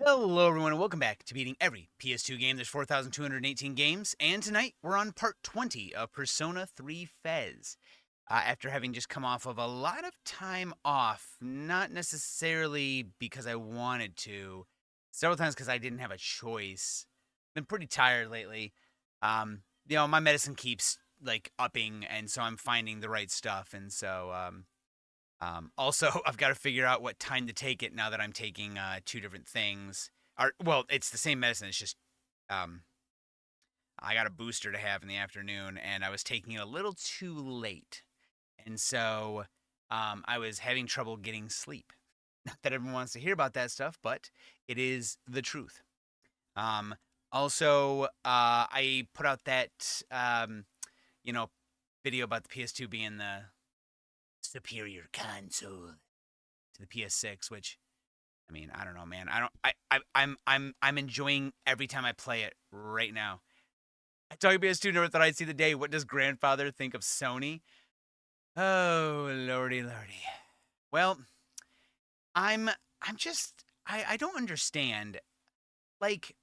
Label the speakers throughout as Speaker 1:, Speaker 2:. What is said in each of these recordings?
Speaker 1: Hello, everyone, and welcome back to beating every PS2 game. There's 4,218 games, and tonight we're on part 20 of Persona 3 FES. After having just come off of a lot of time off, not necessarily because I wanted to, several times because I didn't have a choice. Been pretty tired lately. My medicine keeps like upping, and so I'm finding the right stuff, and so also, I've got to figure out what time to take it now that I'm taking two different things. Well, it's the same medicine. It's just um, I got a booster to have in the afternoon, and I was taking it a little too late, and so I was having trouble getting sleep. Not that everyone wants to hear about that stuff, but it is the truth. Um, also, I put out that you know video about the PS2 being the superior console to the PS6, which I mean, I don't know, man. I don't I'm enjoying every time I play it right now. I talk PS2 never thought I'd see the day. What does grandfather think of Sony? Oh, lordy lordy. Well, I'm I'm just I don't understand. Like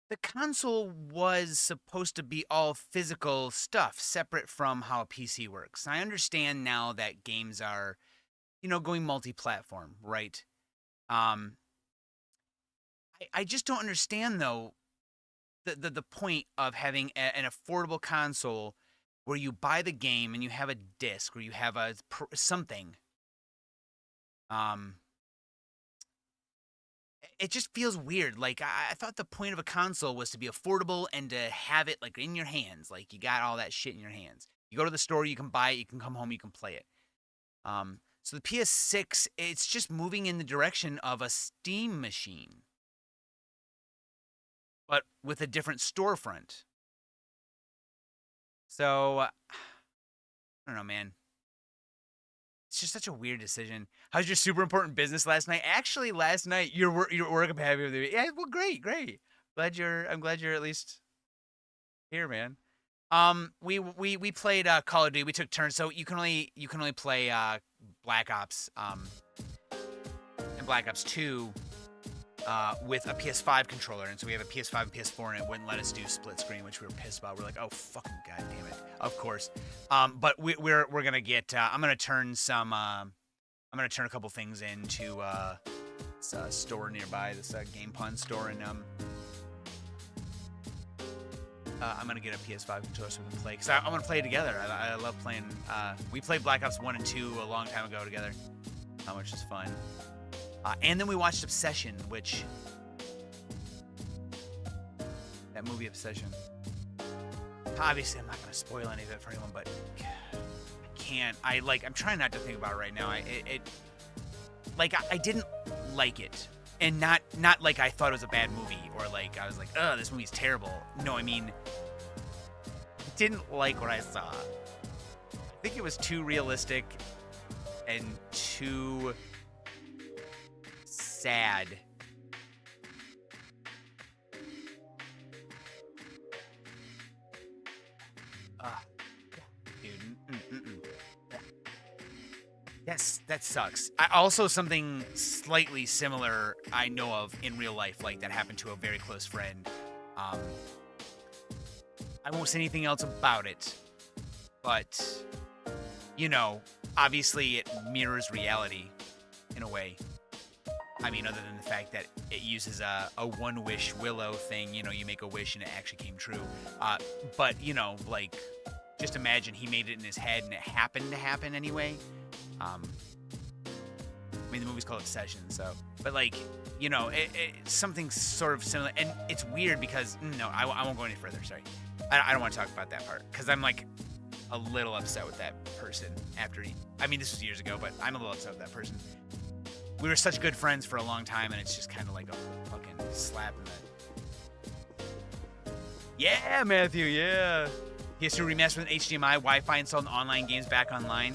Speaker 1: the console was supposed to be all physical stuff, separate from how a PC works. I understand now that games are going multi-platform, right? Um, I just don't understand though the point of having an affordable console where you buy the game and you have a disc or you have a something. Um, it just feels weird. Like I thought the point of a console was to be affordable and to have it like in your hands. Like you got all that shit in your hands. You go to the store, you can buy it, you can come home, you can play it. So the PS6, it's just moving in the direction of a Steam machine, but with a different storefront. So I don't know, man. It's just such a weird decision. How's your super important business last night? Actually, last night your work happy with me. Yeah, well, great, great. I'm glad you're at least here, man. We played Call of Duty. We took turns, so you can only play Black Ops and Black Ops 2 with a PS5 controller, and so we have a PS5 and PS4, and it wouldn't let us do split screen, which we were pissed about. We're like, oh fucking goddamn it! Of course, but we're gonna get. I'm gonna turn some. I'm gonna turn a couple things into this store nearby, this Game Pun store, and I'm gonna get a PS5 controller so we can play. Cause I want to play it together. I love playing. We played Black Ops 1 and 2 a long time ago together, which is fun. And then we watched Obsession, which that movie Obsession. Obviously, I'm not gonna spoil any of it for anyone, but I can't. I'm trying not to think about it right now. I didn't like it, and not like I thought it was a bad movie or like I was like, oh, this movie's terrible. No, I mean, I didn't like what I saw. I think it was too realistic and too sad. Dude. Yes, that sucks. Also, something slightly similar I know of in real life, like that happened to a very close friend. Um, I won't say anything else about it, but obviously it mirrors reality in a way. I mean, other than the fact that it uses a one-wish willow thing, you make a wish and it actually came true. But, just imagine he made it in his head and it happened to happen anyway. I mean, the movie's called Obsession, so. But, it's something sort of similar. And it's weird because, no, I won't go any further, sorry. I don't want to talk about that part because I'm, a little upset with that person after this was years ago, but I'm a little upset with that person. We were such good friends for a long time, and it's just kind of like a fucking slap in the... Yeah, Matthew, yeah. PS2 remastered with HDMI, Wi-Fi installed, and online games back online.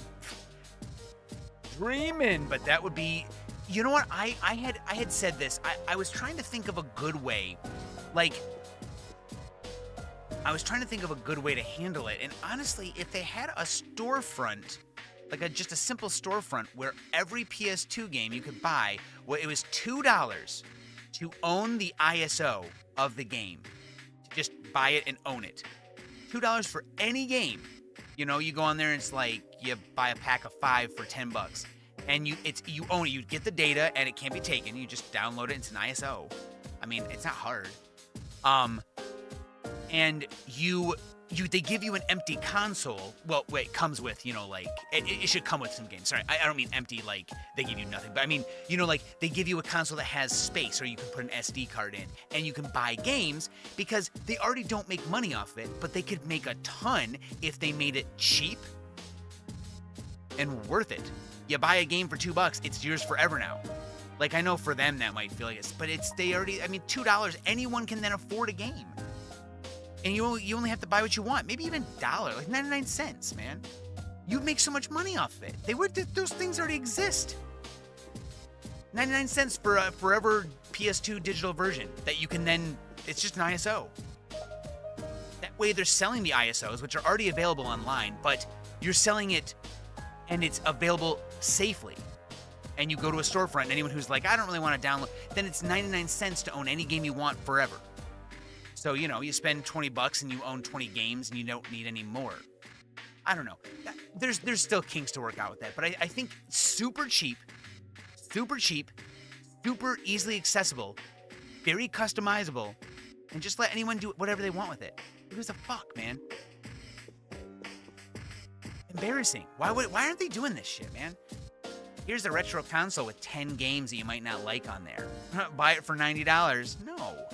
Speaker 1: Dreamin', but that would be... You know what? I had said this. I was trying to think of a good way. I was trying to think of a good way to handle it, and honestly, if they had a storefront... just a simple storefront where every PS2 game you could buy, well, it was $2 to own the ISO of the game. To just buy it and own it. $2 for any game. You know, you go on there and it's like you buy a pack of 5 for $10. And you own it. You get the data and it can't be taken. You just download it. It's an ISO. I mean, it's not hard. And they give you an empty console. Well, wait, it comes with, you know, like, it should come with some games. Sorry, I don't mean empty like they give you nothing. But I mean, you know, like, they give you a console that has space or you can put an SD card in. And you can buy games because they already don't make money off of it. But they could make a ton if they made it cheap and worth it. You buy a game for $2, it's yours forever now. Like, I know for them that might feel like it's, but I mean, $2, anyone can then afford a game. And you only have to buy what you want. Maybe even $1, like 99 cents, man. You'd make so much money off of it. Those things already exist. 99 cents for a forever PS2 digital version that you can then, it's just an ISO. That way they're selling the ISOs, which are already available online, but you're selling it and it's available safely. And you go to a storefront and anyone who's like, I don't really want to download, then it's 99 cents to own any game you want forever. So, you know, you spend $20 and you own 20 games and you don't need any more. I don't know. There's still kinks to work out with that. But I think super cheap, super easily accessible, very customizable, and just let anyone do whatever they want with it. Who the fuck, man? Embarrassing. Why aren't they doing this shit, man? Here's a retro console with 10 games that you might not like on there. Buy it for $90. No.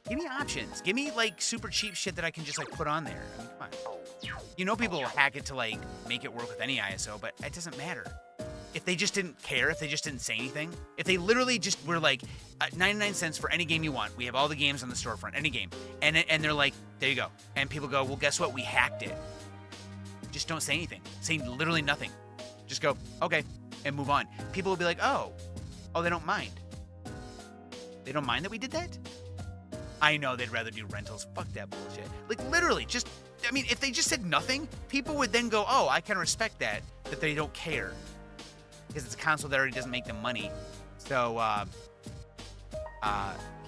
Speaker 1: Give me options. Give me, like, super cheap shit that I can just, like, put on there. I mean, come on. You know people will hack it to, like, make it work with any ISO, but it doesn't matter. If they just didn't care, if they just didn't say anything, if they literally just were like, 99 cents for any game you want. We have all the games on the storefront, any game. And they're like, there you go. And people go, well, guess what? We hacked it. Just don't say anything. Say literally nothing. Just go, okay, and move on. People will be like, oh, they don't mind. They don't mind that we did that? I know they'd rather do rentals. Fuck that bullshit. Like, literally, just, I mean, if they just said nothing, people would then go, oh, I can respect that they don't care. Because it's a console that already doesn't make them money. So,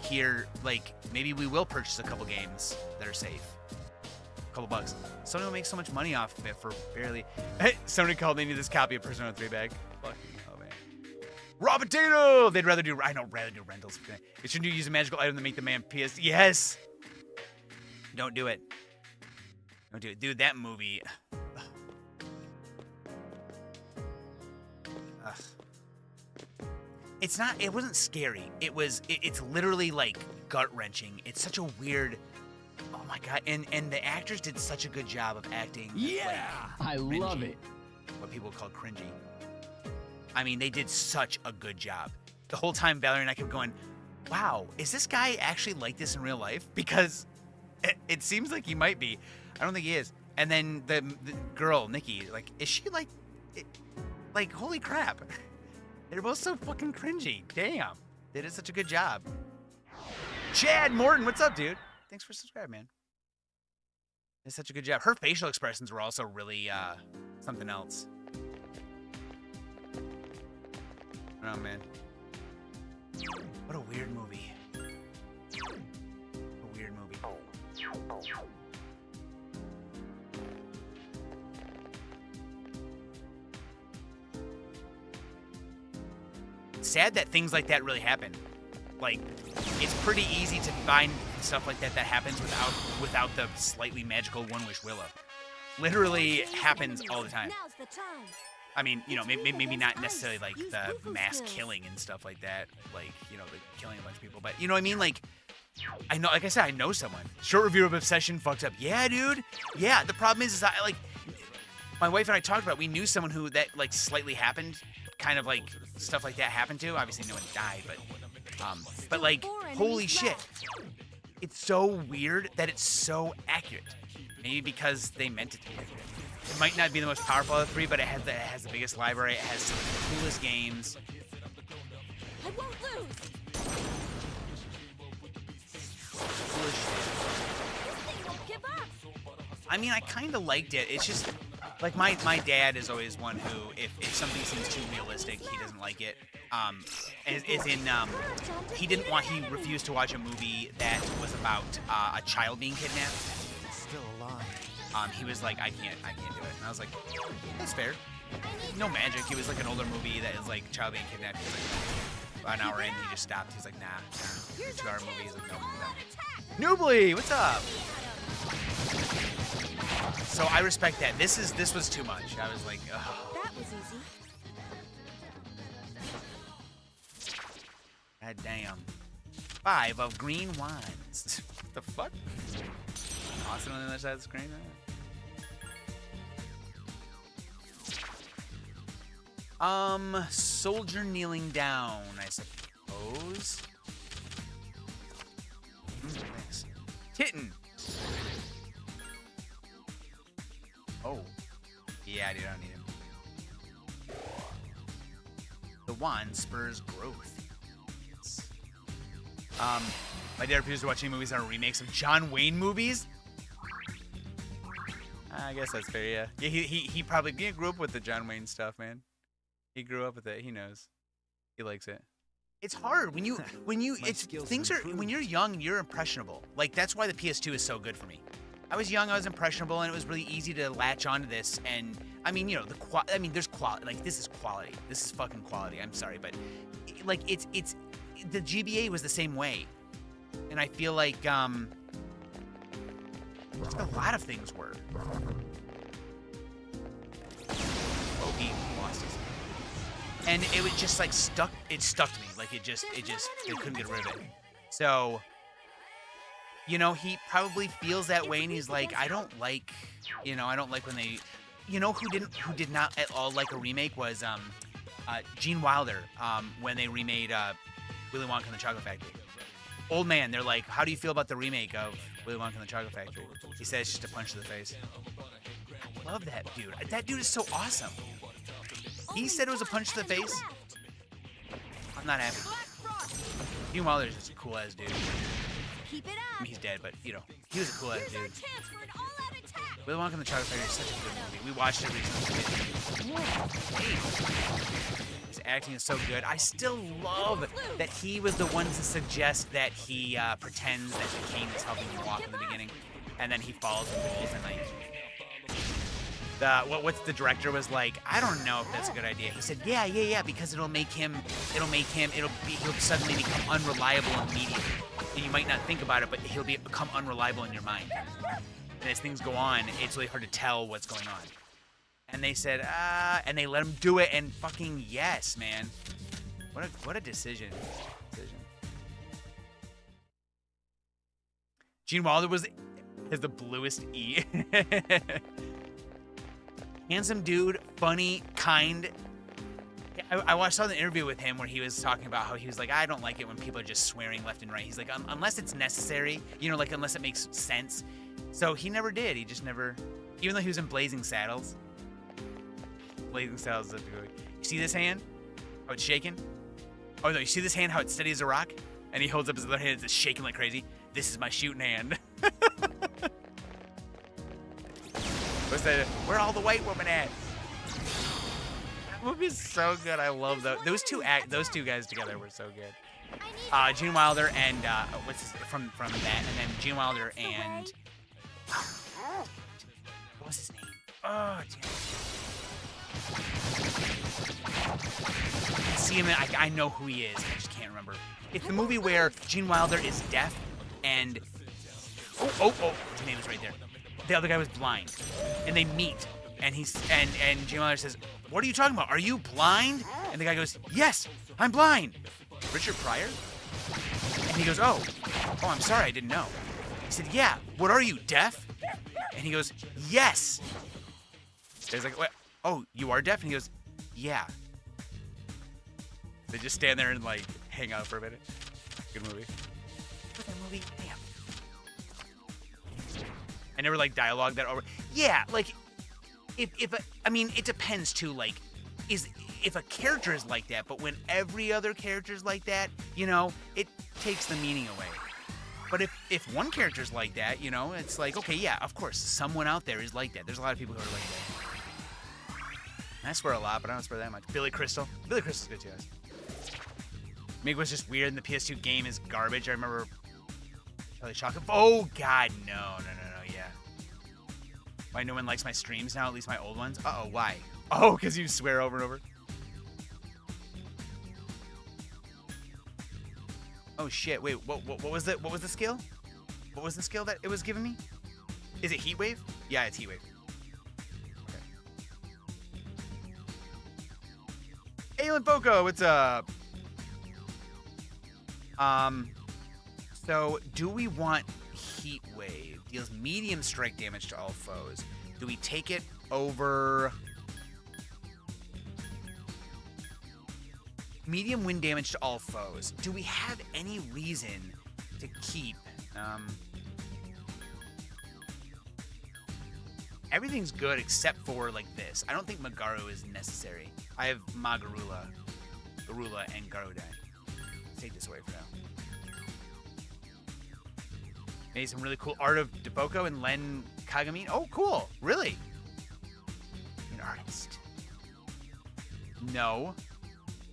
Speaker 1: here, like, maybe we will purchase a couple games that are safe. A couple bucks. Sony will make so much money off of it for barely. Sony called me this copy of Persona 3 bag. Fucking hell, man. Raw potato! They'd rather do rentals. It shouldn't use a magical item to make the man PS. Yes! Don't do it. Don't do it. Dude, that movie. It wasn't scary. It's literally like gut-wrenching. It's such a weird, oh my God. And the actors did such a good job of acting.
Speaker 2: Yeah!
Speaker 1: Like,
Speaker 2: I love it.
Speaker 1: What people call cringy. I mean, they did such a good job. The whole time Valerie and I kept going, wow, is this guy actually like this in real life? Because it seems like he might be. I don't think he is. And then the girl, Nikki, like, is she like, holy crap. They're both so fucking cringy. Damn. They did such a good job. Chad Morton, what's up, dude? Thanks for subscribing, man. Did such a good job. Her facial expressions were also really something else. Oh, man. What a weird movie. A weird movie. Sad that things like that really happen. Like, it's pretty easy to find stuff like that happens without the slightly magical one-wish Willow. Literally happens all the time. I mean, you know, maybe not necessarily like the mass killing and stuff like that, like, you know, the killing a bunch of people, but you know what I mean? Like, I know, like I said, I know someone. Short review of Obsession fucked up. Yeah, dude. Yeah, the problem is I, like, my wife and I talked about, we knew someone who that, like, slightly happened, kind of like stuff like that happened to. Obviously no one died, but like, holy shit. It's so weird that it's so accurate. Maybe because they meant it to be accurate. It might not be the most powerful of the three, but it has the biggest library. It has some of the coolest games.
Speaker 3: I won't lose.
Speaker 1: Coolest shit. I mean, I kind of liked it. It's just, Like my dad is always one who, if something seems too realistic, he doesn't like it. He refused to watch a movie that was about a child being kidnapped.
Speaker 2: Still alive.
Speaker 1: He was like, I can't do it. And I was like, that's fair. No magic. It was like an older movie that is like child being kidnapped. He's like, about an hour in, he just stopped. He's like, nah, 2-hour movie. He's like, no. Noobly, what's up? So I respect that. This was too much. I was like, ugh.
Speaker 3: That was easy.
Speaker 1: God damn. 5 of green wines. What the fuck? Austin on the other side of the screen, right? Soldier kneeling down, I suppose. Thanks. Titten. Oh. Yeah, dude, I don't need him. The wand spurs growth. My dad refused to watch any movies that are remakes of John Wayne movies. I guess that's fair, yeah. Yeah, he probably grew up with the John Wayne stuff, man. He grew up with it. He knows. He likes it. It's hard when when you're young, you're impressionable. Like that's why the PS2 is so good for me. I was young, I was impressionable, and it was really easy to latch onto this. And I mean, you know, there's quality. Like this is quality. This is fucking quality. I'm sorry, but like it's the GBA was the same way, and I feel like a lot of things were. Oh, he lost his. And it was just like stuck. It stuck to me. Like it couldn't get rid of it. So, you know, he probably feels that way, and he's like, I don't like when they, you know, who did not at all like a remake was Gene Wilder when they remade Willy Wonka and the Chocolate Factory. Old man, they're like, how do you feel about the remake of Willy Wonka and the Chocolate Factory? He says it's just a punch to the face. I love that dude. That dude is so awesome. He said it was a punch to the face. I'm not happy. Gene Wilder is just a cool ass dude.
Speaker 3: Keep it
Speaker 1: I
Speaker 3: up.
Speaker 1: mean, he's dead, but you know, he was a cool ass
Speaker 3: Here's our
Speaker 1: dude.
Speaker 3: chance for an all-out attack.
Speaker 1: Willy Wonka and the Chocolate Factory is such a good movie. We watched it recently. Hey. His acting is so good. I still love that he was the one to suggest that he pretends that the cane is helping him walk in the beginning, and then he falls and rolls and like. What the director was like, I don't know if that's a good idea. He said, yeah, because he'll suddenly become unreliable immediately. And you might not think about it, but he'll become unreliable in your mind. And as things go on, it's really hard to tell what's going on. And they said, and they let him do it, and fucking yes, man. What a decision. Gene Wilder has the bluest E. Handsome dude, funny, kind. I saw the interview with him where he was talking about how he was like, I don't like it when people are just swearing left and right. He's like, unless it's necessary, you know, like unless it makes sense. So he never did. He just never, even though he was in Blazing Saddles. Blazing Saddles is such a good. You see this hand? How it's shaking? Oh no, you see this hand? How it's steady as a rock? And he holds up his other hand, it's shaking like crazy. This is my shooting hand. What's that? Where all the white women at? That movie is so good. I love those two guys together were so good. Gene Wilder and from that, and then Gene Wilder and what was his name? Oh, damn. I see him. I know who he is. I just can't remember. It's the movie where Gene Wilder is deaf and his name is right there. The other guy was blind, and they meet, and Gene Wilder says, "What are you talking about? Are you blind?" And the guy goes, "Yes, I'm blind." Richard Pryor? And he goes, "Oh, I'm sorry, I didn't know." He said, "Yeah, what are you, deaf?" And he goes, "Yes." He's like, "What? Oh, you are deaf?" And he goes, "Yeah." They just stand there and like hang out for a minute. Good movie. What's that movie? Damn. I never like dialogue that over. Yeah, like I mean, it depends too. Like, if a character is like that, but when every other character is like that, you know, it takes the meaning away. But if one character's like that, you know, it's like, okay, yeah, of course, someone out there is like that. There's a lot of people who are like that. I swear a lot, but I don't swear that much. Billy Crystal. Billy Crystal's good too, guys. Mig was just weird, and the PS2 game is garbage. I remember Charlie Chocolate. Oh, God, no, yeah. Why no one likes my streams now, at least my old ones? Uh-oh, why? Oh, because you swear over and over? Oh, shit, wait, what was the skill? What was the skill that it was giving me? Is it Heat Wave? Yeah, it's Heat Wave. Okay. Aylin Boko, what's up? So do we want Heat Wave? Deals medium strike damage to all foes. Do we take it over medium wind damage to all foes? Do we have any reason to keep everything's good except for like this. I don't think Magaru is necessary. I have Garula, and Garudai. Take this away for now. Made some really cool art of Deboko and Len Kagami. Oh, cool. Really? An artist. No.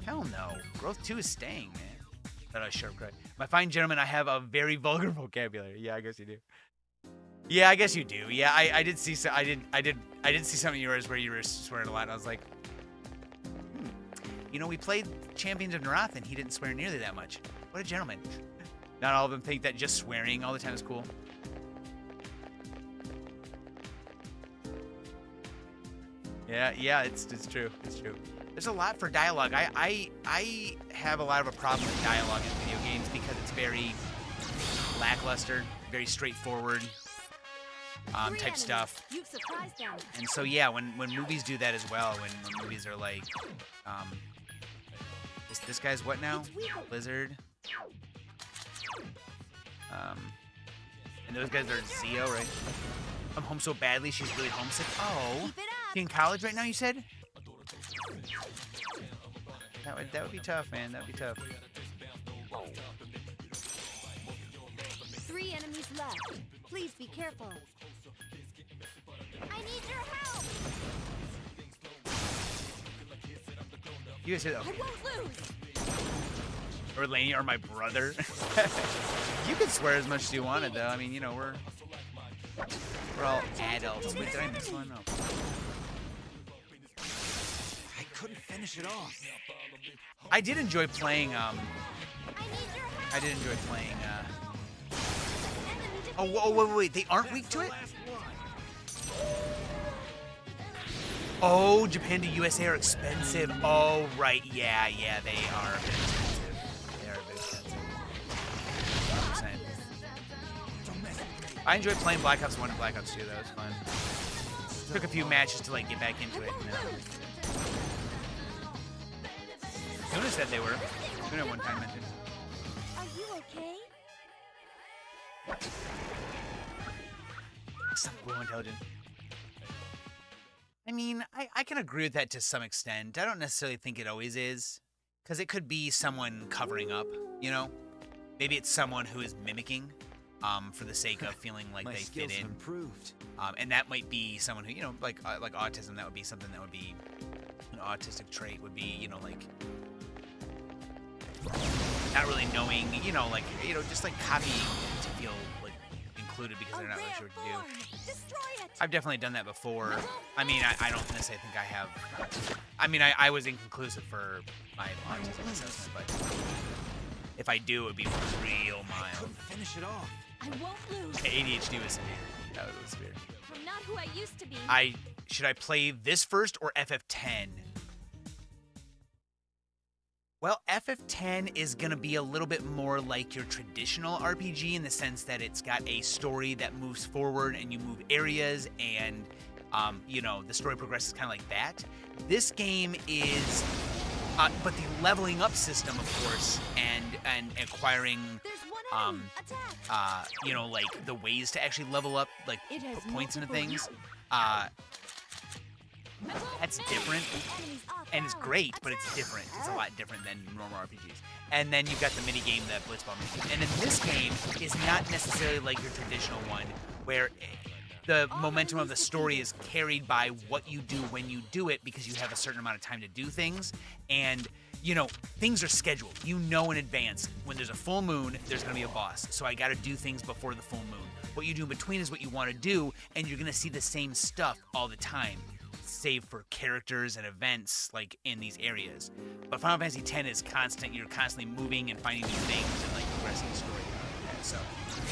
Speaker 1: Hell no. Growth 2 is staying, man. But sure, correct. My fine gentleman, I have a very vulgar vocabulary. Yeah, I guess you do. Yeah, I guess you do. Yeah, I did see I did see some of yours where you were swearing a lot. And I was like, you know, we played Champions of Narath and he didn't swear nearly that much. What a gentleman. Not all of them think that just swearing all the time is cool. Yeah, it's true. It's true. There's a lot for dialogue. I have a lot of a problem with dialogue in video games because it's very lackluster, very straightforward type stuff. And so yeah, when movies do that as well, when movies are like, this guy's what now? Blizzard. And those guys are Zio, right? I'm home so badly, she's really homesick. Oh, she in college right now, you said? That would be tough, man. That would be tough.
Speaker 3: 3 enemies left. Please be careful. I need your help.
Speaker 1: You guys said that.
Speaker 3: I won't lose.
Speaker 1: Or Laney or my brother. You can swear as much as you wanted, though. I mean, you know, we're all adults. Wait, did I miss one? No.
Speaker 2: I couldn't finish it off.
Speaker 1: I did enjoy playing.
Speaker 3: I need your help.
Speaker 1: I did enjoy playing. Oh, wait. They aren't weak to it. Oh, Japan to USA are expensive. Oh, right. Yeah, they are a bit expensive. They are a bit expensive. 100%. I enjoyed playing Black Ops 1 and Black Ops 2. That was fun. Took a few matches to like get back into it. Luna said they were. Luna one time mentioned.
Speaker 3: Are you okay?
Speaker 1: Some cool intelligent. I mean, I can agree with that to some extent. I don't necessarily think it always is. Because it could be someone covering up, you know? Maybe it's someone who is mimicking for the sake of feeling like they fit in.
Speaker 2: Improved.
Speaker 1: And that might be someone who, you know, like autism, that would be something that would be an autistic trait would be, you know, like not really knowing, you know, like, you know, just like copying to feel like included because they're not really sure what to do.
Speaker 3: Destroy it.
Speaker 1: I've definitely done that before. I mean, I don't necessarily think I have. I mean, I was inconclusive for my autism assessment, but if I do, it would be real mild.
Speaker 2: Finish it off.
Speaker 3: I won't lose.
Speaker 1: ADHD was severe. That was severe.
Speaker 3: I'm not who I used to be.
Speaker 1: Should I play this first or FF10? Well, FF10 is going to be a little bit more like your traditional RPG in the sense that it's got a story that moves forward and you move areas and, you know, the story progresses kind of like that. This game is, but the leveling up system, of course, and acquiring, you know, like the ways to actually level up, like put points into things, that's different, and it's great, but it's different. It's a lot different than normal RPGs. And then you've got the minigame, the Blitzball minigame. And then this game is not necessarily like your traditional one, where the momentum of the story is carried by what you do when you do it, because you have a certain amount of time to do things. And, you know, things are scheduled. You know in advance when there's a full moon, there's going to be a boss. So I got to do things before the full moon. What you do in between is what you want to do, and you're going to see the same stuff all the time, save for characters and events like in these areas. But Final Fantasy X is constant. You're constantly moving and finding new things and like progressing the story. So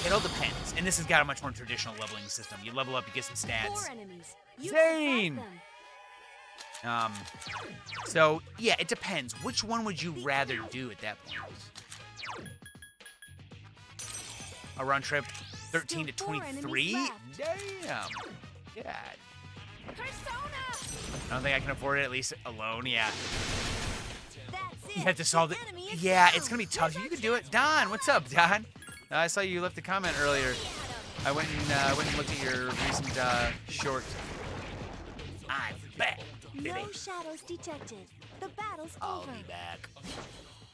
Speaker 1: it all depends. And this has got a much more traditional leveling system. You level up, you get some stats.
Speaker 3: 4 enemies. You
Speaker 1: Zane!
Speaker 3: survived them.
Speaker 1: So yeah, it depends. Which one would you rather do at that point? A round trip 13 to
Speaker 3: Still 4
Speaker 1: 23?
Speaker 3: enemies
Speaker 1: Damn. Yeah.
Speaker 3: Persona!
Speaker 1: I don't think I can afford it, at least alone. Yeah.
Speaker 3: That's it.
Speaker 1: You have to solve it.
Speaker 3: The enemy is
Speaker 1: Yeah,
Speaker 3: down.
Speaker 1: it's gonna be tough. You can do it. Don, what's up, Don? I saw you left a comment earlier. I went and looked at your recent short. I'm back, baby.
Speaker 3: No shadows detected. The battle's
Speaker 1: I'll
Speaker 3: over.
Speaker 1: be back.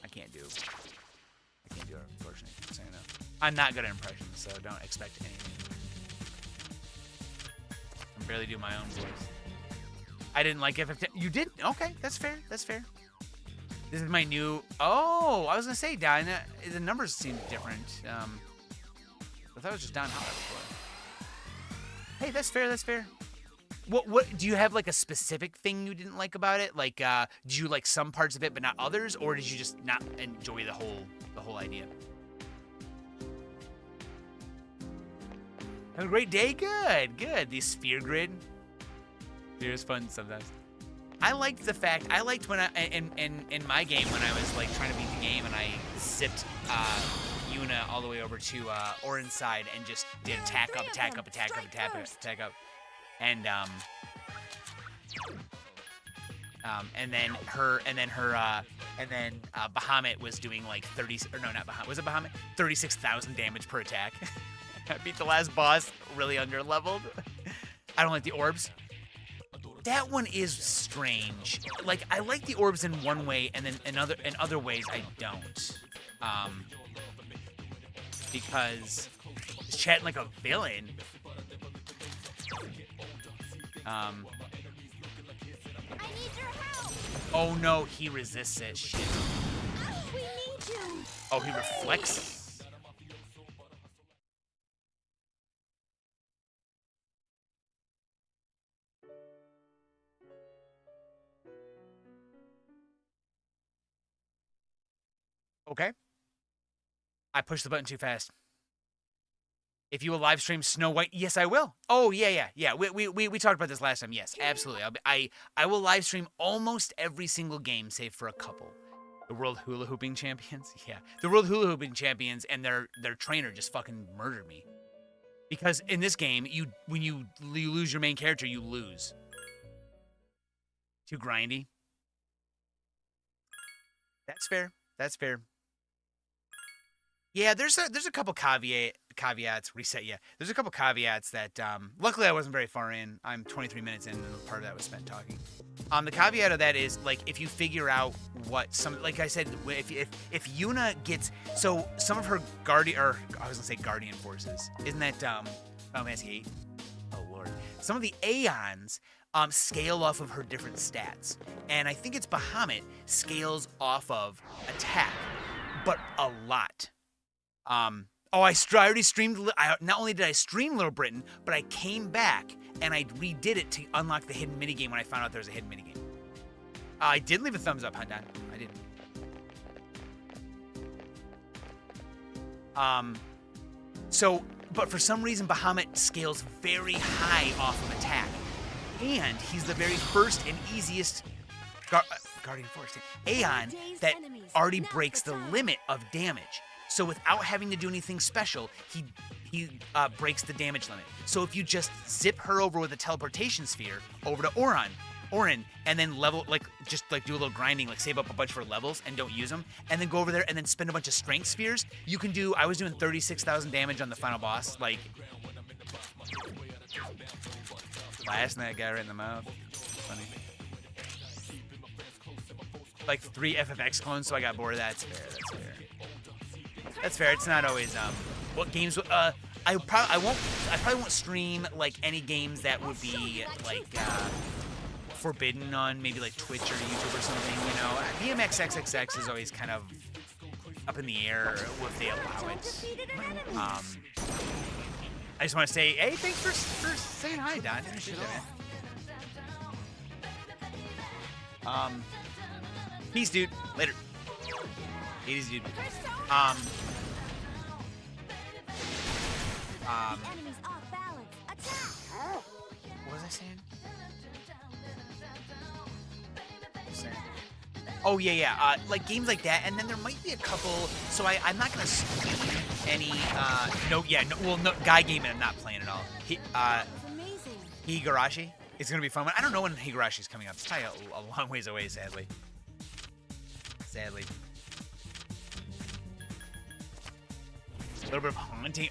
Speaker 1: I can't do it, unfortunately. So, you know. I'm not good at impressions, so don't expect anything. I barely do my own voice. I didn't like FF10. You did? Okay, that's fair. That's fair. This is my new. Oh, I was gonna say, Don. The numbers seem different. I thought it was just Don Holler before. Hey, that's fair. That's fair. What do you have, like a specific thing you didn't like about it? Like, did you like some parts of it but not others, or did you just not enjoy the whole idea? Have a great day. Good, good. The sphere grid. It was fun sometimes. I liked the fact. I liked when in my game when I was like trying to beat the game and I zipped Yuna all the way over to Orin's side and just did attack up, and Bahamut was doing like 30, or no, not Bahamut. Was it Bahamut? 36,000 damage per attack. I beat the last boss really under leveled. I don't like the orbs. That one is strange. Like, I like the orbs in one way, and then in other ways I don't. Because he's chatting like a villain.
Speaker 3: I need your help.
Speaker 1: Oh no, he resists it. Shit.
Speaker 3: We need you.
Speaker 1: Oh, he reflects. Okay. I pushed the button too fast. If you will live stream Snow White, yes, I will. Oh, yeah. We talked about this last time. Yes, absolutely. I will live stream almost every single game, save for a couple. The World Hula Hooping Champions, yeah. The World Hula Hooping Champions and their trainer just fucking murdered me. Because in this game, when you lose your main character, you lose. Too grindy. That's fair. That's fair. Yeah, there's a couple caveats. Reset. Yeah, there's a couple caveats that luckily I wasn't very far in. I'm 23 minutes in, and part of that was spent talking. The caveat of that is like if you figure out what some, like I said, if Yuna gets, so some of her guardian forces, isn't that Final Fantasy 8? Oh lord, some of the Aeons scale off of her different stats, and I think it's Bahamut scales off of attack, but a lot. I already streamed. Not only did I stream Little Britain, but I came back and I redid it to unlock the hidden minigame when I found out there was a hidden minigame. I did leave a thumbs up, Hundan. I did. But for some reason, Bahamut scales very high off of attack, and he's the very first and easiest Guardian Force Aeon that already breaks the limit of damage. So without having to do anything special, he breaks the damage limit. So if you just zip her over with a teleportation sphere over to Orin, and then level, just do a little grinding, save up a bunch for levels and don't use them, and then go over there and then spend a bunch of strength spheres, you can do, I was doing 36,000 damage on the final boss, blasting that guy right in the mouth. Funny. 3 FFX clones, so I got bored of that. That's fair. That's fair. It's not always what games. I probably won't stream like any games that would be like forbidden on maybe like Twitch or YouTube or something. You know, BMX XXX is always kind of up in the air if they allow it. I just want to say, hey, thanks for saying hi, Don. Appreciate that, man. Peace, dude. Later. Easy, dude.
Speaker 3: Enemies off balance. Attack!
Speaker 1: What was I saying? Oh yeah. Like games like that, and then there might be a couple. So I'm not gonna stream any. No, Guy Game I'm not playing at all.
Speaker 3: Amazing.
Speaker 1: Higurashi. It's gonna be fun. I don't know when Higurashi's coming up. It's probably a long ways away, sadly. A little bit of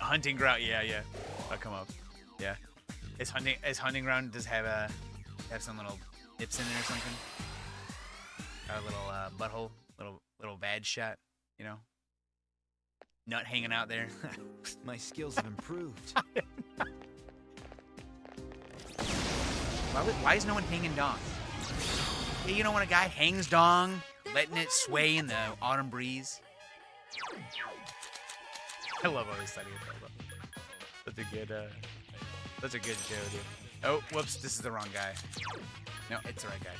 Speaker 1: hunting ground. Yeah. I'll come up. Yeah. Is hunting ground does have some little nips in there or something? Got a little butthole, little bad shot, you know? Nut hanging out there.
Speaker 2: My skills have improved.
Speaker 1: Why is no one hanging dong? Hey, you know when a guy hangs dong, letting it sway in the autumn breeze? I love always studying that. That's a good show, dude. Oh, whoops, this is the wrong guy. No, it's the right guy.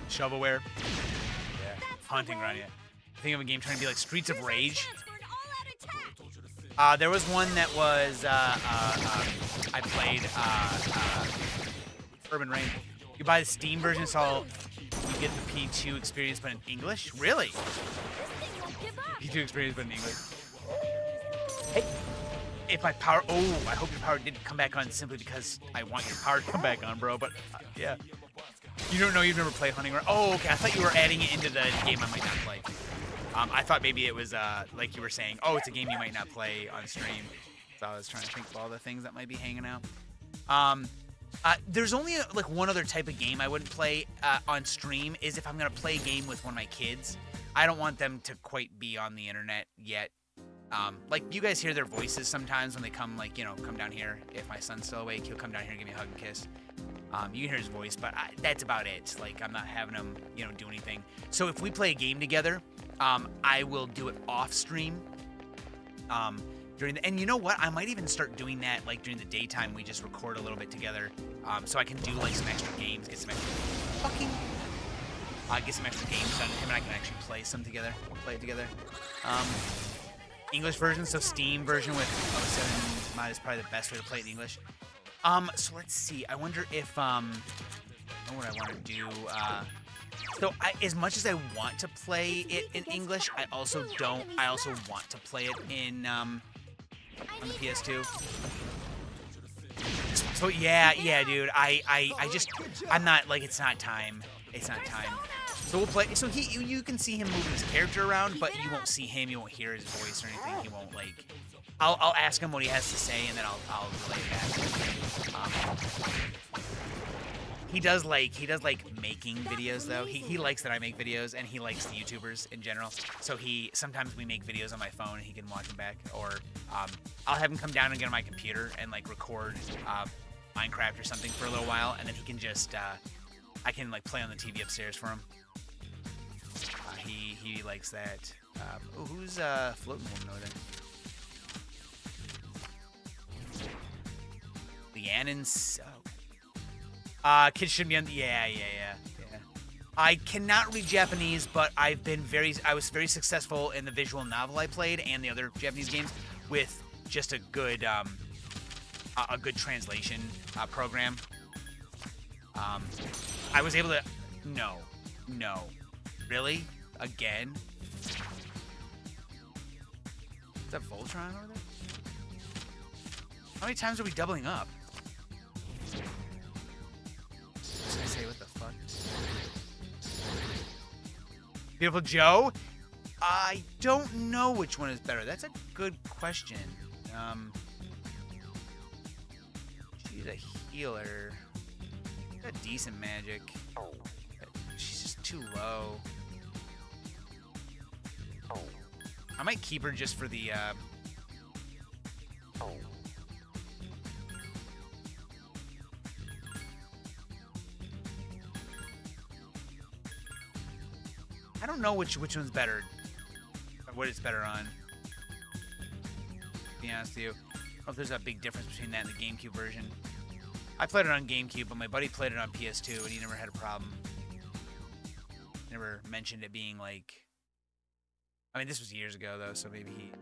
Speaker 1: Shovelware. Yeah. Hunting ground, yeah. Think of a game trying to be like Streets of Rage. There was one that was I played Urban Rain. You buy the Steam version, so you get the P2 experience, but in English. Really? P2 experience, but in English. Hey, if my power. Oh, I hope your power didn't come back on simply because I want your power to come back on, bro. But yeah. You don't know, you've never played Hunting Ground. Oh, okay. I thought you were adding it into the game I might not play. I thought maybe it was like you were saying, oh, it's a game you might not play on stream. So I was trying to think of all the things that might be hanging out. There's only like one other type of game I wouldn't play on stream is if I'm gonna play a game with one of my kids. I don't want them to quite be on the internet yet. Like you guys hear their voices sometimes when they come, like, come down here. If my son's still awake, he'll come down here and give me a hug and kiss. You can hear his voice, but that's about it. Like, I'm not having him, do anything. So if we play a game together, I will do it off stream. And you know what? I might even start doing that, like, during the daytime. We just record a little bit together, so I can do, like, some extra games, get some extra games done. Him and I can actually play it together. English version, so Steam version with 07 mod is probably the best way to play it in English. So let's see. I wonder if, I know what I want to do. So as much as I want to play it in English, I also want to play it in, on the PS2. So yeah, dude. I'm not, like, it's not time. So we'll play. So you can see him moving his character around, but you won't see him. You won't hear his voice or anything. He won't, like. I'll ask him what he has to say, and then I'll relay that. He does like making videos though. He likes that I make videos, and he likes the YouTubers in general. So sometimes we make videos on my phone, and he can watch them back, or I'll have him come down and get on my computer and like record Minecraft or something for a little while, and then he can just I can like play on the TV upstairs for him. He likes that. Who's floating woman over there? Leannon's. Kids shouldn't be on. Yeah. I cannot read Japanese, but I was very successful in the visual novel I played and the other Japanese games with just a good translation program. I was able to. No, really? Again? Is that Voltron over there? How many times are we doubling up? What did I say? What the fuck? Beautiful Joe? I don't know which one is better. That's a good question. She's a healer. She's got decent magic. She's just too low. I might keep her just for the I don't know which one's better. Or what it's better on. To be honest with you. I don't know if there's a big difference between that and the GameCube version. I played it on GameCube, but my buddy played it on PS2, and he never had a problem. Never mentioned it being like... I mean, this was years ago, though, so maybe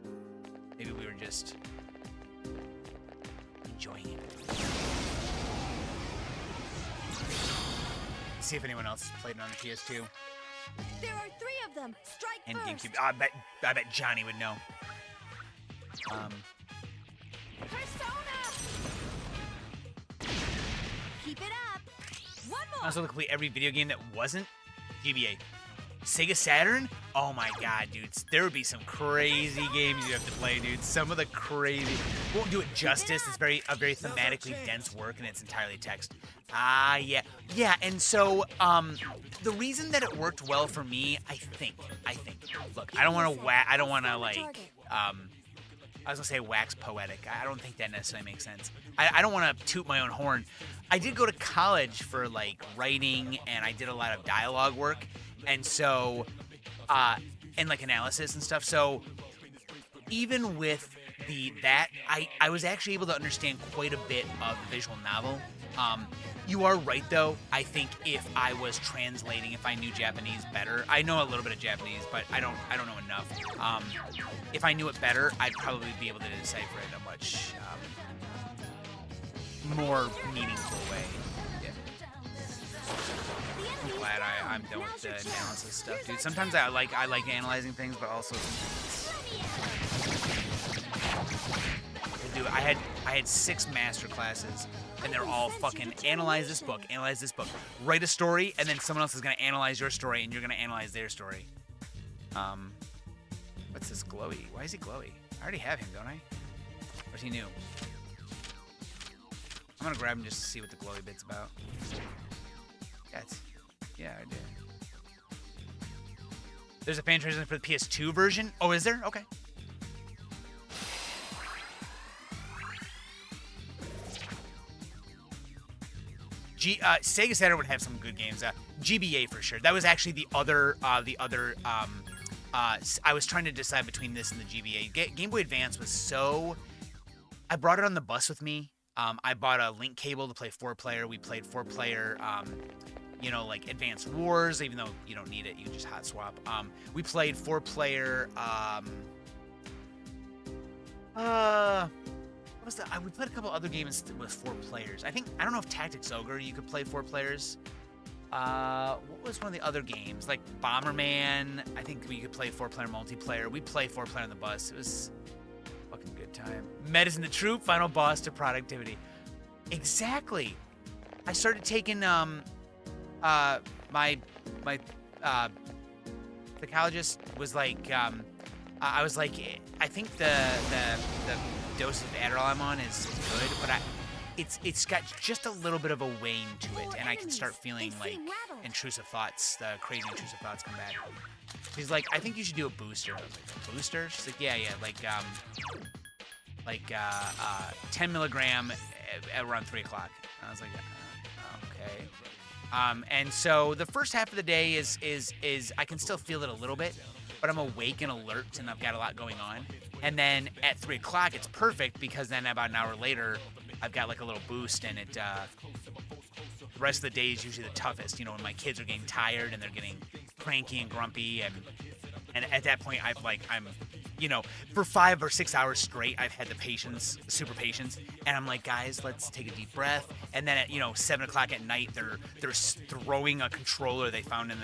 Speaker 1: we were just enjoying it. See if anyone else has played it on the PS2
Speaker 3: There are 3 of them. Strike
Speaker 1: and
Speaker 3: first.
Speaker 1: GameCube. I bet Johnny would know.
Speaker 3: Persona. Keep it up. One
Speaker 1: I
Speaker 3: more.
Speaker 1: also look at every video game that wasn't GBA. Sega Saturn? Oh my god, dudes. There would be some crazy games you have to play, dude. Some of the crazy... Won't do it justice. It's a very thematically dense work, and it's entirely text. Yeah. Yeah, and so, the reason that it worked well for me, I think... Look, I don't want to, like, I was gonna say wax poetic. I don't think that necessarily makes sense. I don't want to toot my own horn. I did go to college for, like, writing, and I did a lot of dialogue work. And so, and like analysis and stuff. So even with that, I was actually able to understand quite a bit of the visual novel. You are right though. I think if I was translating, if I knew Japanese better, I know a little bit of Japanese, but I don't know enough. If I knew it better, I'd probably be able to decipher it in a much more meaningful way. I'm glad I'm done with the analysis stuff, dude. Sometimes I like analyzing things, but also dude, I had 6 master classes, and they're all fucking analyze this book, write a story, and then someone else is gonna analyze your story, and you're gonna analyze their story. What's this glowy? Why is he glowy? I already have him, don't I? Or is he new? I'm gonna grab him just to see what the glowy bit's about. Yeah, I did. There's a fan translation for the PS2 version? Oh, is there? Okay. Sega Saturn would have some good games. GBA for sure. That was actually the other. I was trying to decide between this and the GBA. Game Boy Advance was so. I brought it on the bus with me. I bought a link cable to play 4-player. We played 4-player. You know, like Advanced Wars, even though you don't need it, you can just hot swap. We played 4-player, what was that? We played a couple other games with 4 players. I don't know if Tactics Ogre, you could play 4 players. What was one of the other games? Like Bomberman, I think we could play 4-player multiplayer. We play 4-player on the bus. It was a fucking good time. Medicine the Troop, final boss to productivity. Exactly. I started taking, my psychologist was like, I was like, I think the dose of Adderall I'm on is good, but it's got just a little bit of a wane to it, and I can start feeling like intrusive thoughts, the crazy intrusive thoughts come back. She's like, I think you should do a booster. I was like, a booster? She's like, yeah, like 10 milligram at around 3 o'clock. I was like, okay. And so the first half of the day is I can still feel it a little bit, but I'm awake and alert, and I've got a lot going on. And then at 3 o'clock, it's perfect because then about an hour later, I've got like a little boost, and the rest of the day is usually the toughest. You know, when my kids are getting tired and they're getting cranky and grumpy, and at that point, I'm. You know, for 5 or 6 hours straight, I've had the patience, super patience, and I'm like, guys, let's take a deep breath. And then at 7 o'clock at night, they're throwing a controller they found in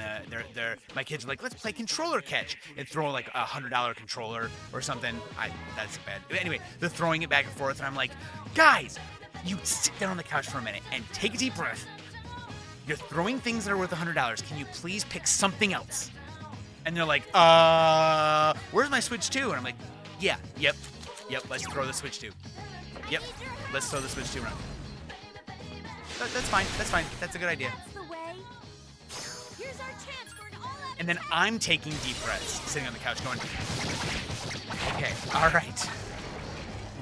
Speaker 1: my kids are like, let's play controller catch, and throw like a $100 controller or something. That's bad. But anyway, they're throwing it back and forth, and I'm like, guys, you sit down on the couch for a minute and take a deep breath. You're throwing things that are worth $100. Can you please pick something else? And they're like, where's my Switch 2? And I'm like, yep, let's throw the Switch 2. Yep, let's throw the Switch 2 around. That's fine, that's a good idea. And then I'm taking deep breaths, sitting on the couch going, okay, all right.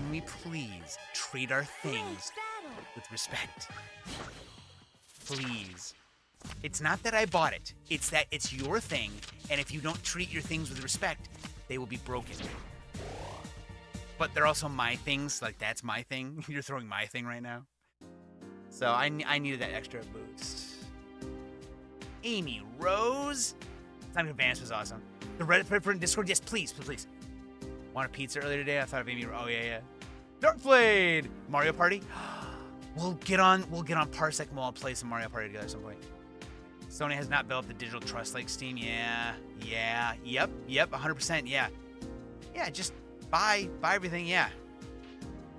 Speaker 1: can we please treat our things
Speaker 3: Battle.
Speaker 1: with respect? Please. It's not that I bought it. It's that it's your thing, and if you don't treat your things with respect, they will be broken. But they're also my things. Like, that's my thing. You're throwing my thing right now. So I needed that extra boost. Amy Rose. Time to Advance was awesome. The Reddit for Discord, yes, please, please, please. Wanted pizza earlier today. I thought of Amy. Oh yeah. Darkblade. Mario Party. We'll get on Parsec and we'll all play some Mario Party together at some point. Sony has not built the digital trust like Steam. Yeah. Yep. 100%. Yeah. Just buy everything. Yeah.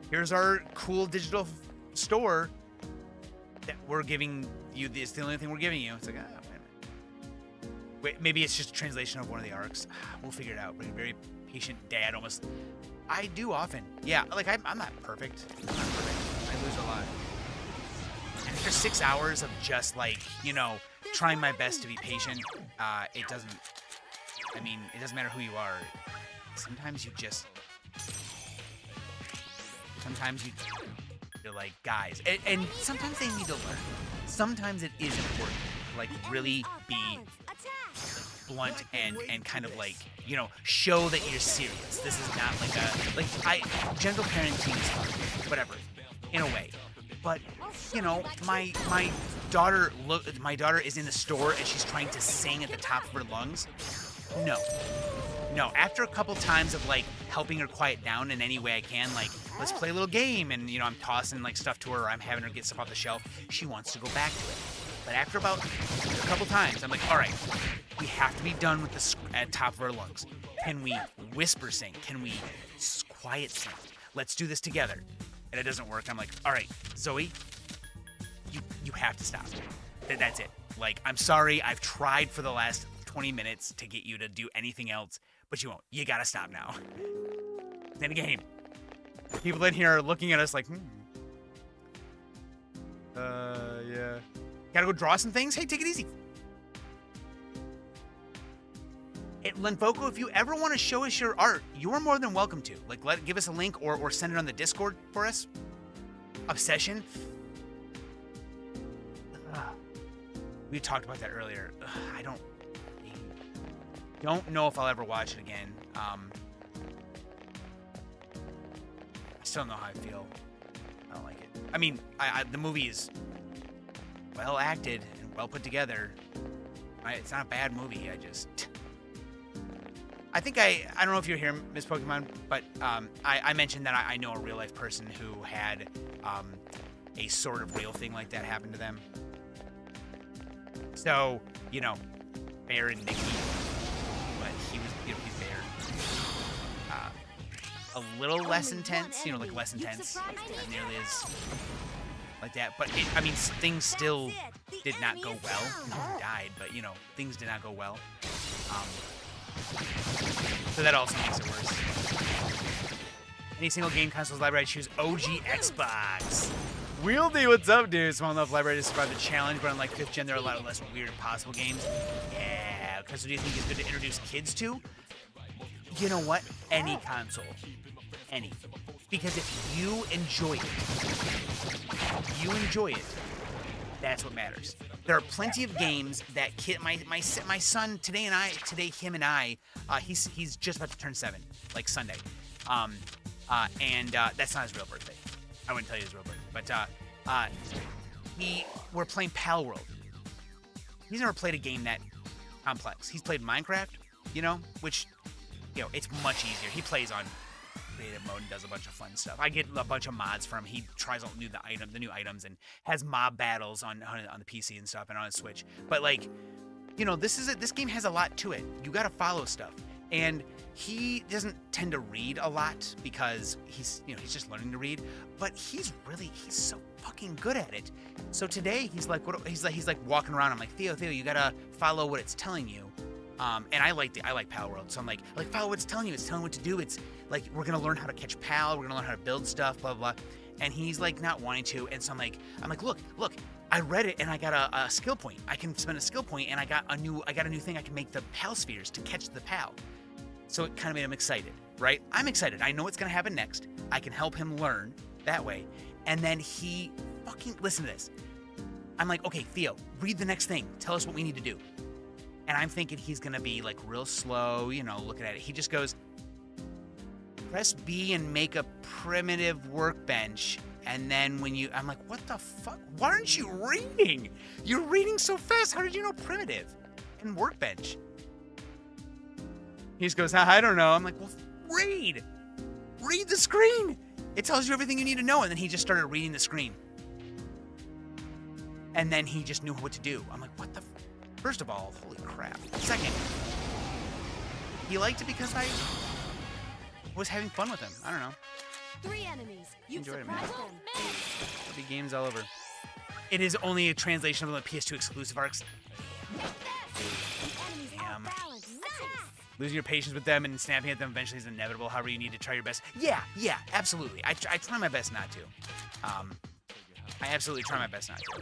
Speaker 1: Here's our cool digital store that we're giving you. It's the only thing we're giving you. It's like, wait, maybe it's just a translation of one of the arcs. We'll figure it out. We're a very patient dad, almost. I do often. Yeah, like I'm not perfect. I'm not perfect. I lose a lot. And after 6 hours of just like, trying my best to be patient, it doesn't matter who you are. Sometimes you're like, guys, and sometimes they need to learn. Sometimes it is important to like really be blunt and kind of like, show that you're serious. This is not like gentle parenting is hard, whatever, in a way. But my daughter is in the store and she's trying to sing at the top of her lungs. No. After a couple times of like helping her quiet down in any way I can, like let's play a little game, and I'm tossing like stuff to her, or I'm having her get stuff off the shelf, she wants to go back to it. But after about a couple times, I'm like, all right, we have to be done with this at top of our lungs. Can we whisper sing? Can we quiet sing? Let's do this together. And it doesn't work. I'm like, all right, Zoe, you have to stop. That's it. Like, I'm sorry. I've tried for the last 20 minutes to get you to do anything else, but you won't. You gotta stop now. Then again, people in here are looking at us like, yeah. Gotta go draw some things? Hey, take it easy. Lenfoco, if you ever want to show us your art, you are more than welcome to. Like, give us a link or send it on the Discord for us. Obsession. We talked about that earlier. I don't know if I'll ever watch it again. I still don't know how I feel. I don't like it. I mean, the movie is well acted and well put together. It's not a bad movie. I think I don't know if you're here, Miss Pokemon, but I mentioned that I know a real life person who had a sort of real thing like that happen to them. So, Bear and Nikki, but he was, he's Bear. A little less intense, like less intense, not nearly as like that. But things still did not go well. No one died, but things did not go well. So that also makes it worse. Any single game consoles library, I choose OG Xbox. Wieldy, what's up, dude? Small enough library to survive the challenge, but unlike 5th gen, there are a lot of less weird impossible games. Yeah, because what do you think is good to introduce kids to? You know what? Any console. Any. Because if you enjoy it, that's what matters. There are plenty of games that my son today, him and I, he's just about to turn 7, like Sunday, and that's not his real birthday. I wouldn't tell you his real birthday, but we're playing Pal World. He's never played a game that complex. He's played Minecraft, which it's much easier. He plays on creative mode and does a bunch of fun stuff. I get a bunch of mods from him. He tries out the new items and has mob battles on the PC and stuff and on his Switch. But this game has a lot to it. You got to follow stuff. And he doesn't tend to read a lot because he's just learning to read, but he's so fucking good at it. So today he's like walking around. I'm like, Theo, you got to follow what it's telling you. And I like Pal World, so I'm like follow what it's telling you. It's telling what to do. It's like we're gonna learn how to catch Pal. We're gonna learn how to build stuff. Blah blah. And he's like not wanting to. And so I'm like, look. I read it and I got a skill point. I can spend a skill point and I got a new thing. I can make the Pal spheres to catch the Pal. So it kind of made him excited, right? I'm excited. I know what's going to happen next. I can help him learn that way. And then he fucking, listen to this. I'm like, okay, Theo, read the next thing. Tell us what we need to do. And I'm thinking he's going to be like real slow, you know, looking at it. He just goes, press B and make a primitive workbench. And then when you, I'm like, what the fuck? Why aren't you reading? You're reading so fast. How did you know primitive and workbench? He just goes, I don't know. I'm like, well, read. Read the screen. It tells you everything you need to know. And then he just started reading the screen. And then he just knew what to do. I'm like, what the? First of all, holy crap. Second, he liked it because I was having fun with him. I don't know.
Speaker 3: 3 enemies. You've
Speaker 1: Enjoyed it, man.
Speaker 3: surprised them.
Speaker 1: There'll be games all over. It is only a translation of the PS2 exclusive arcs.
Speaker 3: The enemies
Speaker 1: Damn.
Speaker 3: are balanced. Nice.
Speaker 1: Losing your patience with them and snapping at them eventually is inevitable. However, you need to try your best. Yeah, absolutely. I try my best not to. I absolutely try my best not to.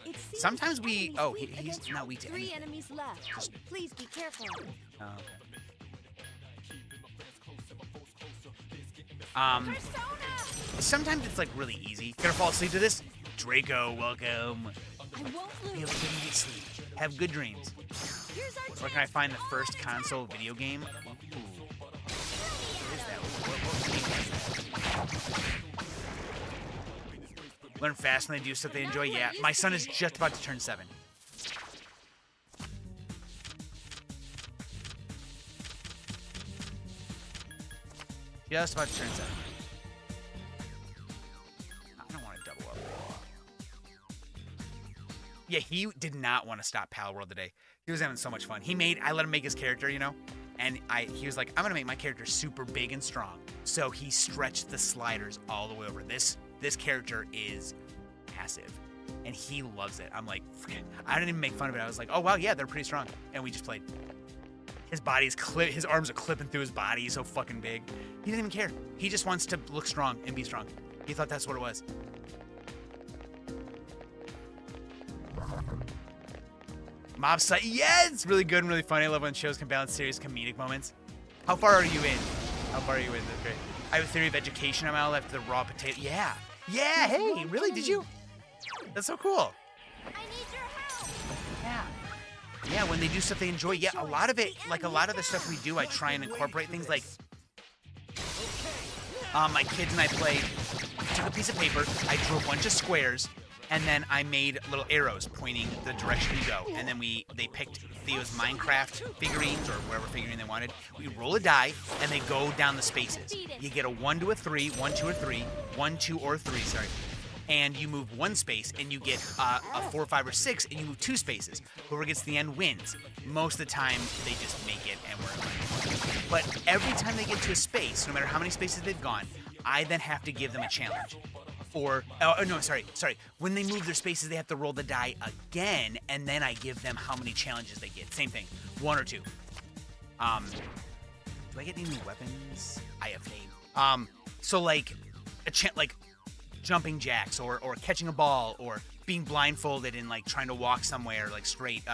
Speaker 3: It seems
Speaker 1: Sometimes
Speaker 3: the
Speaker 1: we.
Speaker 3: enemy's
Speaker 1: Oh,
Speaker 3: weak
Speaker 1: he's
Speaker 3: against
Speaker 1: not weak to
Speaker 3: 3
Speaker 1: anything.
Speaker 3: enemies left. Please be careful.
Speaker 1: Oh, okay.
Speaker 3: Persona!
Speaker 1: Sometimes it's like really easy. Gonna fall asleep to this? Draco, welcome.
Speaker 3: I won't
Speaker 1: Be
Speaker 3: lose.
Speaker 1: able to get night's sleep. Have good dreams.
Speaker 3: Here's our
Speaker 1: Where can I find the first console video game? Ooh. What is that? What game is that? Learn fast when they do stuff they enjoy. Yeah, my son is just about to turn 7. Just about to turn 7. I don't want to double up. Yeah, he did not want to stop Pal World today. He was having so much fun. I let him make his character, you know, and he was like, I'm gonna make my character super big and strong. So he stretched the sliders all the way over. This character is massive, and he loves it. I'm like, I didn't even make fun of it. I was like, oh wow, yeah, they're pretty strong, and we just played. His arms are clipping through his body. He's so fucking big. He didn't even care. He just wants to look strong and be strong. He thought that's what it was. Mob Psych, yeah, it's really good and really funny. I love when shows can balance serious comedic moments. How far are you in? That's great. I have a theory of education on my left, the raw potato. Yeah, hey, really, did you? That's so cool.
Speaker 3: I need your help.
Speaker 1: Yeah, when they do stuff they enjoy. Yeah, a lot of it, like a lot of the stuff we do, I try and incorporate things like, my kids and I played, took a piece of paper, I drew a bunch of squares, and then I made little arrows pointing the direction you go. And then they picked Theo's Minecraft figurines or whatever figurine they wanted. We roll a die, and they go down the spaces. You get a 1 to a 3, 1, 2, or 3, 1, 2, or 3, sorry. And you move 1 space, and you get a 4, 5, or 6, and you move 2 spaces. Whoever gets to the end wins. Most of the time, they just make it, and we're fine. But every time they get to a space, no matter how many spaces they've gone, I then have to give them a challenge. Or, sorry. When they move their spaces, they have to roll the die again, and then I give them how many challenges they get. Same thing, 1 or 2. Do I get any new weapons? I have name. So like jumping jacks, or catching a ball, or being blindfolded and like trying to walk somewhere like straight,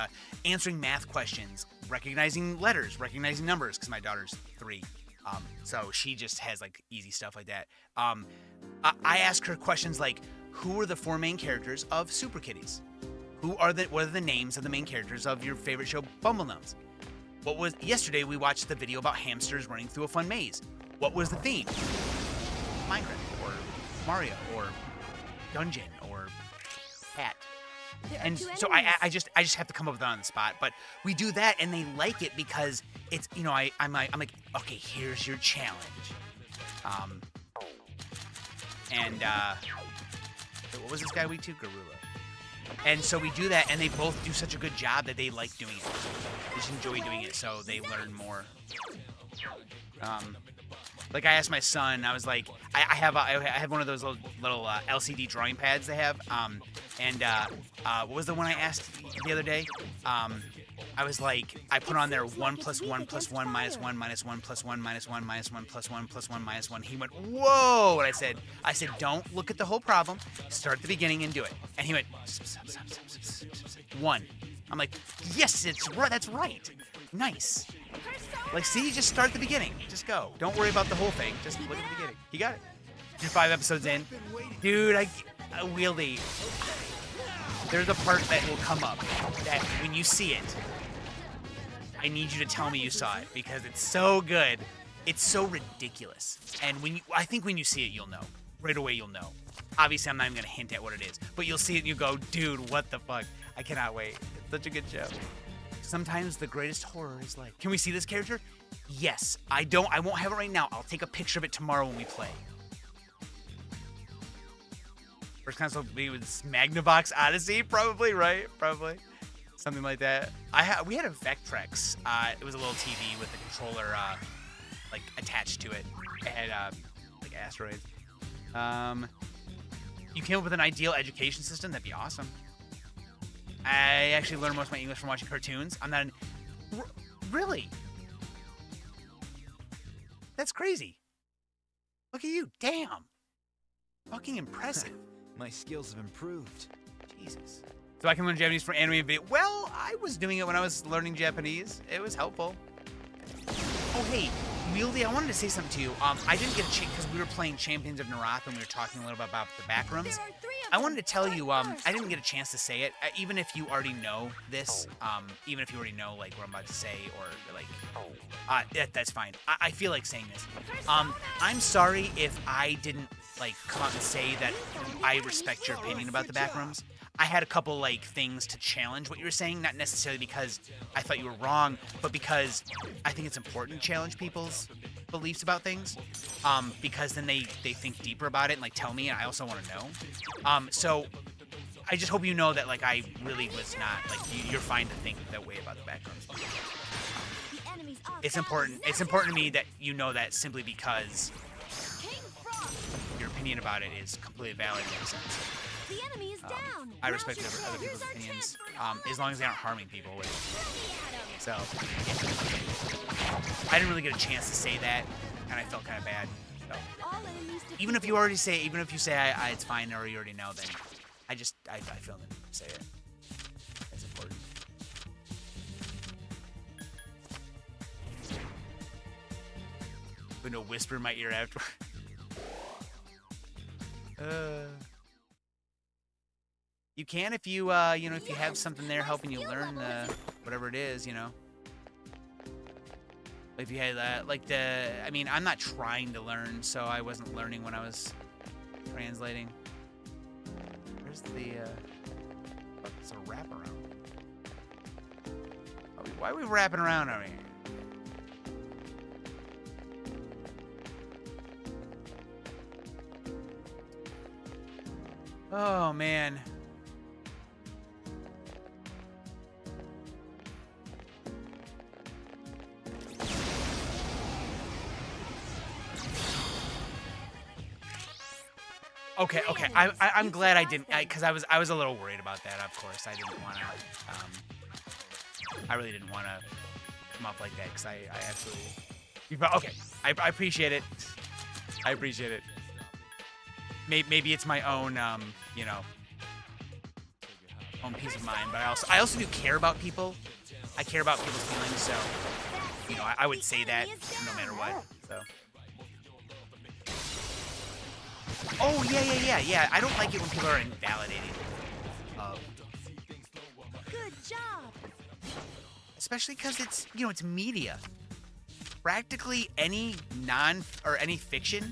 Speaker 1: answering math questions, recognizing letters, recognizing numbers, because my daughter's 3. So she just has like easy stuff like that. I ask her questions like, who are the 4 main characters of Super Kitties? What are the names of the main characters of your favorite show, Bumblegnomes? Yesterday we watched the video about hamsters running through a fun maze. What was the theme? Minecraft, or Mario, or Dungeon, or Cat. And so I just have to come up with it on the spot. But we do that, and they like it because it's, you know, I'm like, okay, here's your challenge. What was this guy week 2? Garula. And so we do that, and they both do such a good job that they like doing it. They just enjoy doing it, so they learn more. Like I asked my son, I was like, I have one of those little LCD drawing pads they have. What was the one I asked the other day? I was like, I put on there 1 + 1 + 1 - 1 - 1 + 1 - 1 - 1 + 1 + 1 - 1. He went, whoa! And I said, don't look at the whole problem. Start at the beginning and do it. And he went, 1. I'm like, yes, it's right. That's right. Nice. Like, see, just start at the beginning. Just go. Don't worry about the whole thing. Just look at the beginning. You got it. You're 5 episodes in. Dude, Wieldy. There's a part that will come up that when you see it, I need you to tell me you saw it because it's so good. It's so ridiculous. And I think when you see it, you'll know. Right away, you'll know. Obviously, I'm not even going to hint at what it is. But you'll see it and you go, dude, what the fuck? I cannot wait. It's such a good show. Sometimes the greatest horror is like, can we see this character? Yes. I won't have it right now. I'll take a picture of it tomorrow when we play. First console was Magnavox Odyssey, probably, right? Probably. Something like that. We had a Vectrex. It was a little TV with a controller like attached to it. It had like asteroids. You came up with an ideal education system? That'd be awesome. I actually learned most of my English from watching cartoons. I'm not really? That's crazy. Look at you. Damn. Fucking impressive.
Speaker 2: My skills have improved.
Speaker 1: Jesus. So I can learn Japanese from anime and video. Well, I was doing it when I was learning Japanese. It was helpful. Oh, hey, Wieldy, I wanted to say something to you. I didn't get a chance because we were playing Champions of Narath and we were talking a little bit about the backrooms. I wanted to tell you, I didn't get a chance to say it. Even if you already know this, even if you already know like what I'm about to say or like, that's fine. I feel like saying this. I'm sorry if I didn't like come out and say that I respect your opinion about the backrooms. I had a couple like things to challenge what you were saying, not necessarily because I thought you were wrong, but because I think it's important to challenge people's beliefs about things, because then they think deeper about it and like tell me, and I also want to know. So I just hope you know that like I really was not like you're fine to think that way about the backrooms. It's important. It's important to me that you know that simply because your opinion about it is completely valid in a sense.
Speaker 3: The enemy is down.
Speaker 1: I respect other people's opinions, as long as they aren't harming people. So, I didn't really get a chance to say that, and I felt kind of bad. So, even if you say it's fine or you already know, then I feel the need to say it. It's important. But no whisper in my ear after. You can if you if you have something there helping you learn whatever it is, you know. If you had I'm not trying to learn, so I wasn't learning when I was translating. Where's the it's a wraparound. Why are we wrapping around over here? Oh man. Okay. I'm glad I didn't, because I was a little worried about that. Of course, I didn't want to. I really didn't want to come up like that because I absolutely. Okay, I appreciate it. I appreciate it. Maybe it's my own, own peace of mind, but I also do care about people. I care about people's feelings, so I would say that no matter what. So. Oh, yeah. I don't like it when people are invalidating.
Speaker 3: Good job.
Speaker 1: Especially because it's, it's media. Practically any any fictional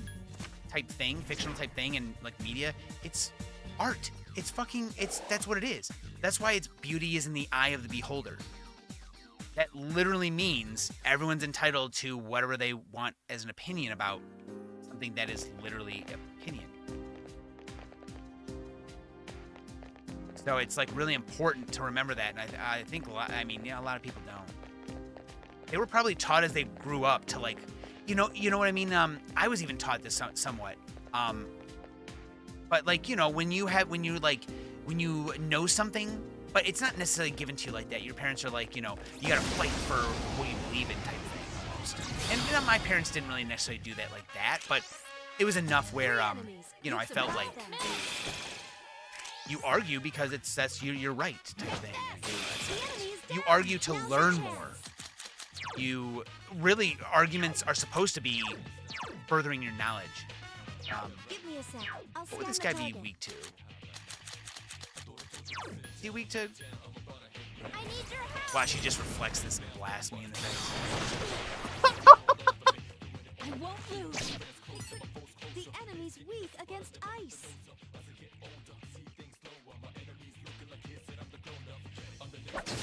Speaker 1: type thing in like media, it's art. That's what it is. That's why its beauty is in the eye of the beholder. That literally means everyone's entitled to whatever they want as an opinion about something that is literally an opinion. So it's like really important to remember that, and I think a lot of people don't. They were probably taught as they grew up to like, you know what I mean. I was even taught this somewhat. But like when you know something, but it's not necessarily given to you like that. Your parents are like, you gotta fight for what you believe in type thing almost. And my parents didn't really necessarily do that like that, but it was enough where I felt like you argue because that's you're right type thing. You argue to learn more. You really, arguments are supposed to be furthering your knowledge.
Speaker 3: Give me a sec. I'll
Speaker 1: What would
Speaker 3: scan
Speaker 1: this
Speaker 3: the
Speaker 1: guy be
Speaker 3: target.
Speaker 1: weak to? Is he weak to?
Speaker 3: I need your help.
Speaker 1: Wow, she just reflects this and blasts me in the face.
Speaker 3: I won't lose. The enemy's weak against ice.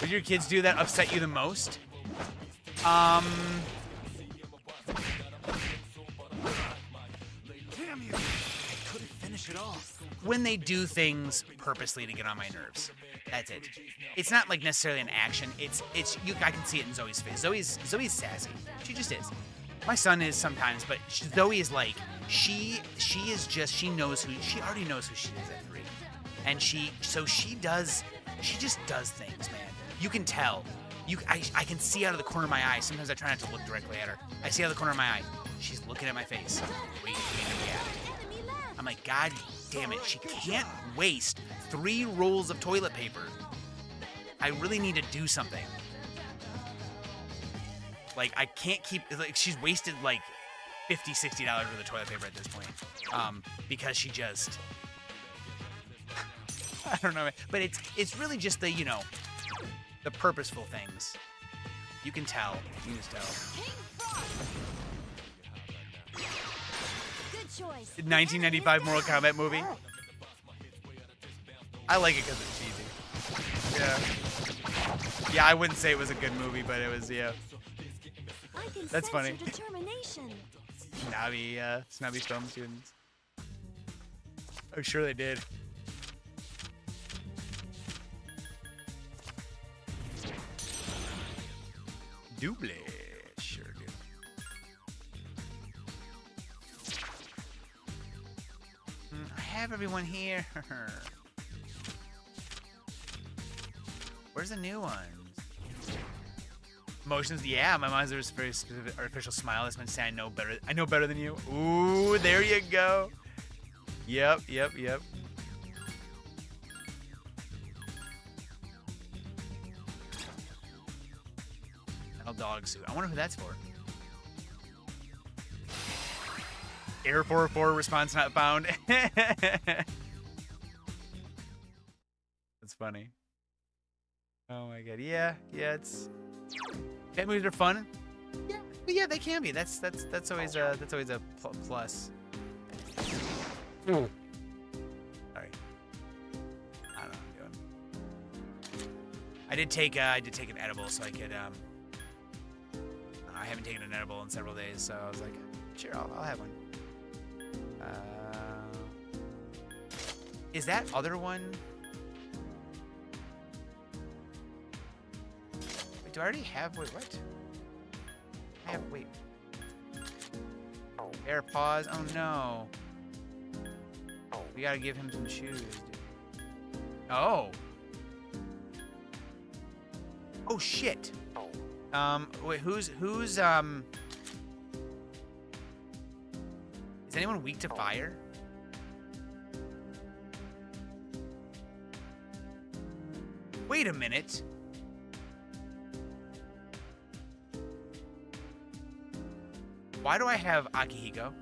Speaker 1: Would your kids do that upset you the most?
Speaker 2: Damn you! I couldn't finish it off.
Speaker 1: When they do things purposely to get on my nerves. That's it. It's not like necessarily an action. It's I can see it in Zoe's face. Zoe's sassy. She just is. My son is sometimes, but Zoe is like she knows who she already knows who she is at 3. And she just does things, man. You can tell. I can see out of the corner of my eye. Sometimes I try not to look directly at her. I see out of the corner of my eye. She's looking at my face, waiting for me to react.
Speaker 3: Enemy left.
Speaker 1: I'm like, God damn it, she can't waste 3 rolls of toilet paper. I really need to do something. Like, I can't keep, like, she's wasted like $50, $60 worth of toilet paper at this point. Because she just, I don't know, but it's really just the, you know, the purposeful things. You can tell. You can just tell.
Speaker 3: King Frost. Good choice.
Speaker 1: 1995 Mortal Kombat movie. I like it because it's cheesy. Yeah. Yeah, I wouldn't say it was a good movie, but it was, yeah.
Speaker 3: I can
Speaker 1: That's
Speaker 3: sense
Speaker 1: funny.
Speaker 3: your determination.
Speaker 1: Snobby film students. I'm sure they did. Double. Sure do. I have everyone here. Where's the new ones? Emotions, yeah, my mom's a very specific artificial smile that's been saying I know better than you. Ooh, there you go. Yep. Metal dog suit. I wonder who that's for. Error 404, response not found. That's funny. Oh my god. Yeah, it's pet movies are fun. Yeah, but yeah, they can be. That's always a plus. Sorry. I don't know what I'm doing. I did take an edible so I could I haven't taken an edible in several days, so I was like, sure, I'll have one. Is that other one? Wait, do I already have? Wait, what? I have. Wait. Air pause. Oh no. We gotta give him some shoes, dude. Oh. Oh shit. Wait, who's is anyone weak to fire? Wait a minute. Why do I have Akihiko?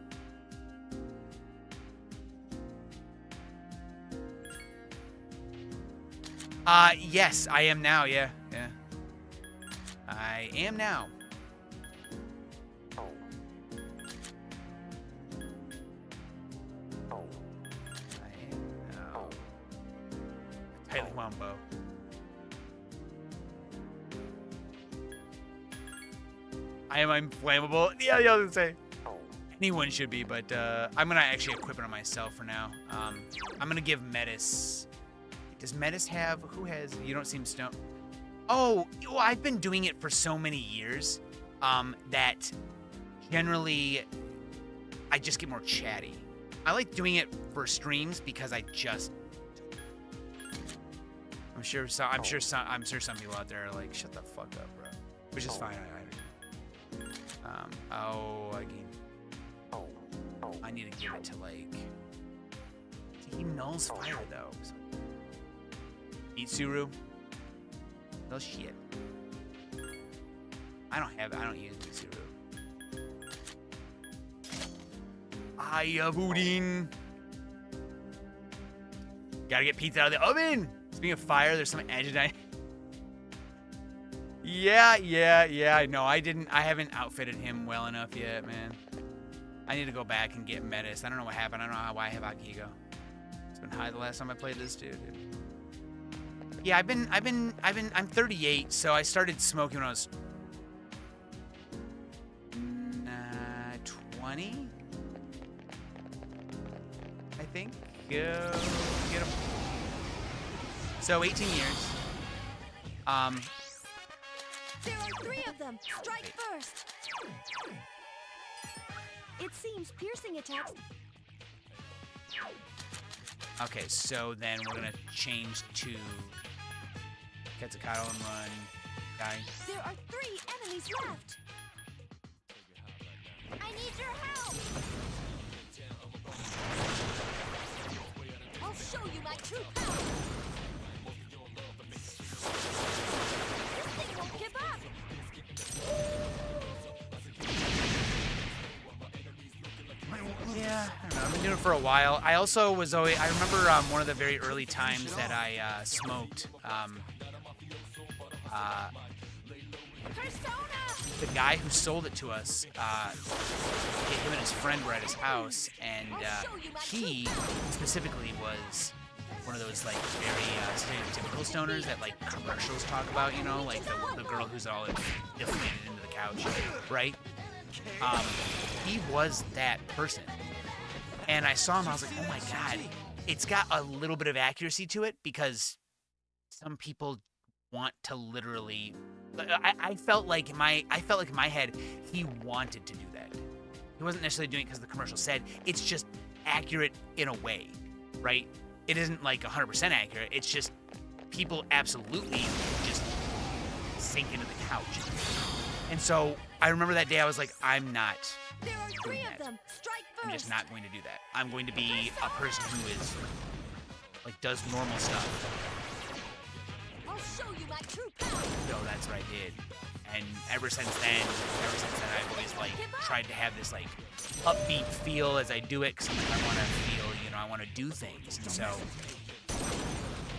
Speaker 1: Yes, I am now, yeah. I am now. Tightly wound bow. I am inflammable. Yeah, I was gonna say. Anyone should be, but I'm gonna actually equip it on myself for now. I'm gonna give Metis. Does Metis have? Who has? You don't seem snow. Oh, well, I've been doing it for so many years that generally I just get more chatty. I like doing it for streams because I'm sure some people out there are like, shut the fuck up, bro. Which is fine. I need to give it to like. He nulls fire though. So. Eat Suru. Well, shit. I don't use Mitsuru. Ayabuddin. Gotta get pizza out of the oven. Speaking of fire, there's some Agidine. Yeah. No, I haven't outfitted him well enough yet, man. I need to go back and get Metis. I don't know what happened. I don't know why I have Akigo. It's been high the last time I played this dude. Yeah, I'm 38, so I started smoking when I was 20, I think. Go get him. So 18 years.
Speaker 3: There are 3 of them. Strike first. It seems piercing attacks.
Speaker 1: Okay, so then we're gonna change to Quetzalcoatl and run guy.
Speaker 3: There are 3 enemies left. I need your help. I'll show you my true power. This thing won't give up.
Speaker 1: Yeah, I don't know. I've been doing it for a while. I also was always. I remember one of the very early times that I smoked.
Speaker 3: Persona.
Speaker 1: The guy who sold it to us, him and his friend were at his house, and he specifically was one of those like very stereotypical stoners that like commercials talk about, you know, like the girl who's all deflated into the couch, right? He was that person, and I saw him. I was like, oh my god, it's got a little bit of accuracy to it because some people want to literally. I felt like in my head he wanted to do that. He wasn't necessarily doing it because the commercial said. It's just accurate in a way, right? It isn't like 100% accurate. It's just people absolutely just sink into the couch. And so I remember that day I was like, I'm not
Speaker 3: There are 3
Speaker 1: doing
Speaker 3: of
Speaker 1: that.
Speaker 3: them. Strike first.
Speaker 1: I'm just not going to do that. I'm going to be a person who is like does normal stuff.
Speaker 3: I'll show you my true power.
Speaker 1: So that's what I did. And ever since then, I've always like tried to have this like upbeat feel as I do it, because like, I want to feel, you know, I want to do things. And so,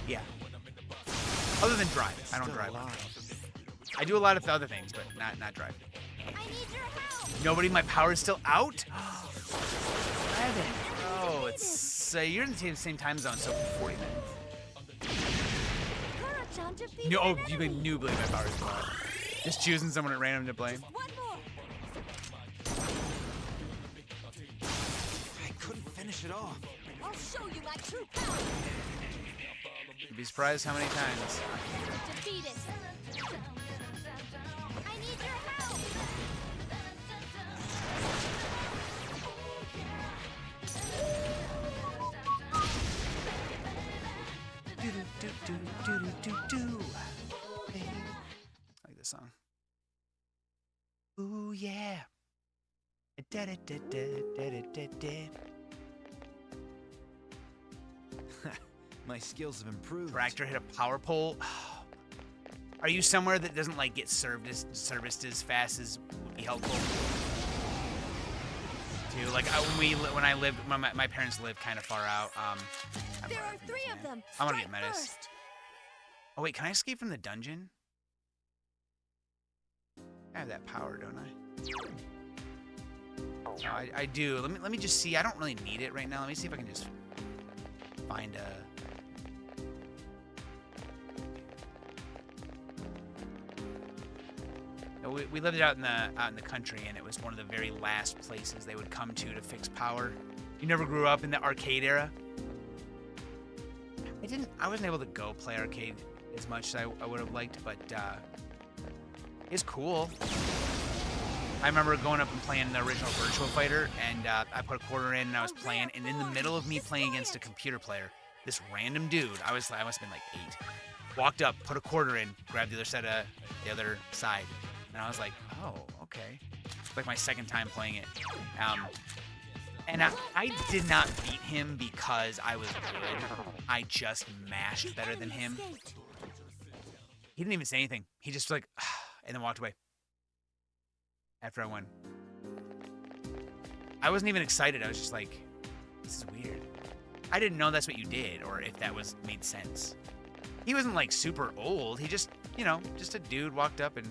Speaker 1: yeah. Other than drive, I don't drive. I do a lot of other things, but not drive.
Speaker 3: I need your help.
Speaker 1: Nobody, my power is still out. 11. Oh, it's you're in the same time zone, so 40 minutes.
Speaker 3: Kara-chan defeated
Speaker 1: No, oh,
Speaker 3: an
Speaker 1: you
Speaker 3: enemy.
Speaker 1: knew blame my power is still out. Just choosing someone at random to blame.
Speaker 3: One more.
Speaker 2: I couldn't finish it off.
Speaker 3: I'll show you my true power.
Speaker 1: You'd be surprised how many times.
Speaker 3: Defeat it. I need your help.
Speaker 1: I like this song. Ooh yeah.
Speaker 2: My skills have improved.
Speaker 1: Tractor hit a power pole. Are you somewhere that doesn't like get serviced as fast as would be helpful? Too like when my parents lived kind of far out.
Speaker 3: There are 3 of them.
Speaker 1: I want to get
Speaker 3: Strike
Speaker 1: Metis.
Speaker 3: first.
Speaker 1: Oh wait, can I escape from the dungeon? I have that power, don't I? No, I do. Let me just see. I don't really need it right now. Let me see if I can just find a. No, we lived out in the country, and it was one of the very last places they would come to fix power. You never grew up in the arcade era? I wasn't able to go play arcade as much as I would have liked, but it's cool. I remember going up and playing the original Virtua Fighter, and I put a quarter in, and I was playing, and in the middle of me playing against a computer player, this random dude, I must have been like 8, walked up, put a quarter in, grabbed the other side, and I was like, oh, okay. It's like my second time playing it. And I did not beat him because I was good. I just mashed better than him.
Speaker 3: Escaped.
Speaker 1: He didn't even say anything. He just was like, and then walked away. after I won. I wasn't even excited. I was just like, this is weird. I didn't know that's what you did or if that was made sense. He wasn't like super old. He just, you know, just a dude walked up and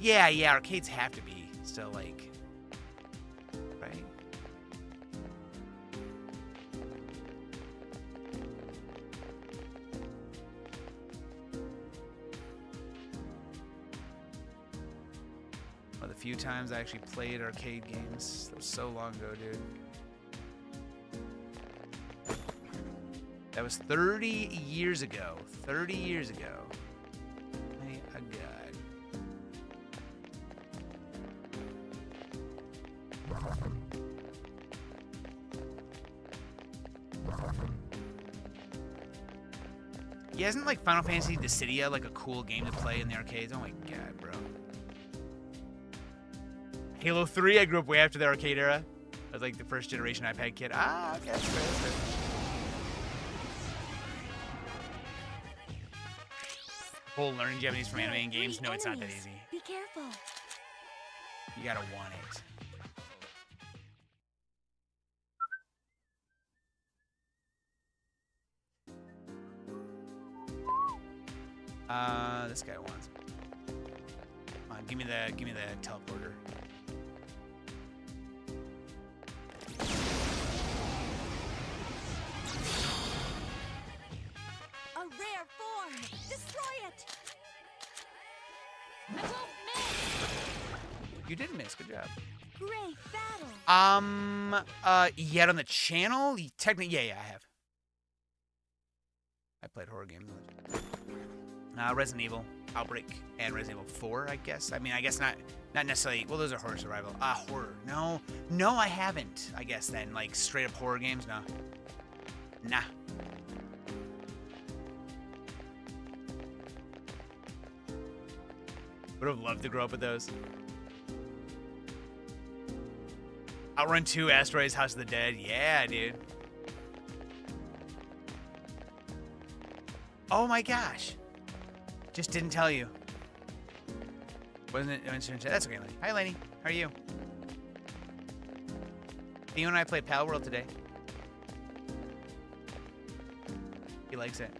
Speaker 1: yeah, arcades have to be still like, right? One of the few times I actually played arcade games. That was so long ago, dude. That was 30 years ago. 30 years ago. My God. Yeah, isn't like Final Fantasy Dissidia like a cool game to play in the arcades? Oh my God, bro. Halo 3, I grew up way after the arcade era. I was like the first generation iPad kid. Ah, okay, that's fair, that's fair. Whole learning Japanese from anime and games. No, it's not that easy.
Speaker 3: Be careful.
Speaker 1: You gotta want it. This guy wants. Come on, give me the teleporter.
Speaker 3: A rare form. Destroy it. I won't miss.
Speaker 1: You did miss. Good job.
Speaker 3: Great battle.
Speaker 1: Yet on the channel? Technically, yeah, I have. I played horror games. Resident Evil, Outbreak, and Resident Evil 4, I guess. I mean, I guess not necessarily. Well, those are horror survival. Horror. No, I haven't. I guess then, like straight up horror games. No. Nah. Would have loved to grow up with those. Outrun 2, Asteroids, House of the Dead. Yeah, dude. Oh my gosh. Just didn't tell you. Wasn't it? That's okay, Lenny. Hi, Lenny. How are you? You and I played Pal World today. He likes it.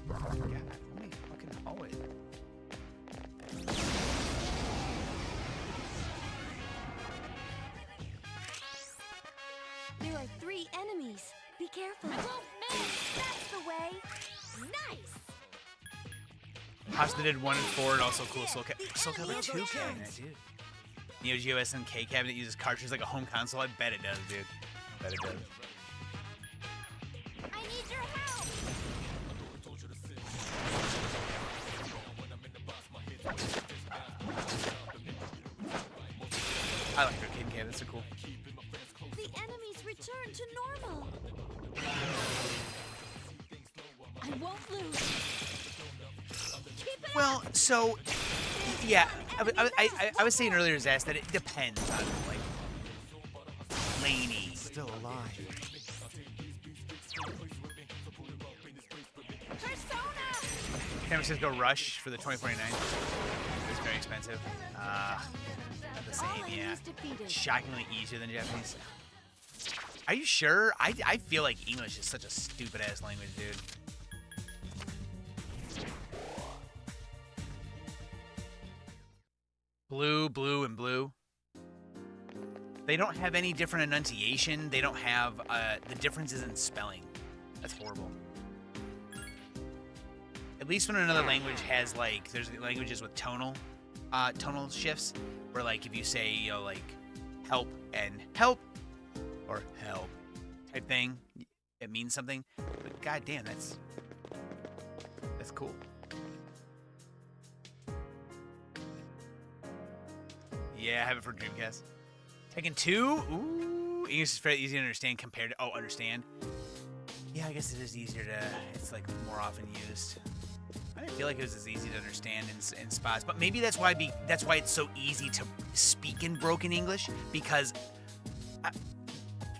Speaker 1: God, let me fucking haul it.
Speaker 3: There are 3 enemies. Be careful. I won't miss. That's the way. Nice.
Speaker 1: House of the Dead 1 and 4 and also cool Soul Calibur 2 cabinet, dude. Neo Geo SNK cabinet uses cartridges like a home console. I bet it does, dude. I bet it does.
Speaker 3: I need your help.
Speaker 1: I like arcade cabinets. They're cool.
Speaker 3: The enemies return to normal. I won't lose. Keep it
Speaker 1: Well,
Speaker 3: up.
Speaker 1: so yeah, I was saying earlier, Zaz, that it depends on like Laney.
Speaker 2: Still alive.
Speaker 3: Persona.
Speaker 1: San Francisco Rush for the 2049. It's very expensive. Not the
Speaker 3: All
Speaker 1: same, yeah.
Speaker 3: enemies defeated.
Speaker 1: Shockingly easier than Japanese. Are you sure? I feel like English is such a stupid ass language, dude. Blue, and blue. They don't have any different enunciation. They don't have the differences in spelling. That's horrible. At least when another language has like, there's languages with tonal shifts, where like if you say, you know, like help and help or help type thing, it means something. But goddamn, that's cool. Yeah, I have it for Dreamcast. Tekken 2? Ooh. English is fairly easy to understand compared to... Oh, understand? Yeah, I guess it is easier to... It's, like, more often used. I didn't feel like it was as easy to understand in spots. But maybe that's why it's so easy to speak in broken English. Because...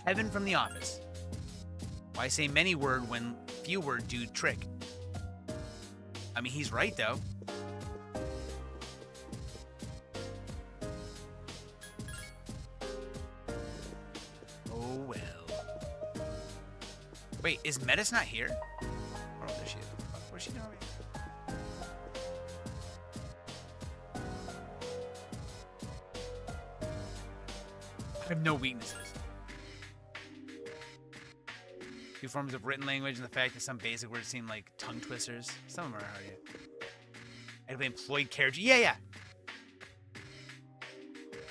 Speaker 1: Kevin from The Office. Why say many word when few word do trick? I mean, he's right, though. Wait, is Metis not here? Oh, there she is. Where's she doing? I have no weaknesses. Two forms of written language and the fact that some basic words seem like tongue twisters. Some of them are hard. I've employed carriage. Yeah.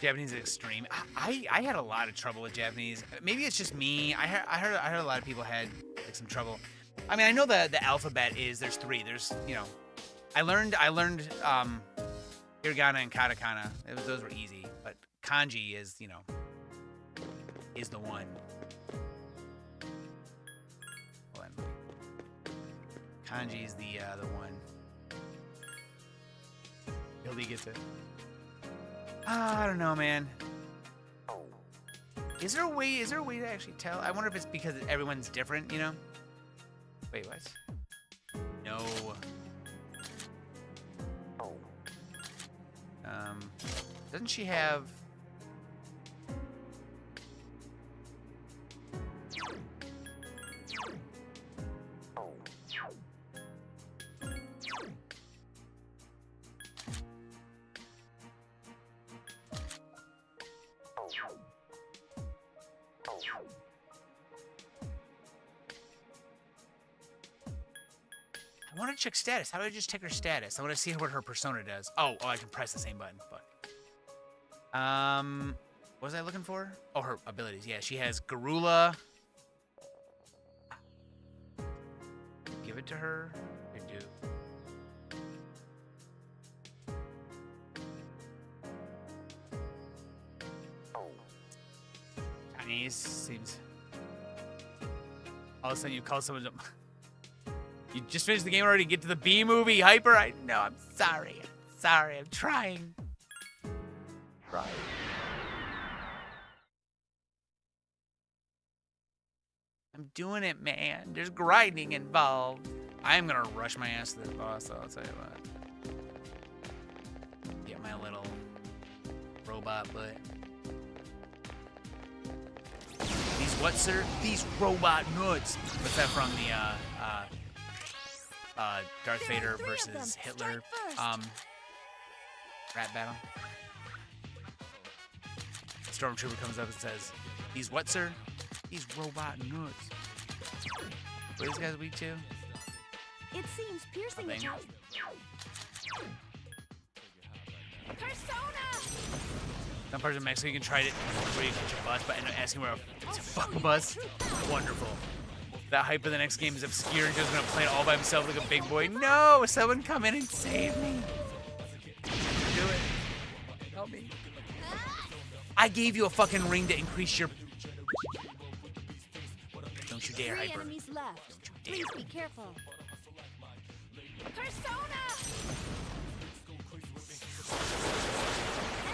Speaker 1: Japanese is extreme. I had a lot of trouble with Japanese. Maybe it's just me. I heard a lot of people had like some trouble. I mean, I know the alphabet is there's 3. There's, you know, I learned hiragana and katakana. Those were easy, but kanji is, you know, is the one. Hold on. Kanji is the one. Hildy gets it. I don't know, man. Is there a way to actually tell? I wonder if it's because everyone's different, you know? Wait, what? No. Doesn't she have... I want to check status. How do I just check her status? I want to see what her persona does. Oh, I can press the same button. Fuck. What was I looking for? Oh, her abilities. Yeah, she has Garula. Give it to her. I do. Chinese seems. All of a sudden, you call someone. You just finished the game already. Get to the B movie, Hyper. I know. I'm sorry. I'm trying. I'm doing it, man. There's grinding involved. I am gonna rush my ass to this boss, so I'll tell you what. Get my little robot butt. These what, sir? These robot nuts. What's that from the Darth Vader versus Hitler rap battle? Stormtrooper comes up and says, "These what, sir? These robot nuts." What are these guys weak to?
Speaker 3: It seems piercing the top. Persona!
Speaker 1: Some parts of Mexico you can try it where you catch a bus, but end up asking where it's a fucking bus. Wonderful. That hype of the next game is obscure and Joe's gonna play it all by himself like a big boy. No! Someone come in and save me. Do it. Help me. I gave you a fucking ring to increase your... Don't you dare,
Speaker 3: 3
Speaker 1: Hyper.
Speaker 3: enemies left. Please be careful. Persona!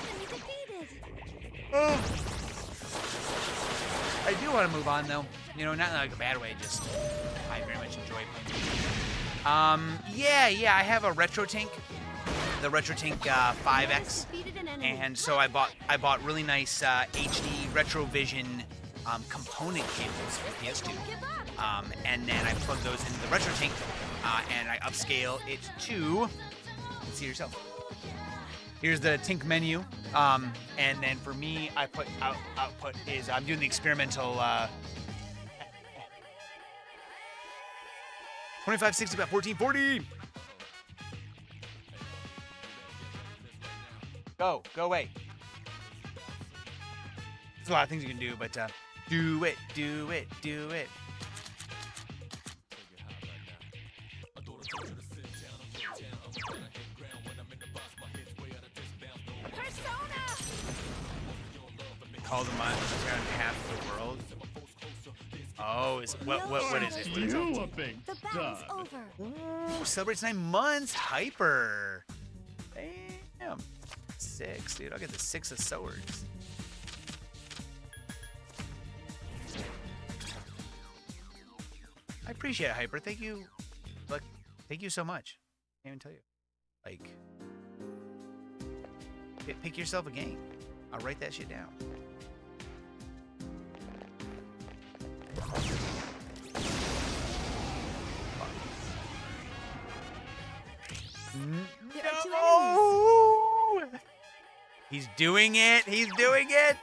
Speaker 3: Enemy defeated.
Speaker 1: I do want to move on, though. You know, not in like a bad way, just I very much enjoy playing. Yeah, I have a Retro Tank. The RetroTink 5X, and so I bought really nice HD Retrovision component cables for PS2, and then I plug those into the RetroTink, and I upscale it to. You can see yourself. Here's the Tink menu, and then for me, I put output is I'm doing the experimental 2560 by 1440. Go away. There's a lot of things you can do, but do it.
Speaker 3: Persona!
Speaker 1: Call them on around half the world. Oh, is what is it? What is it?
Speaker 3: The battle's over.
Speaker 1: Ooh, celebrates 9 months. Hyper. Damn. 6, dude. I'll get the 6 of swords. I appreciate it, Hyper. Thank you. Look, thank you so much. Can't even tell you. Like, pick yourself a game. I'll write that shit down.
Speaker 3: There are 2 enemies.
Speaker 1: No! He's doing it. He's doing it.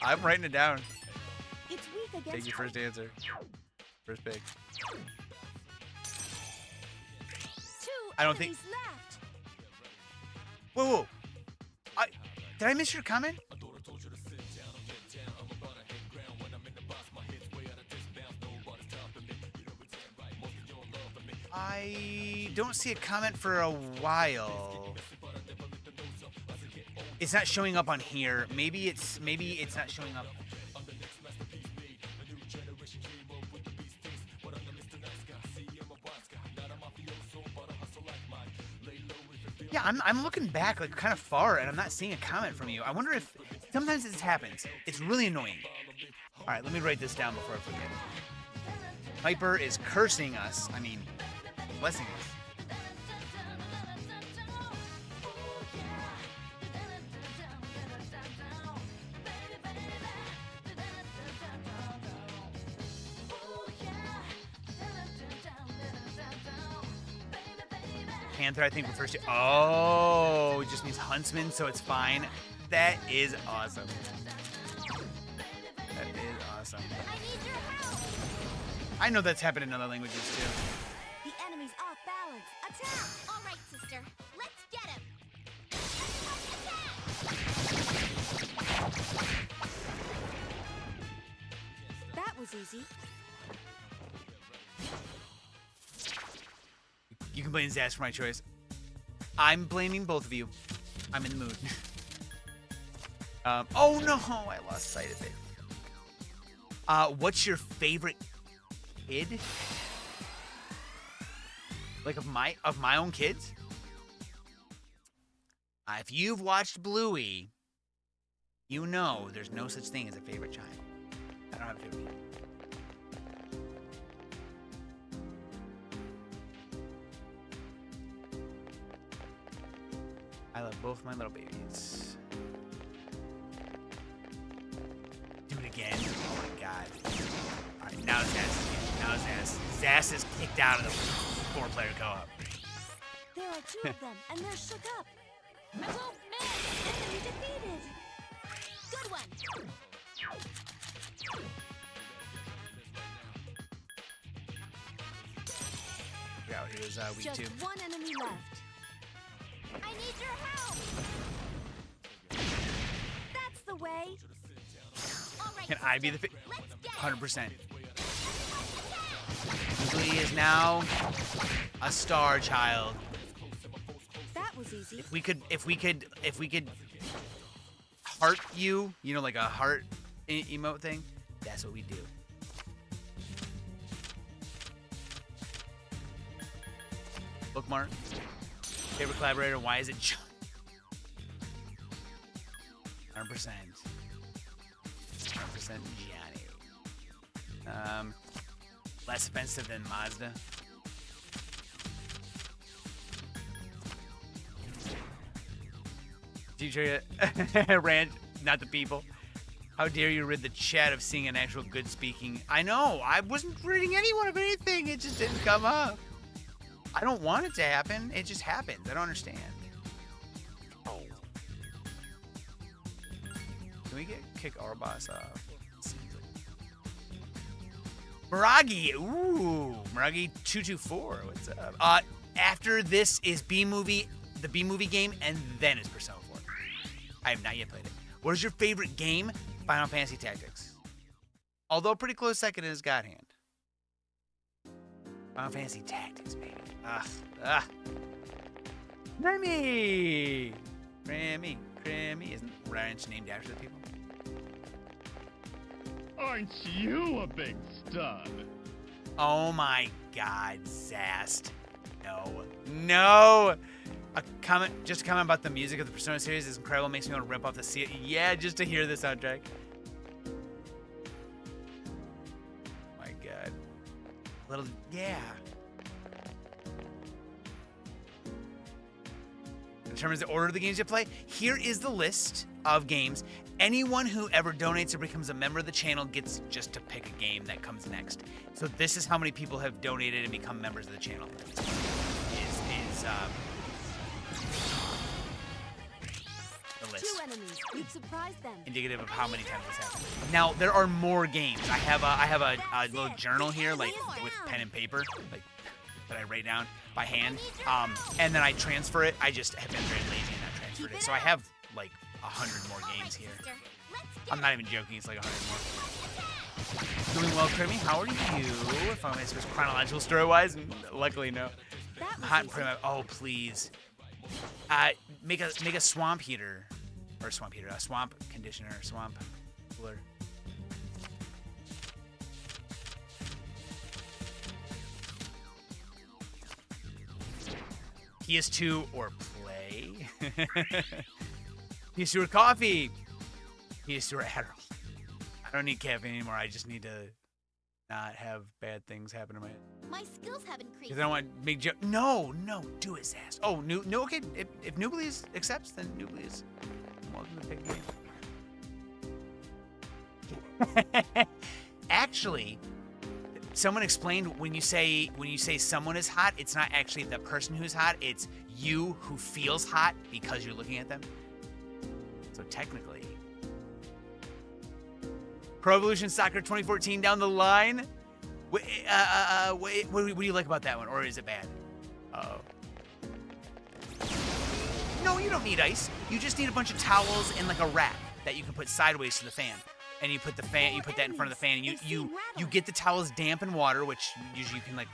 Speaker 1: I'm writing it down.
Speaker 3: It's weak against
Speaker 1: Take your first answer. First pick.
Speaker 3: 2
Speaker 1: I don't think-
Speaker 3: enemies left.
Speaker 1: Whoa. Did I miss your comment? I don't see a comment for a while. It's not showing up on here. Maybe it's not showing up. Yeah, I'm looking back like kind of far and I'm not seeing a comment from you. I wonder if sometimes this happens. It's really annoying. All right, let me write this down before I forget. Hyper is cursing us. I mean, blessing us. Panther, I think, refers to. Oh, it just means huntsman, so it's fine. That is awesome. That is awesome.
Speaker 3: I need your help.
Speaker 1: I know that's happened in other languages too.
Speaker 3: The enemy's off balance. Attack! All right, sister. Let's get him. Attack! That was easy.
Speaker 1: You can blame Zaz for my choice. I'm blaming both of you. I'm in the mood. Oh no, I lost sight of it. What's your favorite kid? Like of my own kids? If you've watched Bluey, you know there's no such thing as a favorite child. I don't have a favorite kid. I love both my little babies. Do it again. Oh my god. Alright, now Zaz again. Now Zaz. Zaz is kicked out of the 4-player co-op.
Speaker 3: There are 2 of them, and they're shook up. I won't miss. Enemy defeated. Good one.
Speaker 1: Yeah, it was week
Speaker 3: Just
Speaker 1: 2.
Speaker 3: 1 enemy left. I need your help. That's the way. All right,
Speaker 1: Can I be the
Speaker 3: sister. Let's get
Speaker 1: 100%. Bluey is now a star child.
Speaker 3: That was easy.
Speaker 1: If we could heart you, you know, like a heart emote thing, that's what we do. Bookmark. Favorite collaborator, why is it John? 100%. 100% Gianni. Less offensive than Mazda. Teacher, Rand, not the people. How dare you rid the chat of seeing an actual good speaking? I know, I wasn't reading anyone of anything. It just didn't come up. I don't want it to happen. It just happens. I don't understand. Oh. Can we kick our boss off? Miragi. Ooh. Miragi 224. What's up? After this is B-Movie, the B-Movie game, and then is Persona 4. I have not yet played it. What is your favorite game? Final Fantasy Tactics. Although pretty close second is God Hand. Final Fantasy Tactics, baby. Grammy! Grammy. Isn't Ranch named after the people?
Speaker 4: Aren't you a big stud?
Speaker 1: Oh my god, Zast. No. Just a comment about the music of the Persona series is incredible. Makes me want to rip off the seat. Yeah, just to hear the soundtrack. My god. Yeah. In terms of the order of the games you play, here is the list of games. Anyone who ever donates or becomes a member of the channel gets just to pick a game that comes next. So this is how many people have donated and become members of the channel. Is is the list.
Speaker 3: 2 enemies. You've surprised them.
Speaker 1: Indicative of how many times this happened. Now there are more games. I have a little journal here, like with pen and paper, like that I write down by hand, and then I transfer it. I just have been very lazy and not transferred it, so I have like 100 more games here. I'm not even joking. It's like 100 more. Doing well, Crimmy. How are you? If I'm supposed to chronological story-wise, luckily no. Hot and primitive. Oh please. Make a swamp heater, or a swamp conditioner, swamp cooler. PS2 or play. PS2 or coffee. PS2 or Adderall. I don't need caffeine anymore. I just need to not have bad things happen to my head.
Speaker 3: My skills have increased.
Speaker 1: Because I don't want big joke. No, do his ass. Oh, no, okay. If Nublies accepts, then Nublies. Welcome to the big game. Actually, someone explained when you say someone is hot, it's not actually the person who's hot. It's you who feels hot because you're looking at them. So technically, Pro Evolution Soccer 2014 down the line. Wait, what do you like about that one, or is it bad? Uh-oh. No, you don't need ice. You just need a bunch of towels and like a rack that you can put sideways to the fan. And you put the fan, you put that in front of the fan, and you get the towels damp in water, which usually you can like,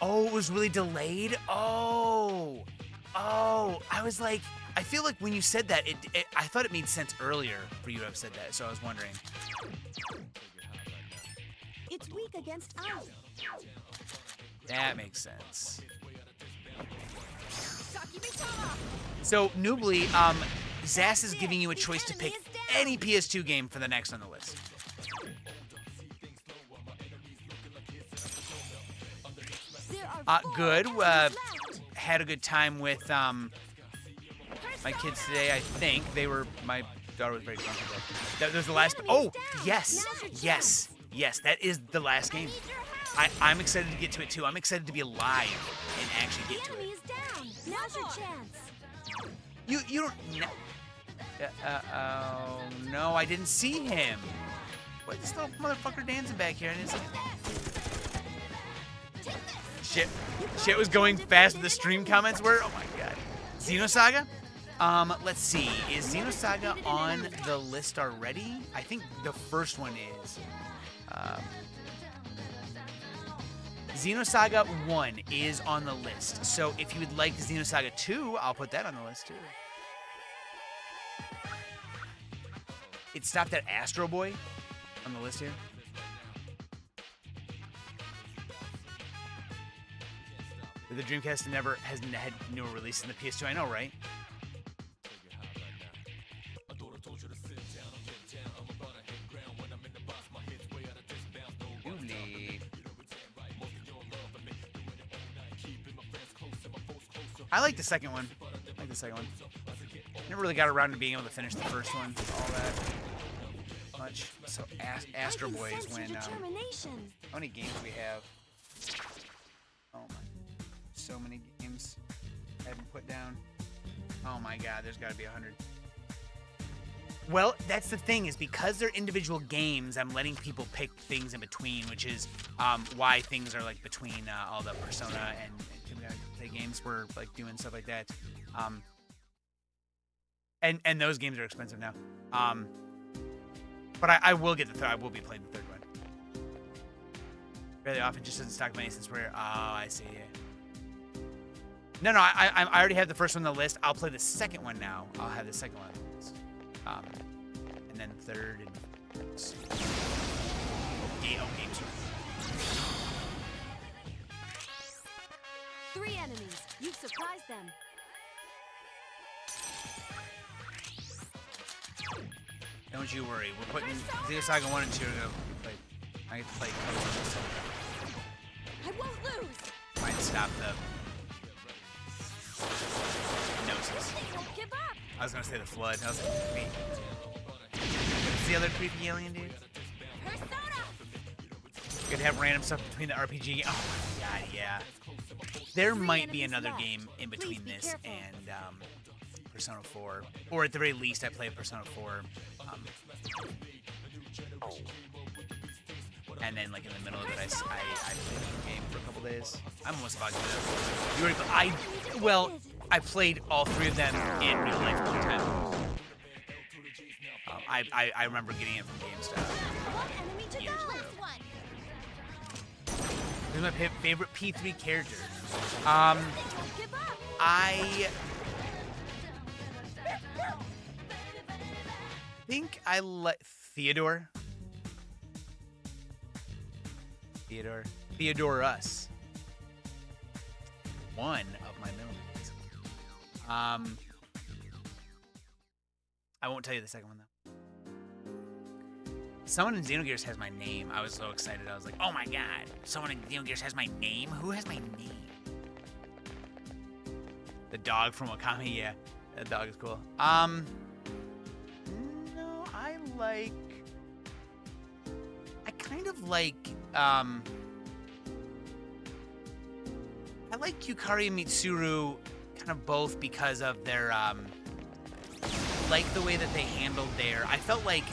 Speaker 1: Oh, it was really delayed. Oh, I was like, I feel like when you said that, I thought it made sense earlier for you to have said that, so I was wondering.
Speaker 3: It's weak against ice.
Speaker 1: That makes sense. So, Noobly, Zas is giving you a choice to pick any PS2 game for the next on the list. Good. Had a good time with my kids today. I think my daughter was very comfortable. That was the last. Oh, yes. That is the last game. I'm excited to get to it too. I'm excited to be alive and actually get to it.
Speaker 3: Now's your chance.
Speaker 1: You don't. Oh no, I didn't see him. What's this little motherfucker dancing back here? Shit was going fast with the stream comments were. Oh my god. Xenosaga? Let's see. Is Xenosaga on the list already? I think the first one is. Xenosaga 1 is on the list. So if you would like Xenosaga 2, I'll put that on the list too. It stopped at Astro Boy on the list here. The Dreamcast never has had newer releases in the PS2. I know, right? I like the second one. Never really got around to being able to finish the first one. All that much. So Astro Boy is when. How many games do we have? Oh my. So many games I haven't put down. Oh my god, there's got to be 100. Well, that's the thing, is because they're individual games, I'm letting people pick things in between, which is why things are like between all the Persona and play games. We're like doing stuff like that. And those games are expensive now. But I will get the third. I will be playing the third one. Fairly often, just doesn't stock money since we're. Oh, I see. No, I already have the first one on the list. I'll play the second one now. I'll have the second one on the list. And then third and games.
Speaker 3: 3 enemies. You've surprised them.
Speaker 1: Don't you worry. We're putting Xenosaga 1 and 2 to play. I get to play Coast.
Speaker 3: I won't lose.
Speaker 1: Might stop the Gnosis.
Speaker 3: Don't give up.
Speaker 1: I was gonna say the flood. I was like, wait. What's the other creepy alien dude?
Speaker 3: Persona.
Speaker 1: You could have random stuff between the RPG. Oh my god, yeah. there
Speaker 3: 3
Speaker 1: might be
Speaker 3: enemies
Speaker 1: another
Speaker 3: left.
Speaker 1: game in
Speaker 3: Please
Speaker 1: between
Speaker 3: be
Speaker 1: this
Speaker 3: careful.
Speaker 1: and Persona 4, or at the very least, I play Persona 4, and then like in the middle of it, I played the game for a couple days. I'm almost about to do that. You already, well, I played all 3 of them in real life one time. I remember getting it from GameStop.
Speaker 3: One enemy to
Speaker 1: Years
Speaker 3: go.
Speaker 1: ago.
Speaker 3: Last one.
Speaker 1: Who's my favorite P3 character?
Speaker 3: Don't give up.
Speaker 1: I think I like Theodore. Theodorus. One of my middle names. I won't tell you the second one though. Someone in Xenogears has my name. I was so excited. I was like, oh my god, someone in Xenogears has my name? Who has my name? The dog from Wakami, yeah. That dog is cool. No, I kind of like, I like Yukari and Mitsuru kind of both because of their, like the way that they handled their, I felt like,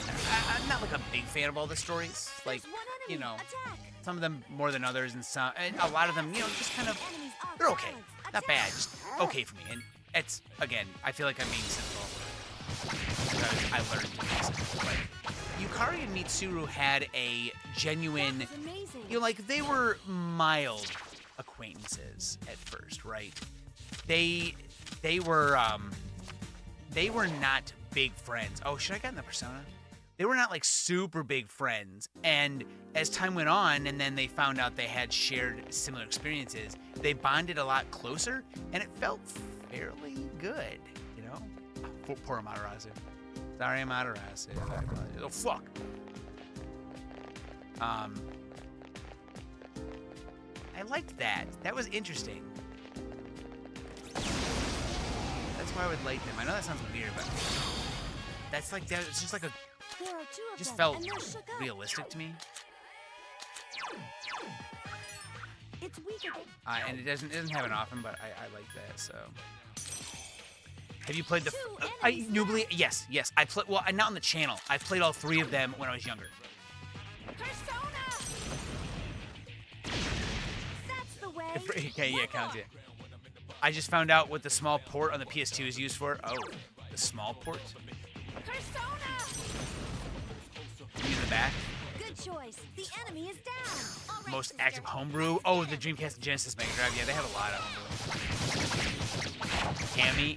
Speaker 1: I'm not like a big fan of all the stories. Like,
Speaker 3: There's one enemy.
Speaker 1: you know,
Speaker 3: Attack.
Speaker 1: some of them more than others and some, and a lot of them, you know, just kind of,
Speaker 3: Enemies off
Speaker 1: they're okay.
Speaker 3: balance.
Speaker 1: Not
Speaker 3: Attack.
Speaker 1: bad, just okay for me. And it's, again, I feel like I'm being cynical. Because I learned to be cynical. But Yukari and Mitsuru had a genuine,
Speaker 3: That was amazing.
Speaker 1: you know, like they were mild acquaintances at first, right? They were not big friends. Oh, should I get in the Persona? They were not like super big friends. And as time went on, and then they found out they had shared similar experiences, they bonded a lot closer, and it felt fairly good, you know? Poor Amaterasu. Sorry, Amaterasu. I apologize. Oh, fuck. I liked that. That was interesting. That's why I would like them. I know that sounds weird, but that's like that. It's just like a
Speaker 3: There are 2 of
Speaker 1: just
Speaker 3: them,
Speaker 1: felt
Speaker 3: and they're shook up.
Speaker 1: realistic to me.
Speaker 3: It's weak again.
Speaker 1: And it doesn't have it often, but I like that. So, have you played the?
Speaker 3: 2
Speaker 1: I
Speaker 3: enemies
Speaker 1: newly yes. I played well. Not on the channel. I played all 3 of them when I was younger.
Speaker 3: Persona. That's the way.
Speaker 1: Okay, yeah,
Speaker 3: One
Speaker 1: counts
Speaker 3: more.
Speaker 1: it. I just found out what the small port on the PS2 is used for. Oh, the small port.
Speaker 3: Persona.
Speaker 1: In the back.
Speaker 3: Good choice. The enemy is down. All right,
Speaker 1: Most
Speaker 3: sister.
Speaker 1: active homebrew. Oh, the Dreamcast and Genesis Mega Drive. Yeah, they have a lot of homebrew. Amy.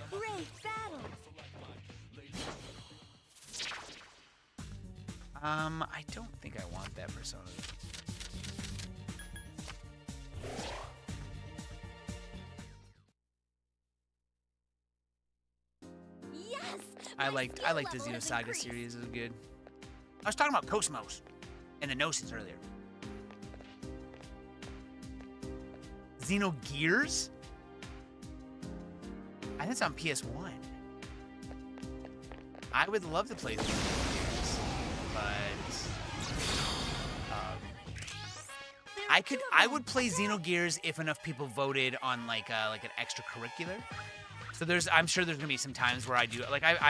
Speaker 3: Great battle.
Speaker 1: I don't think I want that Persona.
Speaker 3: Yes.
Speaker 1: I
Speaker 3: my
Speaker 1: liked
Speaker 3: skill
Speaker 1: the
Speaker 3: level has
Speaker 1: Xenosaga
Speaker 3: increased.
Speaker 1: series. It was good. I was talking about Cosmos and the Gnosis earlier. Xenogears? I think it's on PS1. I would love to play Xenogears, but
Speaker 3: There
Speaker 1: I
Speaker 3: are 2
Speaker 1: could.
Speaker 3: of
Speaker 1: I
Speaker 3: them.
Speaker 1: would play
Speaker 3: Attack.
Speaker 1: Xenogears if enough people voted on like an extracurricular. So I'm sure there's gonna be some times where I do like I'm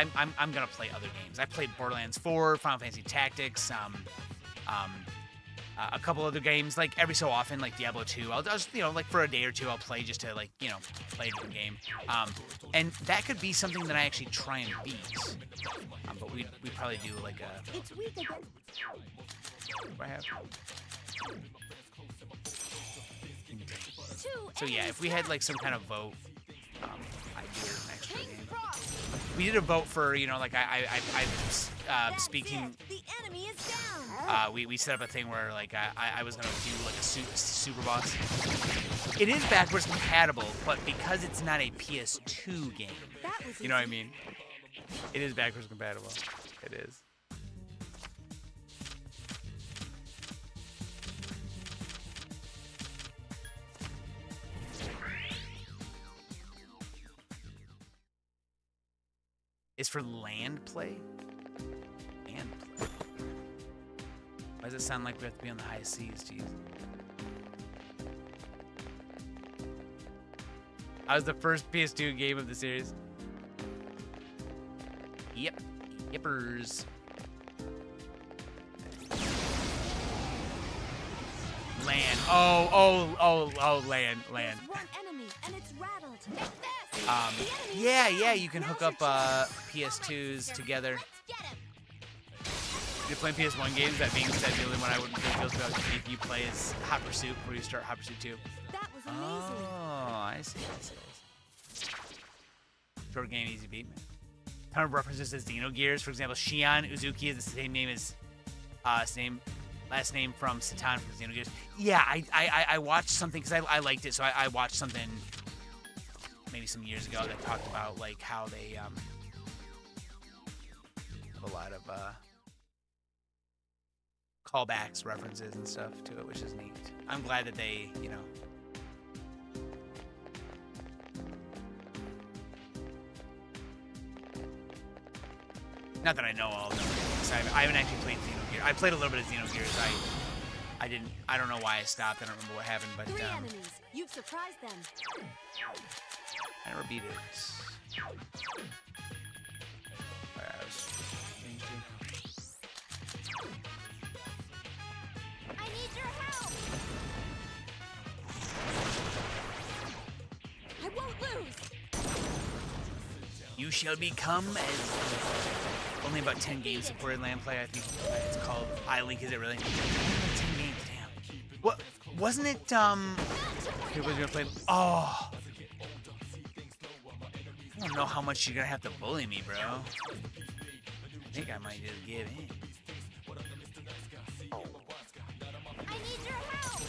Speaker 1: gonna play other games. I played Borderlands 4, Final Fantasy Tactics, a couple other games like every so often, like Diablo 2. I'll just like for a day or two I'll play just to like play a different game. And that could be something that I actually try and beat. But we probably do like a.
Speaker 3: It's weak again.
Speaker 1: What do I have?
Speaker 3: 2
Speaker 1: So yeah,
Speaker 3: enemies
Speaker 1: if we had
Speaker 3: left.
Speaker 1: like some kind of vote, I'd do an extra
Speaker 3: King
Speaker 1: game.
Speaker 3: Frost.
Speaker 1: We did a vote for like I
Speaker 3: That's
Speaker 1: speaking.
Speaker 3: it. The enemy is down.
Speaker 1: We set up a thing where like I was gonna do like a super boss. It is backwards compatible, but because it's not a PS2 game,
Speaker 3: That was
Speaker 1: you know what I
Speaker 3: easy.
Speaker 1: mean? It is backwards compatible. It is. Is for land play? Land play. Why does it sound like we have to be on the high seas? Jeez. I was the first PS2 game of the series. Yep. Yippers. Land. Oh, land.
Speaker 3: There's one enemy, and it's rattled. Take this. The enemy's
Speaker 1: Yeah,
Speaker 3: down.
Speaker 1: you can
Speaker 3: Now's
Speaker 1: hook
Speaker 3: your
Speaker 1: up
Speaker 3: chance.
Speaker 1: PS2s together.
Speaker 3: Let's get him.
Speaker 1: You're playing PS1 games. That being said, the only one I wouldn't feel guilty about if you play is Hot Pursuit, where you start Hot Pursuit 2.
Speaker 3: That was amazing.
Speaker 1: Oh, I see. Short game, easy beat. Ton of references to Xenogears. For example, Shion Uzuki is the same name as last name from Satan from Xenogears. Yeah, I watched something because I liked it, so I watched something maybe some years ago that talked about like how they have a lot of callbacks, references, and stuff to it, which is neat. I'm glad that they, not that I know all of them. I haven't actually played Xenogears. I played a little bit of Xenogears. I don't know why I stopped. I don't remember what happened, but
Speaker 3: 3 enemies. You've surprised them.
Speaker 1: I never beat it.
Speaker 3: I need your help. I won't lose.
Speaker 1: You shall become as only about 10 games supported land play. I think it's called iLink. Is it really? 10 games. Damn. What wasn't it? Who was gonna play? Oh. I don't know how much you're gonna have to bully me, bro. I think I might just give in.
Speaker 3: I need your help.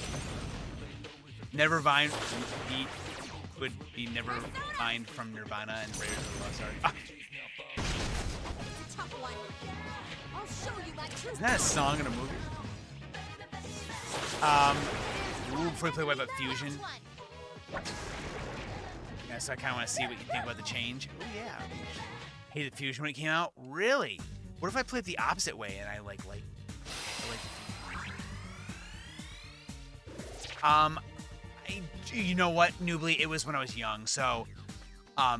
Speaker 1: Never Vine would be Never Mind from Nirvana and Raiders of the Lost Ark. Ah,
Speaker 3: It's a tough one. I'll show you my true.
Speaker 1: isn't that a song in a movie? Before we play Wipeout Fusion. Yeah, so I kind of want to see what you think about the change. Oh yeah. Hated Fusion when it came out. Really? What if I played the opposite way and I like you know what, Noobly, it was when I was young, so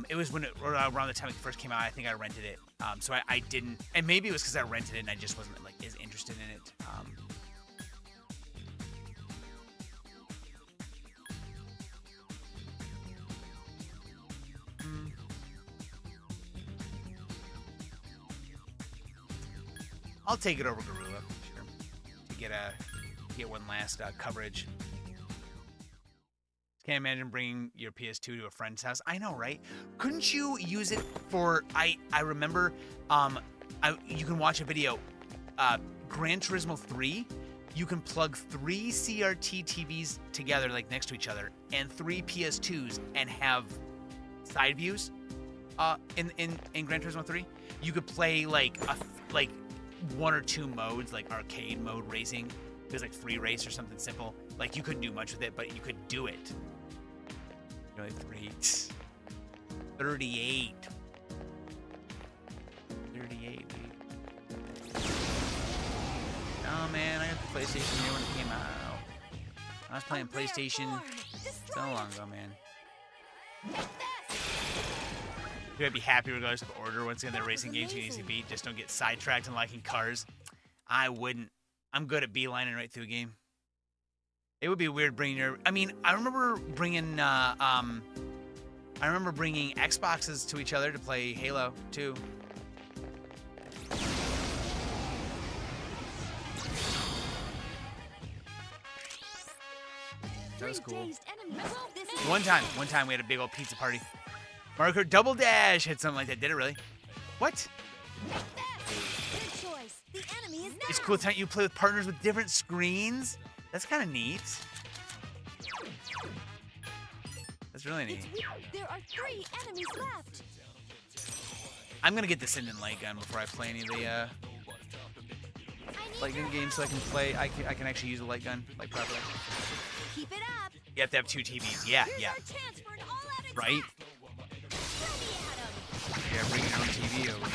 Speaker 1: it was around the time it first came out. I think I rented it, so I didn't, and maybe it was because I rented it and I just wasn't like as interested in it. I'll take it over Gorilla, sure, to get one last coverage. Can't imagine bringing your PS2 to a friend's house. I know, right? Couldn't you use it for? I remember. You can watch a video. Gran Turismo 3. You can plug 3 CRT TVs together, like next to each other, and 3 PS2s, and have side views. In Gran Turismo 3, you could play like 1 or 2 modes, like arcade mode racing. It was like free race or something simple. Like you couldn't do much with it, but you could do it. Really, 38. Oh man, I got the PlayStation here when it came out. I was playing PlayStation so long ago, man. Dude, I'd be happy regardless of order. Once again, they're racing games you need to beat. Just don't get sidetracked and liking cars. I wouldn't. I'm good at beelining right through a game. It would be weird bringing your. I mean, I remember bringing Xboxes to each other to play Halo 2. That was cool. One time we had a big old pizza party. Mario Kart Double Dash had something like that. Did it really? What? It's cool time you play with partners with different screens. That's kind of neat. That's really neat.
Speaker 3: There are 3 enemies left.
Speaker 1: I'm gonna get this in light gun before I play any of the light gun games, so I can play. I can actually use a light gun like properly.
Speaker 3: Keep it up.
Speaker 1: You have to have 2 TVs. Yeah,
Speaker 3: Here's
Speaker 1: yeah.
Speaker 3: our chance for an all-out attack.
Speaker 1: Right? Yeah, bring your own TV over.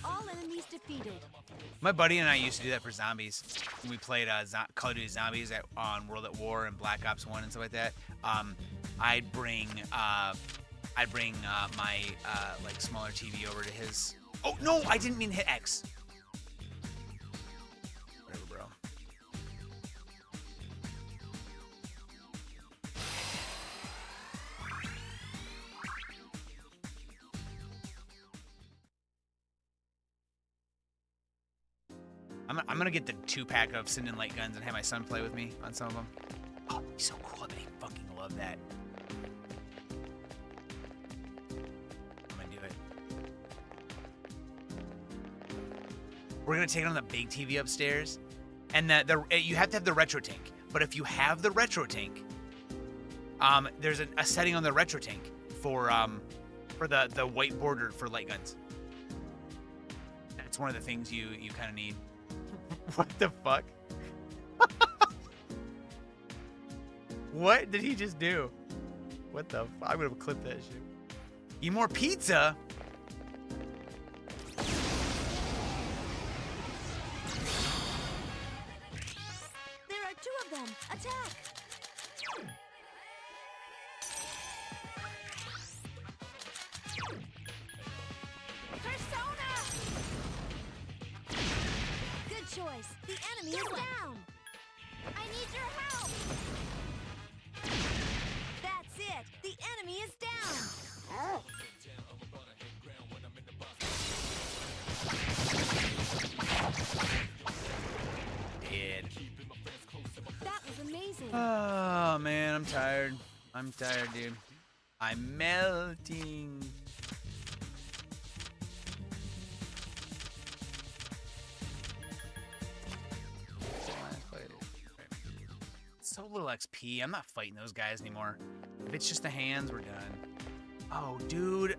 Speaker 3: All enemies defeated.
Speaker 1: My buddy and I used to do that for zombies. When we played Call of Duty Zombies on World at War and Black Ops 1 and stuff like that. I'd bring my like smaller TV over to his. Oh no, I didn't mean hit X. Whatever, bro. I'm gonna get the 2-pack of Sin and Light Guns and have my son play with me on some of them. Oh, he's so cool. I bet he fucking love that. I'm gonna do it. We're gonna take it on the big TV upstairs, and you have to have the retro tank. But if you have the retro tank, there's a setting on the retro tank for the white border for light guns. That's one of the things you kind of need. What the fuck? What did he just do? What the fuck? I'm gonna clip that shit. Eat more pizza?
Speaker 3: There are 2 of them. Attack! Persona! Good choice. The enemy is down. I need your help. That's it. The enemy is down.
Speaker 1: Dead.
Speaker 3: That was amazing.
Speaker 1: Oh man, I'm tired. I'm tired, dude. I'm melting. So little XP. I'm not fighting those guys anymore. If it's just the hands, we're done. Oh, dude.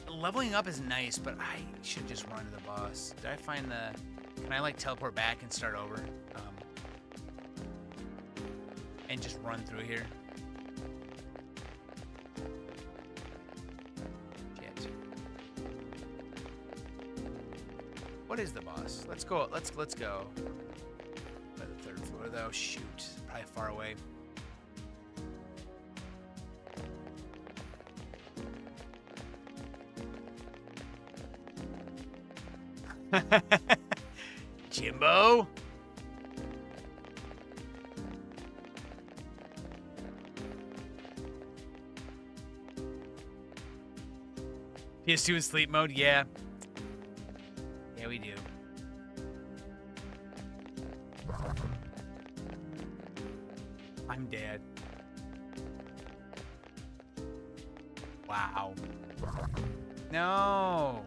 Speaker 1: Leveling up is nice, but I should just run to the boss. Did I find the... Can I, like, teleport back and start over? And just run through here? Shit. What is the boss? Let's go. Let's go. By the 3rd floor, though. Shoot. Probably far away. Jimbo? PS2 in sleep mode? Yeah. Yeah, we do. I'm dead. Wow. No.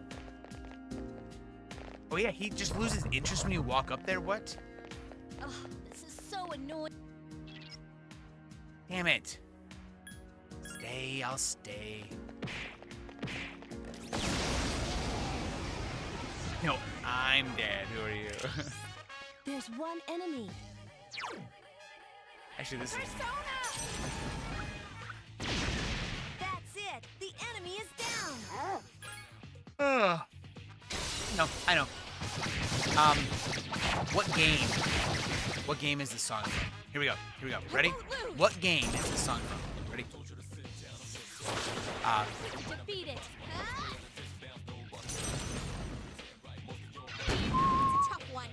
Speaker 1: Oh yeah, he just loses interest when you walk up there? What?
Speaker 3: Ugh, this is so annoying.
Speaker 1: Damn it. Stay, I'll stay. No, I'm dead. Who are you?
Speaker 3: There's one enemy.
Speaker 1: Actually, this is...
Speaker 3: That's it. The enemy is down.
Speaker 1: No, I know. What game is this song from? Here we go. Ready? What game is this song from? Ready?
Speaker 3: Defeat it. Tough one.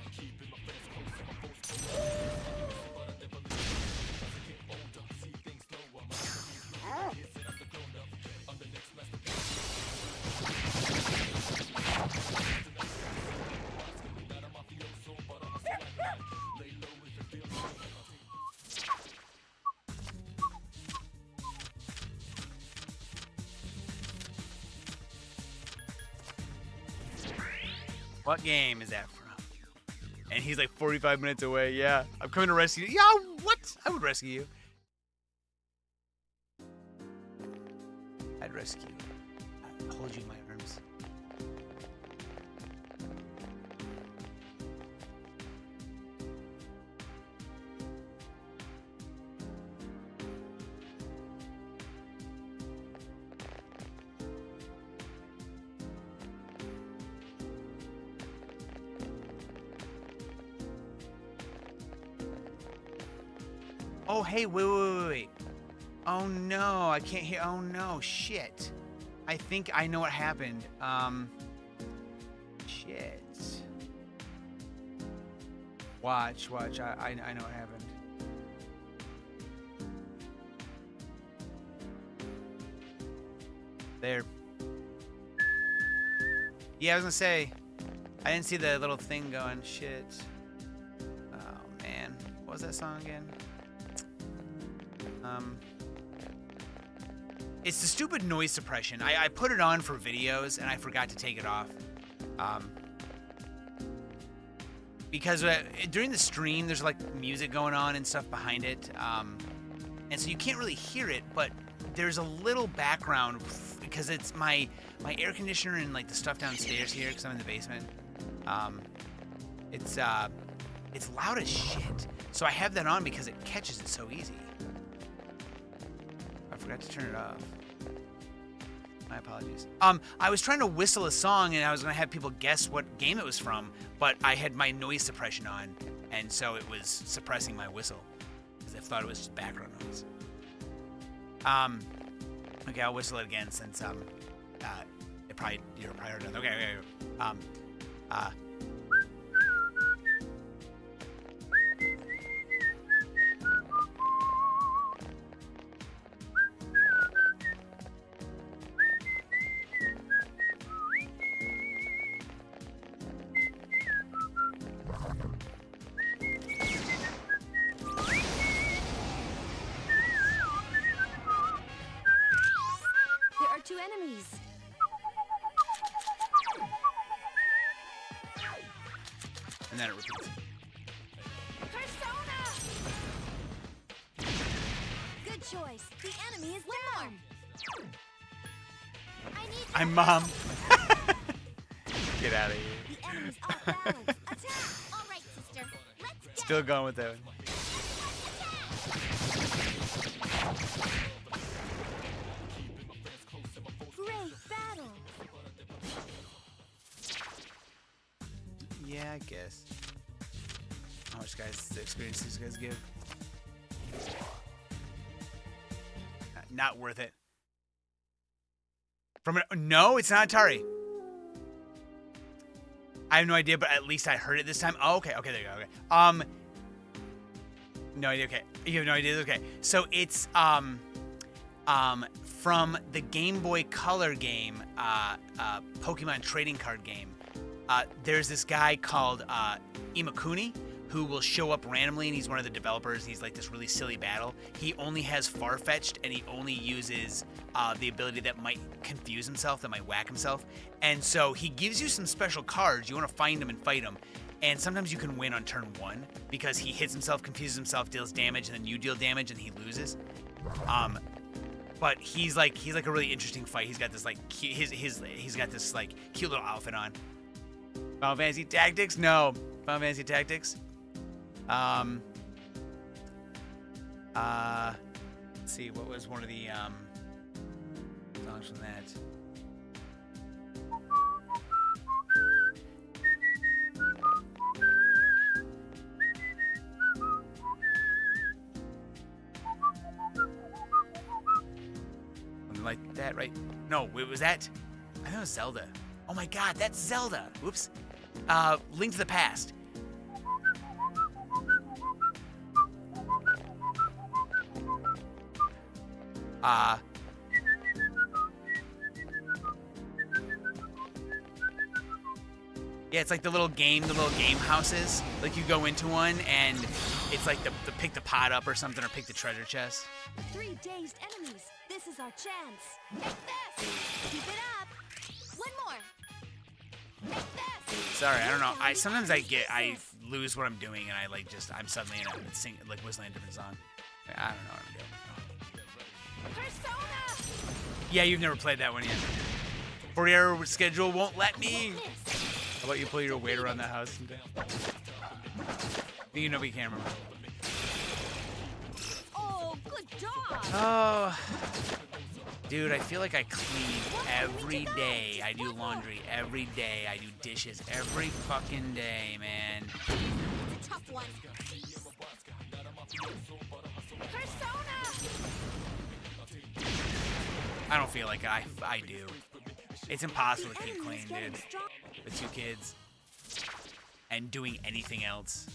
Speaker 1: What game is that from? And he's like 45 minutes away. Yeah, I'm coming to rescue you. Yeah, what? I would rescue you. I'd rescue you. I'd hold you in my arms. Oh, hey, wait. Oh, no, I can't hear. Oh, no, shit. I think I know what happened. Shit. Watch. I know what happened. There. Yeah, I was gonna say, I didn't see the little thing going. Shit. Oh, man. What was that song again? It's the stupid noise suppression. I put it on for videos, and I forgot to take it off. Because during the stream, there's like music going on and stuff behind it. And so you can't really hear it, but there's a little background because it's my air conditioner and like the stuff downstairs here because I'm in the basement. It's loud as shit. So I have that on because it catches it so easy. I forgot to turn it off. My apologies. I was trying to whistle a song and I was gonna have people guess what game it was from, but I had my noise suppression on, and so it was suppressing my whistle because I thought it was just background noise. Okay, I'll whistle it again since you're probably done. Okay.
Speaker 3: There are 2 enemies.
Speaker 1: And then it repeats.
Speaker 3: Persona! Good choice. The enemy is down. I need
Speaker 1: I'm Mom. Get out of here.
Speaker 3: The enemy's off balance. Attack! All right, sister. Let's get
Speaker 1: Still going with that one.
Speaker 3: great battle.
Speaker 1: Yeah, I guess. How much experience these guys give? Not worth it. No, it's not Atari. I have no idea, but at least I heard it this time. Oh, okay, there you go. Okay. No idea. Okay, you have no idea. Okay, so it's from the Game Boy Color game, Pokemon trading card game. There's this guy called Imakuni who will show up randomly, and he's one of the developers. He's like this really silly battle. He only has Farfetch'd, and he only uses the ability that might confuse himself, that might whack himself. And so he gives you some special cards. You want to find him and fight him. And sometimes you can win on turn 1 because he hits himself, confuses himself, deals damage, and then you deal damage, and he loses. But he's like a really interesting fight. He's got this like he's got this like cute little outfit on. Final Fantasy Tactics? No. Final Fantasy Tactics? Let's see, what was one of the songs from that? Something like that, right? No, it was that. I think it was Zelda. Oh my god, that's Zelda. Whoops. Link to the Past. Yeah, it's like the little game houses. Like you go into one and it's like the pick the pot up or something, or pick the treasure chest.
Speaker 3: 3 dazed enemies. This is our chance. Take this. Keep it up. One more. Take this.
Speaker 1: Sorry, I don't know. Sometimes I lose what I'm doing and I'm suddenly like whistling a different song. I don't know what I'm doing.
Speaker 3: Persona.
Speaker 1: Yeah, you've never played that one yet. 40-hour schedule won't let me. How about you pull your weight around the house someday? You know we can't remember.
Speaker 3: Oh, good job.
Speaker 1: Oh, dude, I feel like I clean every day. I do laundry every day. I do dishes every fucking day, man.
Speaker 3: It's a tough one.
Speaker 1: I don't feel like I do. It's impossible to keep clean, dude. With 2 kids. And doing anything else.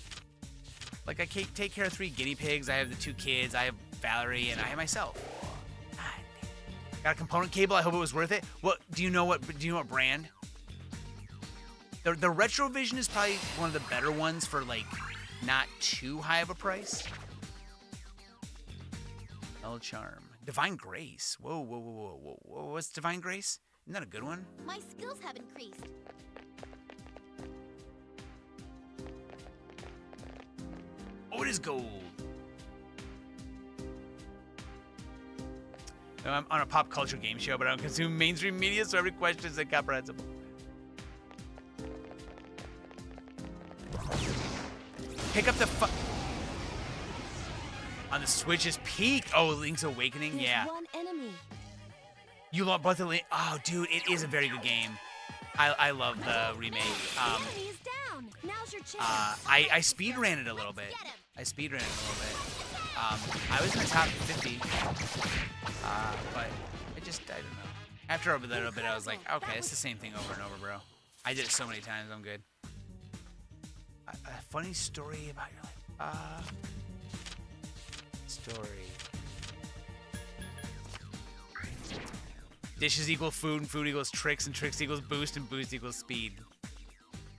Speaker 1: Like, I take care of 3 guinea pigs. I have the 2 kids. I have Valerie, and I have myself. God. Got a component cable. I hope it was worth it. What do you know? What brand? The Retrovision is probably one of the better ones for like not too high of a price. El Charm, Divine Grace. Whoa. What's Divine Grace? Isn't that a good one?
Speaker 3: My skills have increased.
Speaker 1: Oh, it is gold. I'm on a pop culture game show, but I don't consume mainstream media, so every question is incomprehensible. Pick up the on the Switch is Peak. Oh, Link's Awakening, yeah.
Speaker 3: One enemy.
Speaker 1: You love both the Link. Oh, dude, it is a very good game. I love the remake.
Speaker 3: The enemy is down. Now's your chance.
Speaker 1: I speed ran it a little bit. I speed ran it a little bit. I was in the top 50, but I don't know. After a little bit, I was like, okay, it's the same thing over and over, bro. I did it so many times, I'm good. A funny story about your life. Story. Dishes equal food, and food equals tricks, and tricks equals boost, and boost equals speed.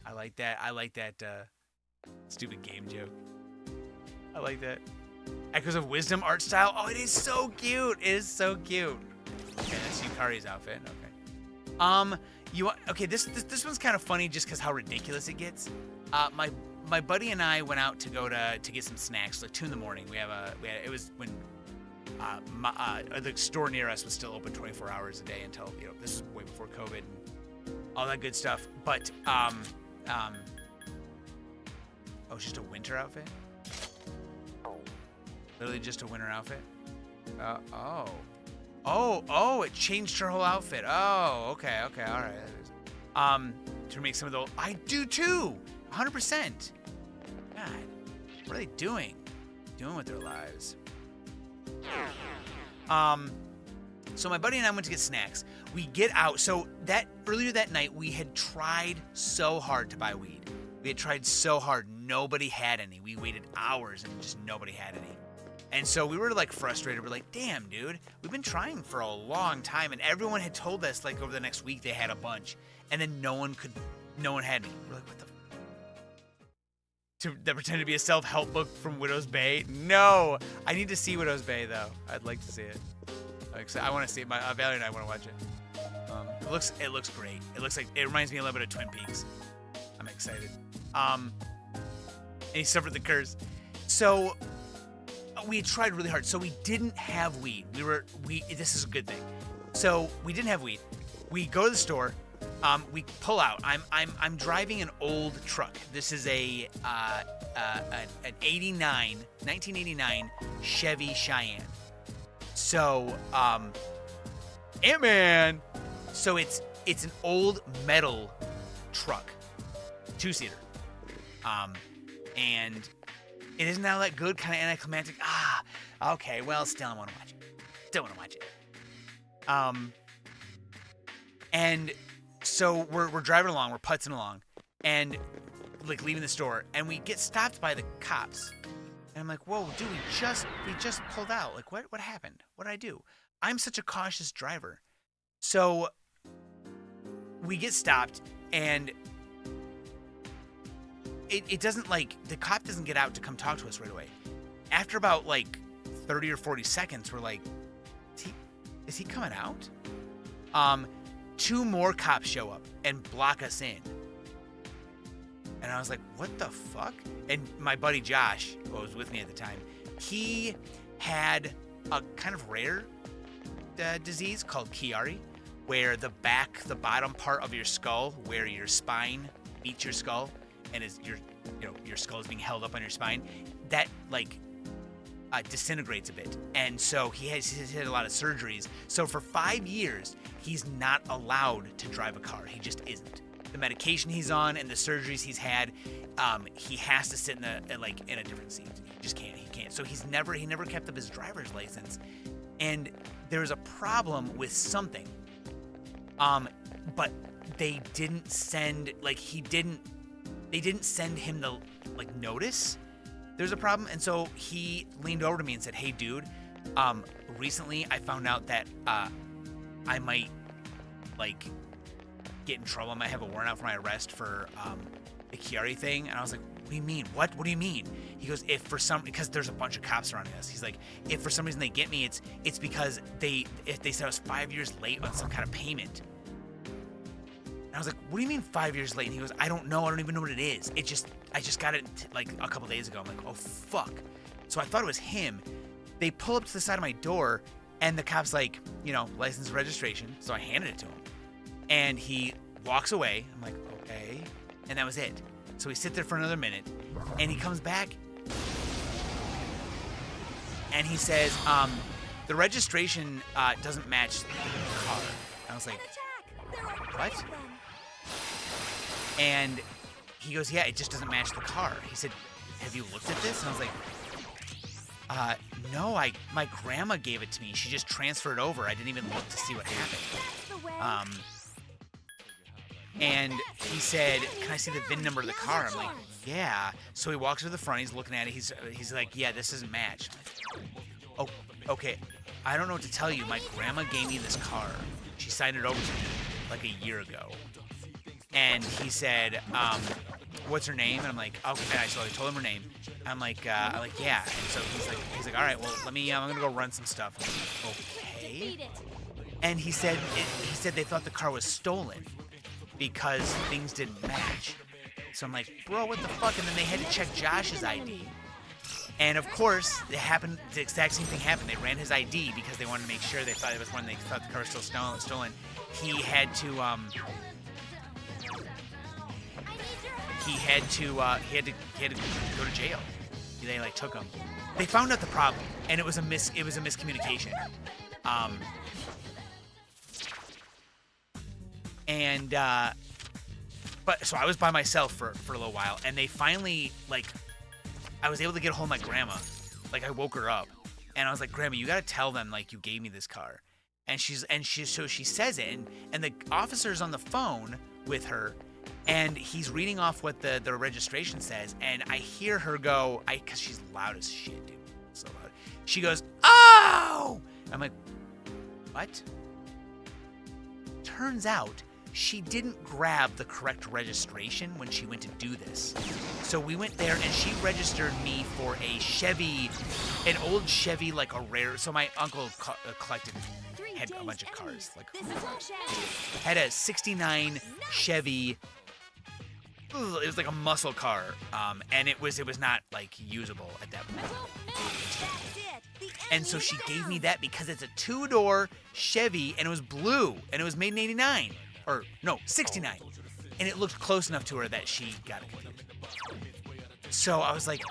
Speaker 1: I like that. I like that stupid game joke. I like that. Echoes of Wisdom art style. Oh, it is so cute. It is so cute. Okay, that's Yukari's outfit. Okay. Okay, this one's kind of funny just because how ridiculous it gets. My buddy and I went out to go to get some snacks. Like 2 in the morning. It was when the store near us was still open 24 hours a day until this was way before COVID and all that good stuff. But oh, it's just a winter outfit. Literally just a winter outfit. Oh, it changed her whole outfit. Oh, okay, all right. To make some of the I do too. 100%. God, what are they doing? Doing with their lives. So my buddy and I went to get snacks. We get out. So earlier that night, we had tried so hard to buy weed. We had tried so hard. Nobody had any. We waited hours and just nobody had any. And so we were like frustrated. We're like, damn, dude, we've been trying for a long time. And everyone had told us like over the next week they had a bunch. And then no one had any. We're like, what the that pretended to be a self-help book from Widow's Bay? No, I need to see Widow's Bay though. I'd like to see it. I want to see it. My Valerie and I want to watch it. It looks great. It reminds me a little bit of Twin Peaks. I'm excited. And he suffered the curse. So we had tried really hard. So we didn't have weed. This is a good thing. So we didn't have weed. We go to the store. We pull out. I'm driving an old truck. This is an 1989 Chevy Cheyenne. So, Ant-Man. So it's an old metal truck, 2-seater. And it isn't all that good, kind of anticlimactic. Okay. Well, still I want to watch it. And so we're driving along, we're putzing along, and like leaving the store, and we get stopped by the cops. And I'm like, whoa, dude, we just pulled out. Like, what happened? What did I do? I'm such a cautious driver. So we get stopped, and it doesn't the cop doesn't get out to come talk to us right away. After about 30 or 40 seconds, we're like, is he coming out? 2 more cops show up and block us in. And I was like, what the fuck? And my buddy Josh, who was with me at the time, he had a kind of rare disease called Chiari, where the bottom part of your skull, where your spine meets your skull, and your skull is being held up on your spine, that disintegrates a bit. And so he's had a lot of surgeries. So for 5 years, he's not allowed to drive a car. He just isn't. The medication he's on and the surgeries he's had, he has to sit in a different seat. He just can't. He can't. So he never kept up his driver's license. and there's a problem with something. But they didn't send they didn't send him the notice. There's a problem, and so he leaned over to me and said, "Hey, dude, recently I found out that I might get in trouble. I might have a warrant out for my arrest for the Chiari thing." And I was like, "What do you mean? What do you mean?" He goes, because there's a bunch of cops surrounding us. He's like, "If for some reason they get me, it's because they said I was 5 years late on some kind of payment." And I was like, "What do you mean 5 years late?" And he goes, "I don't know. I don't even know what it is. I just got it a couple days ago." I'm like, "Oh fuck." So I thought it was him. They pull up to the side of my door, and the cop's like, license and registration. So I handed it to him, and he walks away. I'm like, "Okay," and that was it. So we sit there for another minute, and he comes back, and he says, "The registration doesn't match the car." I was like, "What?" And he goes, "Yeah, it just doesn't match the car." He said, "Have you looked at this?" And I was like, "No, my grandma gave it to me. She just transferred over. I didn't even look to see what happened." And he said, "Can I see the VIN number of the car?" I'm like, "Yeah." So he walks to the front. He's looking at it. He's like, "Yeah, this doesn't match." Oh, okay. I don't know what to tell you. My grandma gave me this car. She signed it over to me a year ago. And he said, "What's her name?" And I'm like, "Okay." So I told him her name. I'm like, "Yeah." And so he's like, "All right, well, let me. I'm gonna go run some stuff." I'm like, "Okay." And he said they thought the car was stolen because things didn't match. So I'm like, "Bro, what the fuck?" And then they had to check Josh's ID. And of course, the exact same thing happened. They ran his ID because they wanted to make sure they thought it was when they thought the car was still stolen. He had to go to jail. They took him. They found out the problem, and it was a miscommunication. But so I was by myself for a little while, and they finally I was able to get a hold of my grandma. I woke her up, and I was like, "Grandma, you gotta tell them you gave me this car." And she says it, and the officer's on the phone with her, and he's reading off what the registration says, and I hear her go, because she's loud as shit, dude, so loud. She goes, "Oh!" I'm like, "What?" Turns out she didn't grab the correct registration when she went to do this. So we went there, and she registered me for a Chevy, an old Chevy, a rare. So my uncle had a bunch of cars, had a '69 Chevy. It was like a muscle car, and it was not usable at that point. And so she gave me that because it's a 2-door Chevy, and it was blue, and it was made in '89. Or, no, '69. And it looked close enough to her that she got it confused. So I was like,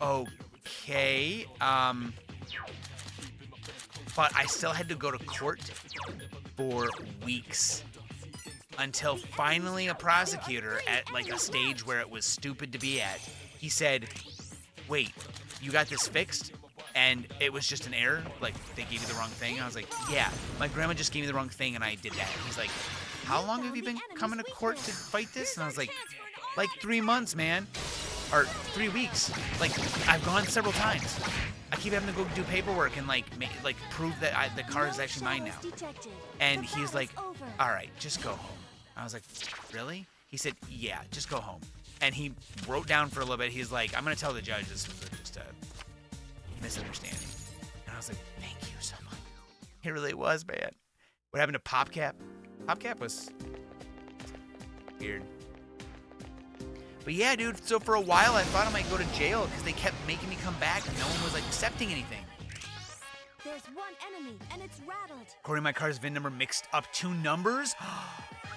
Speaker 1: okay. But I still had to go to court for weeks. Until finally a prosecutor at a stage where it was stupid to be at, he said, "Wait, you got this fixed? And it was just an error? They gave you the wrong thing?" And I was like, "Yeah, my grandma just gave me the wrong thing, and I did that." He's like, "How long have you been coming to court to fight this?" And I was like 3 months, man. Or 3 weeks. I've gone several times. I keep having to go do paperwork and prove that the car is actually mine now. And he's like, "All right, just go home." I was like, "Really?" He said, "Yeah, just go home." And he wrote down for a little bit. He's like, "I'm going to tell the judge this was just a misunderstanding." And I was like, "Thank you so much." It really was, man. What happened to PopCap? PopCap was weird. But yeah, dude, so for a while I thought I might go to jail because they kept making me come back and no one was accepting anything.
Speaker 3: There's one enemy, and it's rattled.
Speaker 1: According to my car's VIN number, mixed up 2 numbers?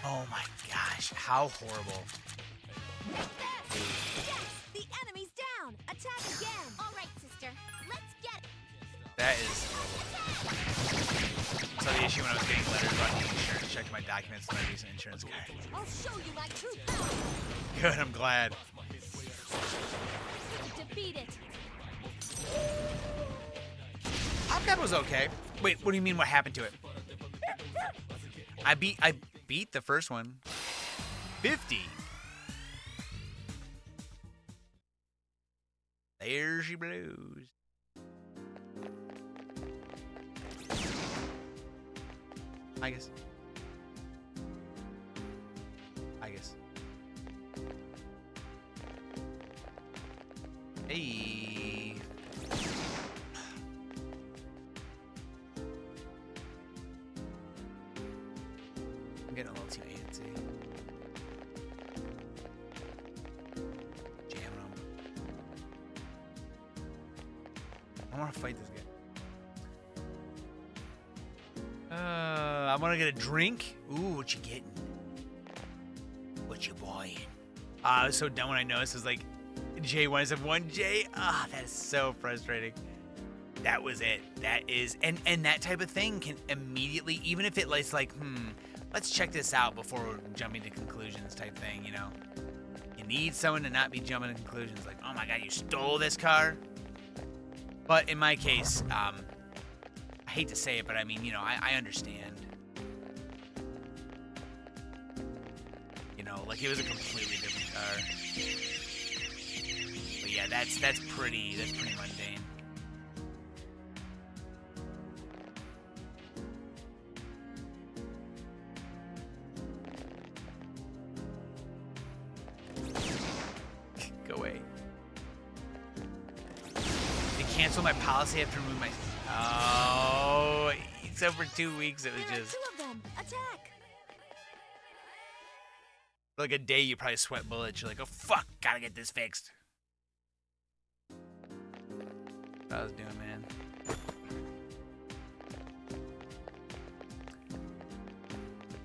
Speaker 1: Oh my gosh, how horrible.
Speaker 3: Yes, the enemy's down. Attack again. All right, sister. Let's get it.
Speaker 1: That is horrible. So the issue when I was getting letters about the insurance, checked my documents and my recent insurance card.
Speaker 3: I'll show you my true power.
Speaker 1: Good, I'm glad.
Speaker 3: Defeat it.
Speaker 1: PopCap was okay. Wait, what do you mean what happened to it? I beat the first one. 50. There she blows. I guess. Hey. I'm getting a little too antsy. Jamming them. I want to fight this guy. I want to get a drink. Ooh, what you getting? What you buying? I was so done when I noticed. It was like, J1 of 1J. That is so frustrating. That was it. That is, and that type of thing can immediately, even if it like, let's check this out before we're jumping to conclusions type thing, you know. You need someone to not be jumping to conclusions like, oh my god, you stole this car. But in my case, I hate to say it, but I mean, you know, I understand. You know, like it was a completely different car. But yeah, that's pretty mundane. Go away. They canceled my policy. I have to remove my. Oh, so for 2 weeks it was
Speaker 3: There
Speaker 1: just.
Speaker 3: are 2 of them. Attack!
Speaker 1: Like a day you probably sweat bullets. You're like, oh fuck, gotta get this fixed. What I was doing, man.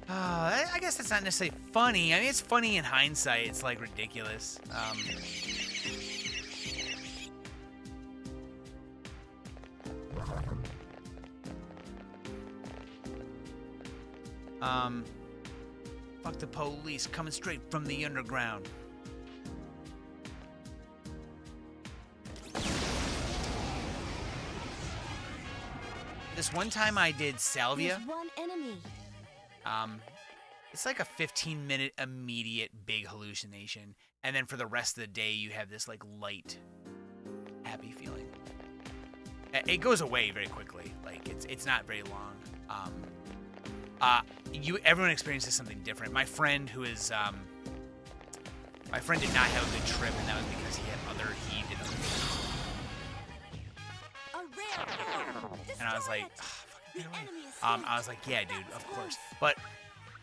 Speaker 1: I guess that's not necessarily funny. I mean, it's funny in hindsight. It's like ridiculous. Fuck the police coming straight from the underground. This one time I did Salvia.
Speaker 3: There's one enemy.
Speaker 1: It's like a 15-minute immediate big hallucination, and then for the rest of the day you have this like light, happy feeling. It goes away very quickly. Like it's not very long. Everyone experiences something different. My friend who is my friend did not have a good trip, and that was because he did other things.
Speaker 3: A rare kill.
Speaker 1: And I was
Speaker 3: Destroy
Speaker 1: like,
Speaker 3: it.
Speaker 1: fucking
Speaker 3: The
Speaker 1: get away.
Speaker 3: enemy is
Speaker 1: I was like, yeah, dude, of course. But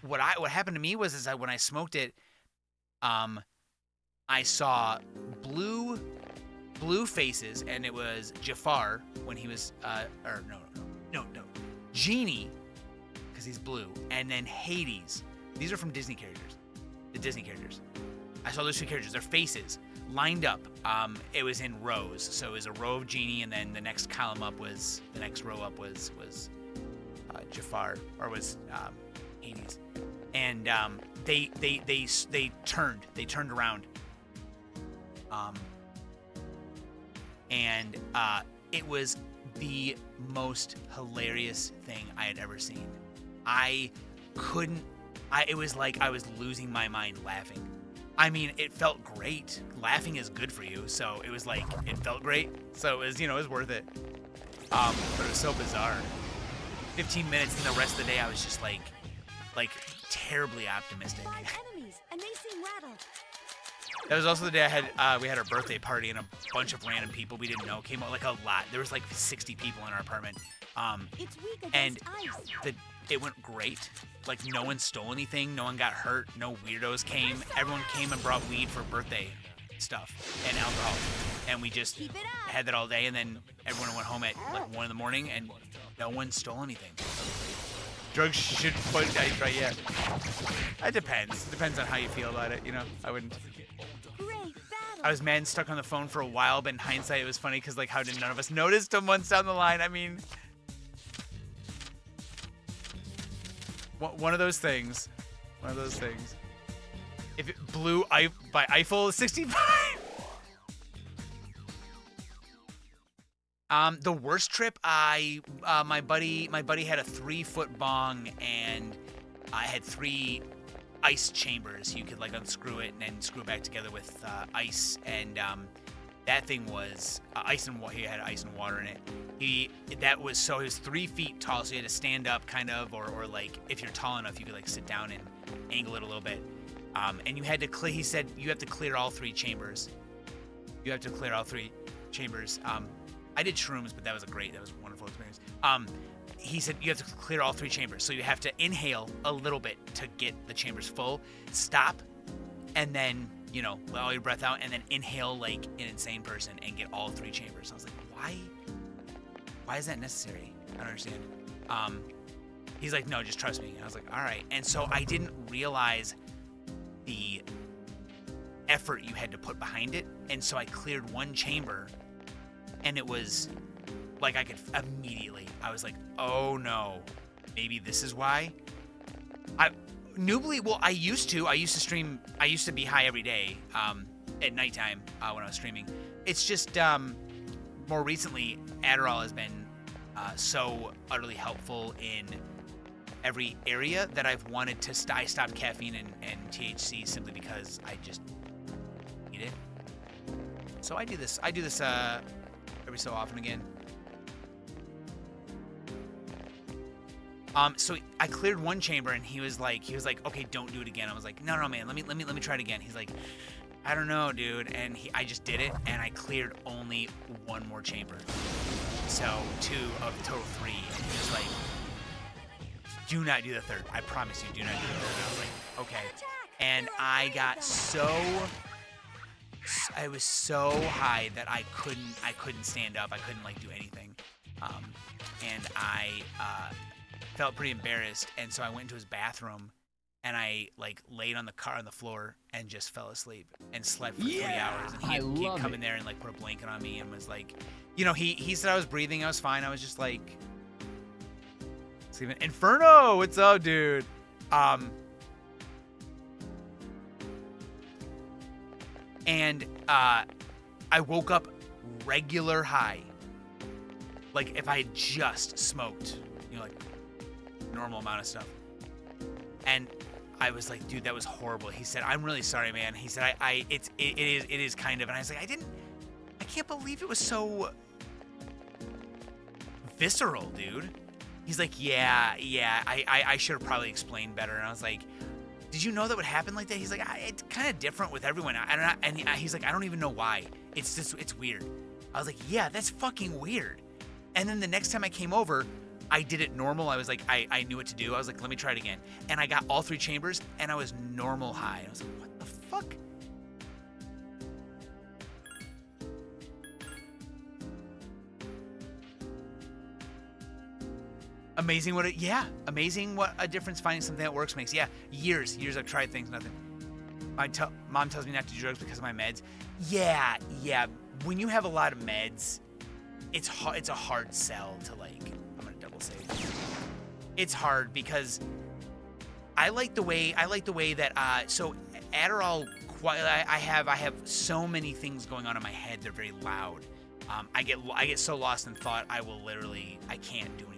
Speaker 1: what happened to me was when I smoked it, I saw blue faces, and it was Jafar when he was no, Genie, because he's blue, and then Hades. These are from Disney characters. The Disney characters. I saw those 2 characters. Their faces lined up. It was in rows, so it was a row of Genie, and then the next row up was Jafar, or was Hades, and they turned around, and it was the most hilarious thing I had ever seen. It was like I was losing my mind laughing. I mean, it felt great. Laughing is good for you, so it was like, it felt great. So it was, it was worth it. But it was so bizarre. 15 minutes, and the rest of the day I was just like terribly optimistic.
Speaker 3: 5 enemies, and they seem rattled.
Speaker 1: That was also the day we had our birthday party, and a bunch of random people we didn't know came out, like a lot. There was like 60 people in our apartment.
Speaker 3: It's weak
Speaker 1: And
Speaker 3: against ice.
Speaker 1: it went great. Like, no one stole anything. No one got hurt. No weirdos came. Everyone came and brought weed for birthday stuff and alcohol. And we just
Speaker 3: Keep it up.
Speaker 1: had that all day, and then everyone went home at like 1 in the morning, and no one stole anything. Drugs should put right? Yeah. It depends. It depends on how you feel about it. I wouldn't.
Speaker 3: Great battle.
Speaker 1: I was mad and stuck on the phone for a while, but in hindsight, it was funny because, like, how did none of us notice till months down the line? I mean, one of those things. One of those things. If it blew by Eiffel 65. The worst trip, my buddy had a 3-foot bong, and I had 3 ice chambers. You could like unscrew it and then screw it back together with ice, and that thing was ice and water. He had ice and water in it. He was 3 feet tall, so you had to stand up kind of, or like if you're tall enough, you could like sit down and angle it a little bit. And you had to clear. He said you have to clear all 3 chambers. You have to clear all 3 chambers. I did shrooms, but that was a wonderful experience. He said you have to clear all 3 chambers. So you have to inhale a little bit to get the chambers full, stop, and then, you know, let all your breath out, and then inhale like an insane person and get all 3 chambers. I was like, why? Why is that necessary? I don't understand. He's like, no, just trust me. And I was like, all right. And so I didn't realize the effort you had to put behind it. And so I cleared 1 chamber, and it was like I was like, oh no, maybe this is why. I used to stream, I used to be high every day at nighttime when I was streaming. It's just more recently, Adderall has been so utterly helpful in every area that I've wanted to I stopped caffeine and THC simply because I just need it. So I do this every so often again. So I cleared 1 chamber, and he was like, okay, don't do it again. I was like, no, man, let me try it again. He's like, I don't know, dude. And I just did it, and I cleared only 1 more chamber. So 2 of the total 3. And he was like, do not do the 3rd. I promise you, do not do the 3rd. And I was like, okay. And I was so high that I couldn't stand up. I couldn't like do anything. And I felt pretty embarrassed, and so I went into his bathroom, and I like laid on the floor and just fell asleep and slept for 3 hours. And he'd come in there and like put a blanket on me and was like, you know, he said I was breathing, I was fine. I was just like sleeping. Inferno, what's up, dude? And I woke up regular high, like if I had just smoked, you know, like normal amount of stuff. And I was like, dude, that was horrible. He said, I'm really sorry, man. He said, it is kind of. And I was like, I can't believe it was so visceral, dude. He's like, yeah, I should have probably explained better. And I was like, did you know that would happen like that? He's like, it's kind of different with everyone. He's like, I don't even know why. It's weird. I was like, yeah, that's fucking weird. And then the next time I came over, I did it normal. I was like, I knew what to do. I was like, let me try it again. And I got all 3 chambers, and I was normal high. I was like, what the fuck? Amazing what a difference finding something that works makes. Yeah, years I've tried things, nothing. Mom tells me not to do drugs because of my meds. Yeah. When you have a lot of meds, it's a hard sell to like. I'm gonna double save. It's hard because I like the way that so Adderall. I have so many things going on in my head. They're very loud. I get so lost in thought. I can't do anything.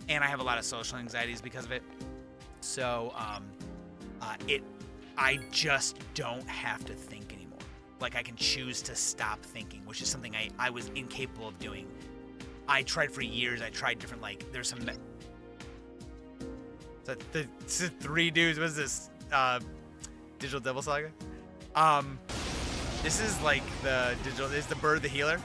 Speaker 1: And I have a lot of social anxieties because of it. So I just don't have to think anymore. Like I can choose to stop thinking, which is something I was incapable of doing. I tried for years. I tried different, like, there's some. So this is 3 dudes. What is this? Digital Devil Saga? This is like the digital. This is the Bird the Healer.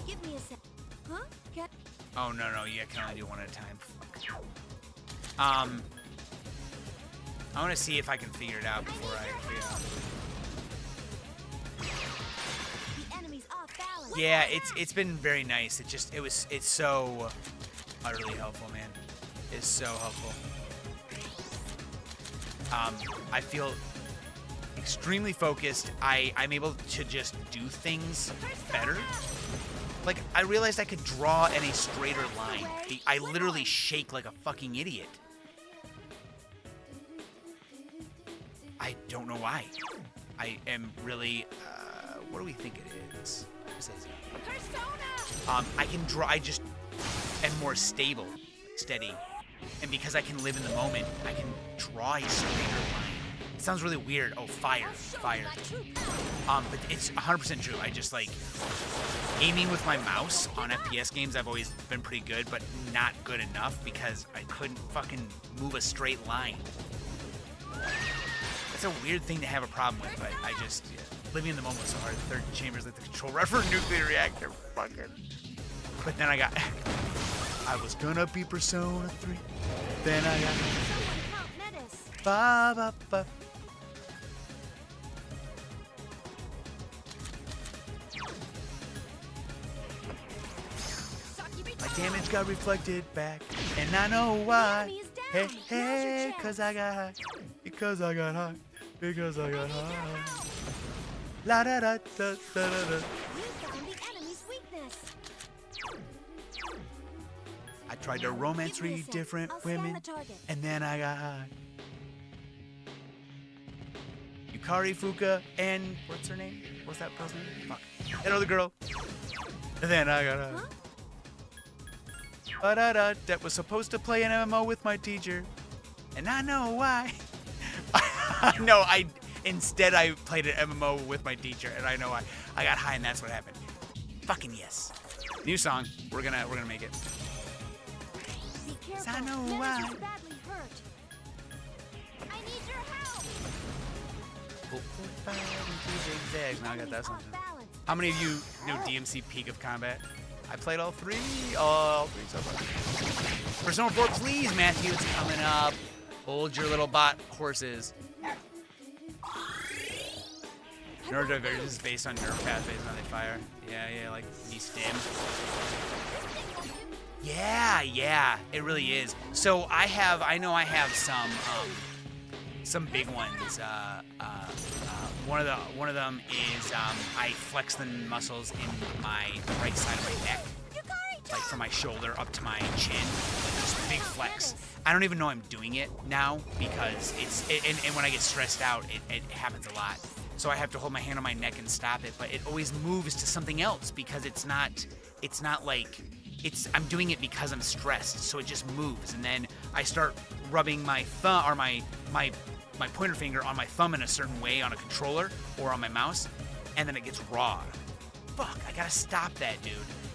Speaker 3: Give me a sec. Huh?
Speaker 1: Oh no, you can only do 1 at a time. Fuck. I want to see if I can figure it out before I figure it out.
Speaker 3: The enemy's off balance.
Speaker 1: Yeah, it's been very nice. It's so utterly helpful, man. It's so helpful. I feel extremely focused. I'm able to just do things better. Like, I realized I could draw in a straighter line. I literally shake like a fucking idiot. don't know why. I am really, what do we think it is? What says it?
Speaker 3: Persona!
Speaker 1: I can draw, I just am more stable, steady. And because I can live in the moment, I can draw a straighter line. It sounds really weird. Oh, fire. But it's 100% true. I just like aiming with my mouse on FPS games. I've always been pretty good, but not good enough because I couldn't fucking move a straight line. It's a weird thing to have a problem with, but I just living in the moment so hard. The third chamber's like the control rod for a nuclear reactor. Fucking. But then I was gonna be Persona 3. Then I got. Ba ba ba. My damage got reflected back, and I know why. Hey, hey, cause I got high. Because I got high. Because I got high. La da da da da da da.
Speaker 3: You found the enemy's weakness.
Speaker 1: I tried to romance 3 different women, and then I got high. Yukari Fuka and what's her name? What's that girl's name? Fuck. That other girl. And then I got high. Ba-da-da, that was supposed to play an MMO with my teacher. And I know why. No, instead I played an MMO with my teacher, and I know why. I got high and that's what happened. Fucking yes. New song. We're gonna make it.
Speaker 3: Be careful.
Speaker 1: I know
Speaker 3: Menace
Speaker 1: why.
Speaker 3: is badly hurt. I need your help.
Speaker 1: Now I got that song.
Speaker 3: Off balance.
Speaker 1: How many of you know DMC Peak of Combat? I played all 3. All 3 so far. Persona 4, please, Matthew. It's coming up. Hold your little bot horses. Nerve divergence is based on nerve pathways and how they fire. Yeah, like stim. Yeah, it really is. So I know I have some big ones. One of them is I flex the muscles in my right side of my neck, like from my shoulder up to my chin. Just a big flex. I don't even know I'm doing it now because and when I get stressed out, it happens a lot. So I have to hold my hand on my neck and stop it, but it always moves to something else because it's not like I'm doing it because I'm stressed, so it just moves. And then I start rubbing my thumb or my pointer finger on my thumb in a certain way on a controller or on my mouse, and then it gets raw. Fuck, I gotta stop that, dude.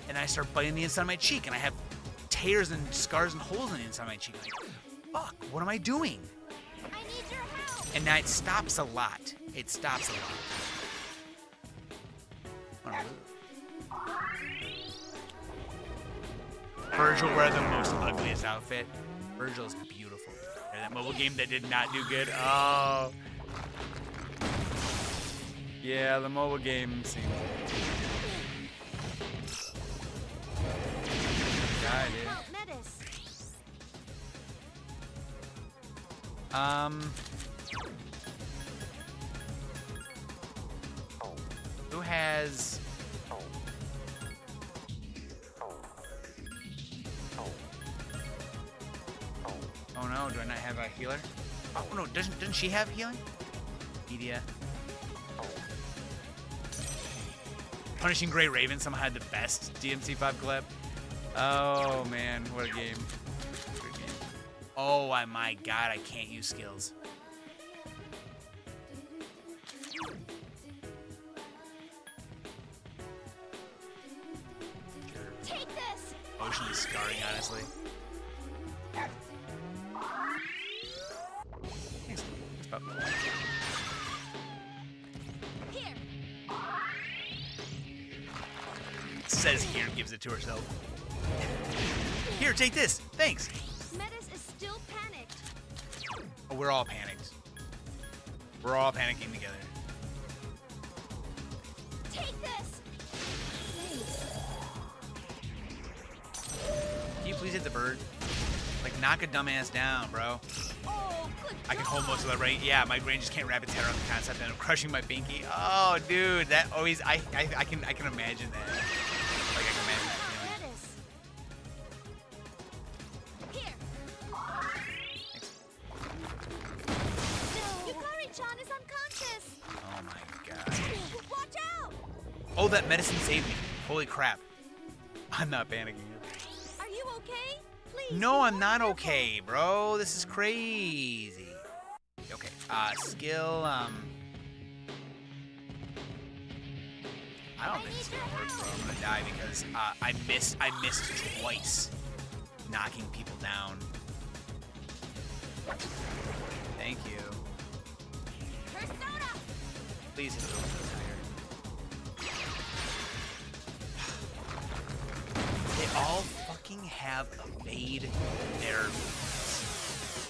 Speaker 1: And then I start biting the inside of my cheek, and I have tears and scars and holes in the inside of my cheek. Like, fuck, what am I doing?
Speaker 3: I need your help.
Speaker 1: And now it stops a lot. It stops a lot. Virgil wear the most ugliest outfit. Virgil is beautiful. And that mobile game that did not do good. Oh. Yeah, the mobile game seems. God, dude.
Speaker 3: Help Metis.
Speaker 1: Who has? Oh no, do I not have a healer? Oh no, doesn't she have healing? Media. Punishing Grey Raven somehow had the best DMC5 collab. Oh man, what a game. Good game. Oh my god, I can't use skills.
Speaker 3: Take this.
Speaker 1: Emotionally scarring, honestly. Thanks. Thanks, Pop.
Speaker 3: Here.
Speaker 1: Says here, gives it to herself. Here, take this. Thanks.
Speaker 3: Metis is still panicked.
Speaker 1: Oh, we're all panicked. We're all panicking together.
Speaker 3: Take this.
Speaker 1: Can you please hit the bird? Like, knock a dumbass down, bro.
Speaker 3: Oh, good
Speaker 1: I can hold
Speaker 3: job.
Speaker 1: most of that right. Yeah, my brain just can't wrap its head around the concept and I'm crushing my pinky. Oh, dude, that always I can imagine that. Like I can imagine that feeling.
Speaker 3: Metis. Here.
Speaker 1: Thanks.
Speaker 3: Yukari-chan is unconscious.
Speaker 1: Oh, that medicine saved me. Holy crap. I'm not panicking.
Speaker 3: Are you okay? Please.
Speaker 1: No,
Speaker 3: be
Speaker 1: I'm
Speaker 3: more
Speaker 1: not
Speaker 3: careful.
Speaker 1: okay, bro. This is crazy. Okay, skill, I don't think it's gonna work, bro. I'm gonna die because, I missed twice knocking people down. Thank you.
Speaker 3: Persona.
Speaker 1: Please hit the tire. They all fucking have evade their...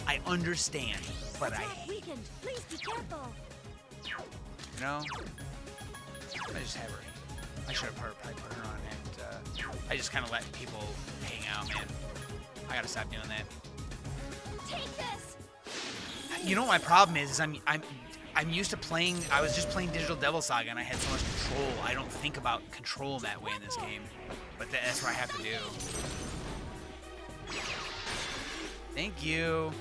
Speaker 1: I understand, but I
Speaker 3: Attack weakened. Please be careful.
Speaker 1: you know, I just have her. I should have probably put her on, and I just kind of let people hang out, man. I gotta stop doing that.
Speaker 3: Take this.
Speaker 1: You know what my problem is I'm used to playing. I was just playing Digital Devil Saga, and I had so much control. I don't think about control that way in this game, but that's what I have to do. Thank you.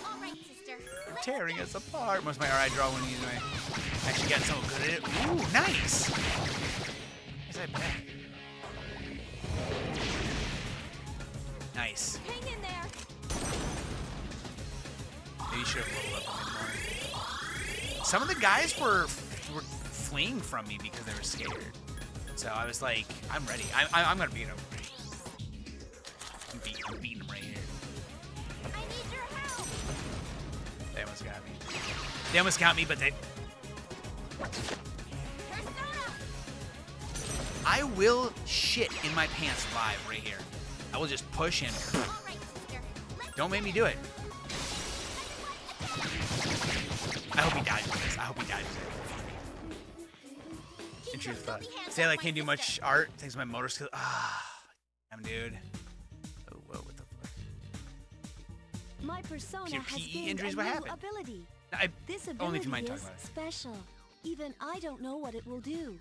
Speaker 3: All right, sister.
Speaker 1: You're tearing us apart. Most of my RI draw when you anyway. Actually got so good at it. Ooh, nice. Is that bad? Nice.
Speaker 3: Hang in there.
Speaker 1: Maybe you should have leveled up a bit more. Some of the guys were fleeing from me because they were scared. So I was like, I'm ready. I'm gonna beat him. I'm beating him right here.
Speaker 3: I need your help.
Speaker 1: They almost got me. They almost got me, but they...
Speaker 3: Persona.
Speaker 1: I will shit in my pants live right here. I will just push him.
Speaker 3: All right, sister.
Speaker 1: Don't make me do it. I hope he dodges this. I hope he dodges it. In truth, say I can't do much art thanks to my motor skills. Damn, dude. Oh, whoa, what the fuck?
Speaker 3: My persona
Speaker 1: Your
Speaker 3: has
Speaker 1: PE
Speaker 3: gained
Speaker 1: injuries,
Speaker 3: a
Speaker 1: what
Speaker 3: new
Speaker 1: happened?
Speaker 3: ability.
Speaker 1: I,
Speaker 3: This
Speaker 1: only if you
Speaker 3: ability
Speaker 1: mind
Speaker 3: is
Speaker 1: talking about it.
Speaker 3: special. Even I don't know what it will do.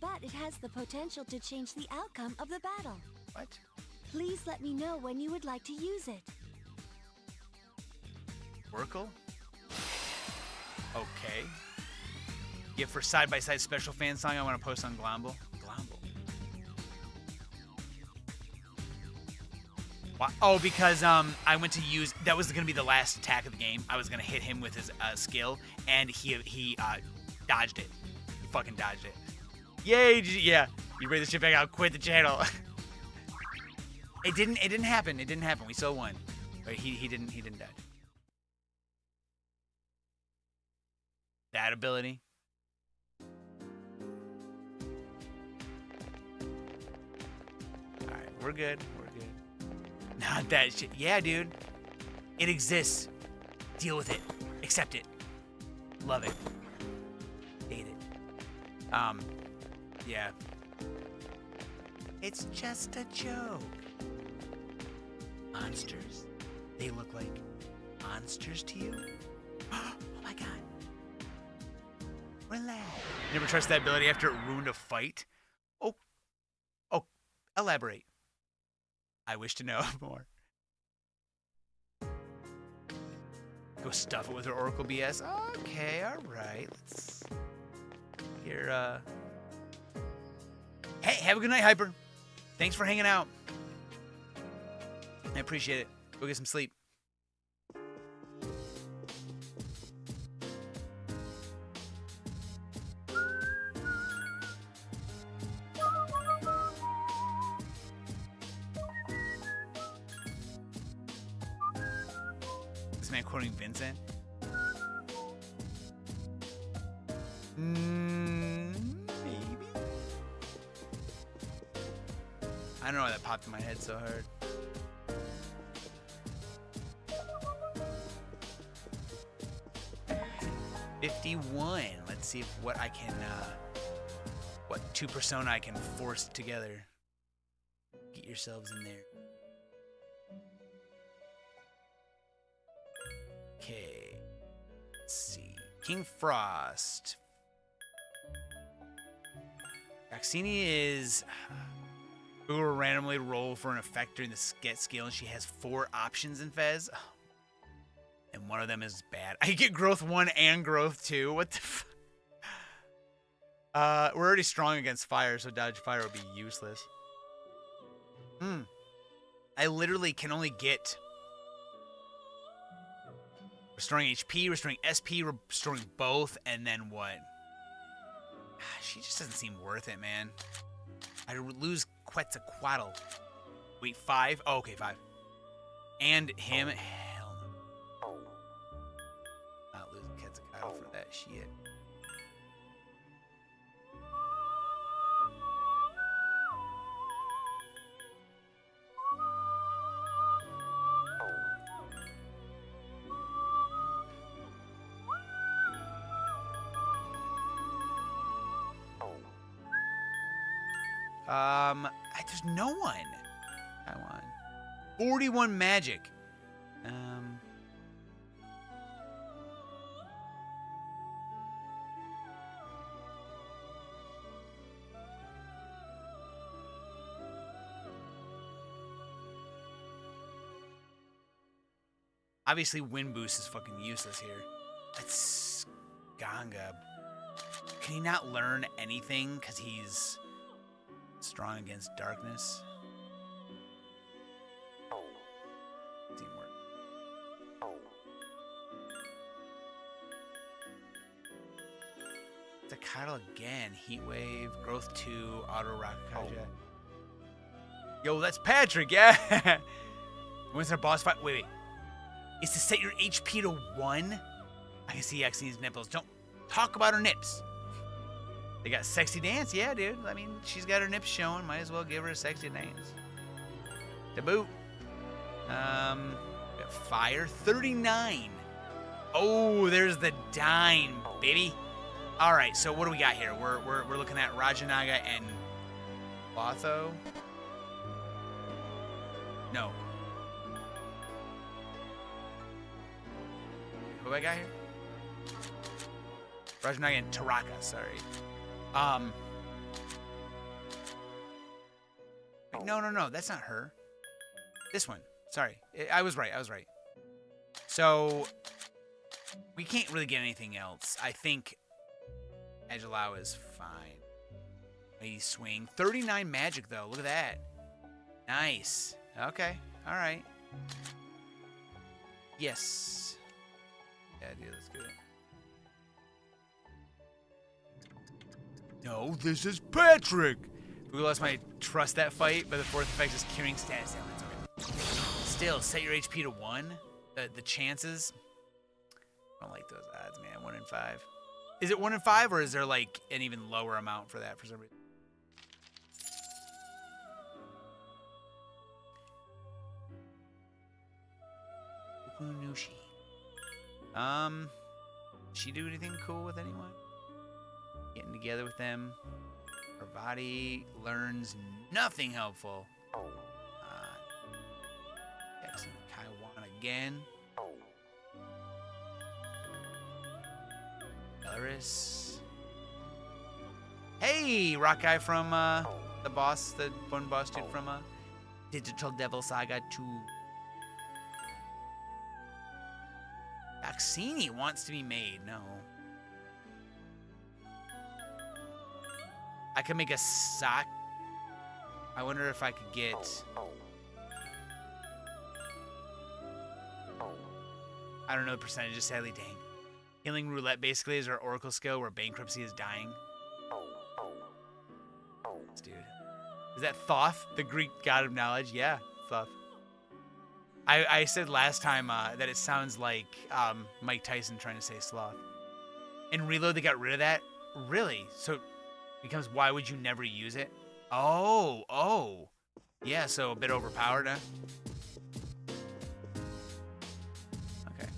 Speaker 3: But it has the potential to change the outcome of the battle.
Speaker 1: What?
Speaker 3: Please let me know when you would like to use it.
Speaker 1: Oracle? Okay. Gift for side-by-side special fan song I want to post on Glomble. Glomble. Why? Oh, because I went to use... That was going to be the last attack of the game. I was going to hit him with his skill, and he dodged it. He fucking dodged it. Yay! Yeah. You bring the shit back out. Quit the channel. It didn't happen. It didn't happen. We still won. But he didn't die. That ability. Alright, we're good. We're good. Not that shit. Yeah, dude. It exists. Deal with it. Accept it. Love it. Hate it. Yeah. It's just a joke. Monsters. They look like monsters to you? Oh my god. Relax. Never trust that ability after it ruined a fight? Oh, elaborate. I wish to know more. Go stuff it with her Oracle BS. Okay, alright. Let's here, Hey, have a good night, Hyper. Thanks for hanging out. I appreciate it. Go get some sleep. This man quoting Vincent. Maybe. I don't know why that popped in my head so hard. $51. Let's see what I can, what two persona I can force together. Get yourselves in there. Okay. Let's see. King Frost. Vaccini is... Who will randomly roll for an effect during the get skill, and she has 4 options in FES. And one of them is bad. I get growth 1 and growth 2. What the We're already strong against fire, so dodge fire would be useless. I literally can only get restoring HP, restoring SP, restoring both, and then what? She just doesn't seem worth it, man. I lose Quetzalcoatl. Wait, 5? Oh, okay, 5. And him, hell no. Not losing Quetzalcoatl for that shit. There's no one. I want 41 magic. Obviously, wind boost is fucking useless here. That's Ganga. Can he not learn anything because he's strong against darkness? Teamwork. Takato again. Heat wave. Growth 2. Auto rock Kaja. Yo, that's Patrick. Yeah. When's our boss fight? Wait. Is to set your HP to 1? I can see Xene's nipples. Don't talk about her nips. They got sexy dance. Yeah, dude. I mean, she's got her nips showing. Might as well give her a sexy dance. To boot. We got fire. 39. Oh, there's the dime, baby. All right, so what do we got here? We're looking at Rajanaga and Botho. No. Who I got here? Rajanaga and Taraka, sorry. No, that's not her. This one. Sorry. I was right. So, we can't really get anything else. I think Agilau is fine. Lady Swing. 39 magic, though. Look at that. Nice. Okay. All right. Yes. Yeah, dude, let's do it. No, this is Patrick! We lost my trust that fight, but the fourth effect is curing status ailments. Okay. Still, set your HP to 1. The chances. I don't like those odds, man. 1 in 5. Is it 1 in 5, or is there like an even lower amount for that for some reason? Ukunushi. She do anything cool with anyone? Getting together with them. Her body learns nothing helpful. Jackson Kaiwan again. Belarus. Hey, rock guy from the boss, the one boss dude from Digital Devil Saga 2. Vaccini wants to be made. No. I could make a sock. I wonder if I could get... I don't know the percentages, sadly, dang. Healing Roulette basically is our Oracle skill where Bankruptcy is dying. Dude. Is that Thoth, the Greek god of knowledge? Yeah, Thoth. I said last time that it sounds like Mike Tyson trying to say sloth. In Reload, they got rid of that? Really? So it becomes, why would you never use it? Oh. Yeah, so a bit overpowered, huh? Okay.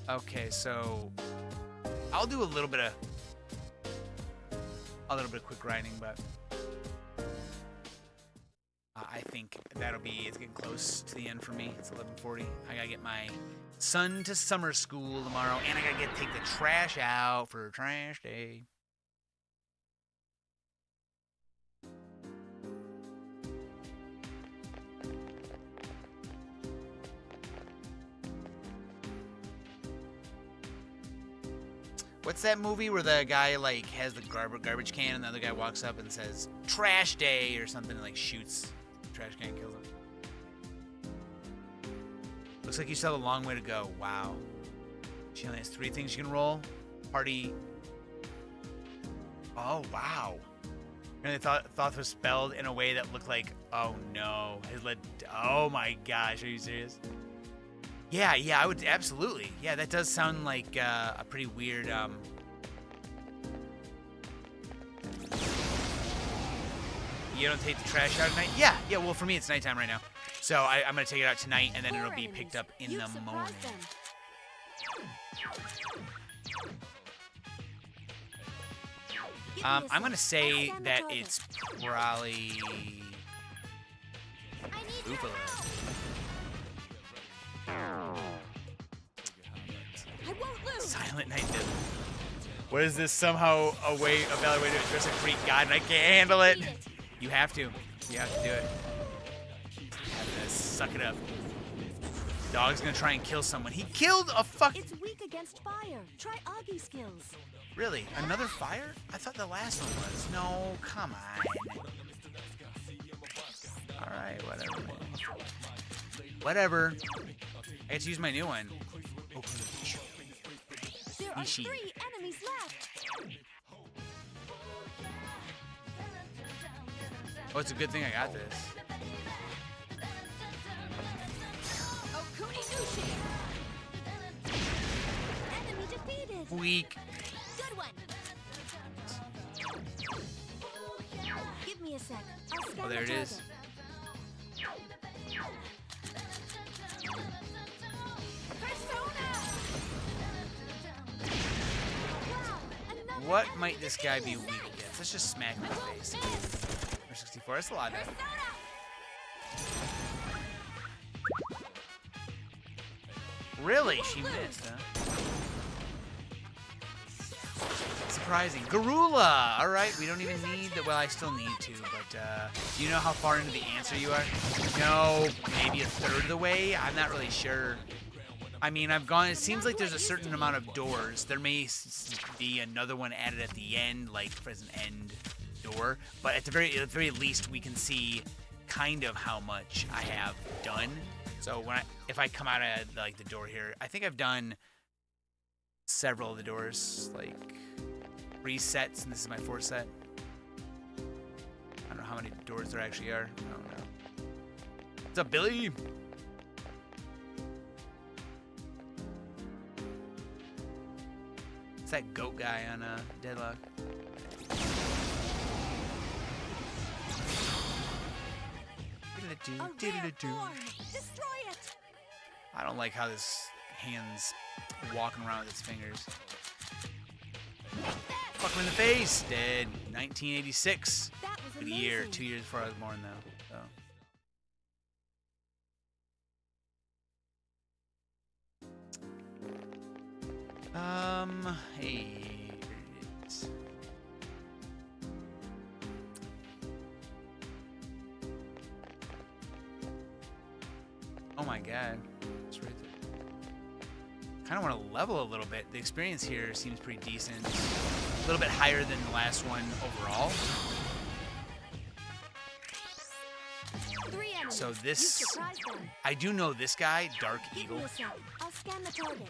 Speaker 1: Okay, so I'll do a little bit of quick grinding, but I think it's getting close to the end for me. It's 11:40. I gotta get my son to summer school tomorrow, and I gotta take the trash out for trash day. What's that movie where the guy like has the garbage can and the other guy walks up and says "trash day" or something and like shoots the trash can and kills him? Looks like you still have a long way to go. Wow. She only has 3 things you can roll. Party. Oh wow. And I thought was spelled in a way that looked like, oh no, oh my gosh, are you serious? Yeah, I would absolutely. Yeah, that does sound like a pretty weird. You don't take the trash out at night? Yeah. Well, for me, it's nighttime right now, so I'm gonna take it out tonight, and then it'll be picked up in the morning. I'm gonna say that it's probably Oopala. Silent Night. What is this? Somehow a valid way to address a Greek god, and I can't handle it. You have to. You have to do it. You have to suck it up. Dog's gonna try and kill someone. He killed a fuck.
Speaker 3: It's weak against fire. Try Augie skills.
Speaker 1: Really? Another fire? I thought the last one was. No, come on. Alright, whatever. Whatever. I get to use my new one.
Speaker 3: There are 3 enemies left.
Speaker 1: Oh, it's a good thing I got this.
Speaker 3: Enemy defeated.
Speaker 1: Weak.
Speaker 3: Good one. Give me a sec. I'll scan
Speaker 1: Oh, there it
Speaker 3: the
Speaker 1: is. What might this guy be weak against? Let's just smack him in the face. Or 64. That's a lot better. Really? She missed, huh? Surprising. Garula! Alright, we don't even need the. Well, I still need to, but do you know how far into the answer you are? No, maybe a third of the way? I'm not really sure. I mean, I've gone. It seems like there's a certain amount of doors. There may be another one added at the end, like as an end door. But at the very least, we can see kind of how much I have done. So if I come out of like the door here, I think I've done several of the doors, like 3 sets, and this is my 4th set. I don't know how many doors there actually are. I don't know. What's up, Billy? It's that goat guy on Deadlock.
Speaker 3: Destroy it.
Speaker 1: I don't like how this hand's walking around with its fingers. Fuck him in the face. Dead. 1986.
Speaker 3: That was
Speaker 1: Good
Speaker 3: amazing.
Speaker 1: year. 2 years before I was born, though. So. Hey. Oh my god. It's right there. Kind of want to level a little bit. The experience here seems pretty decent. A little bit higher than the last one overall.
Speaker 3: 3 enemies.
Speaker 1: So
Speaker 3: You
Speaker 1: this,
Speaker 3: surprised them.
Speaker 1: I do know this guy, Dark
Speaker 3: Give
Speaker 1: Eagle.
Speaker 3: me a sec. I'll scan the target.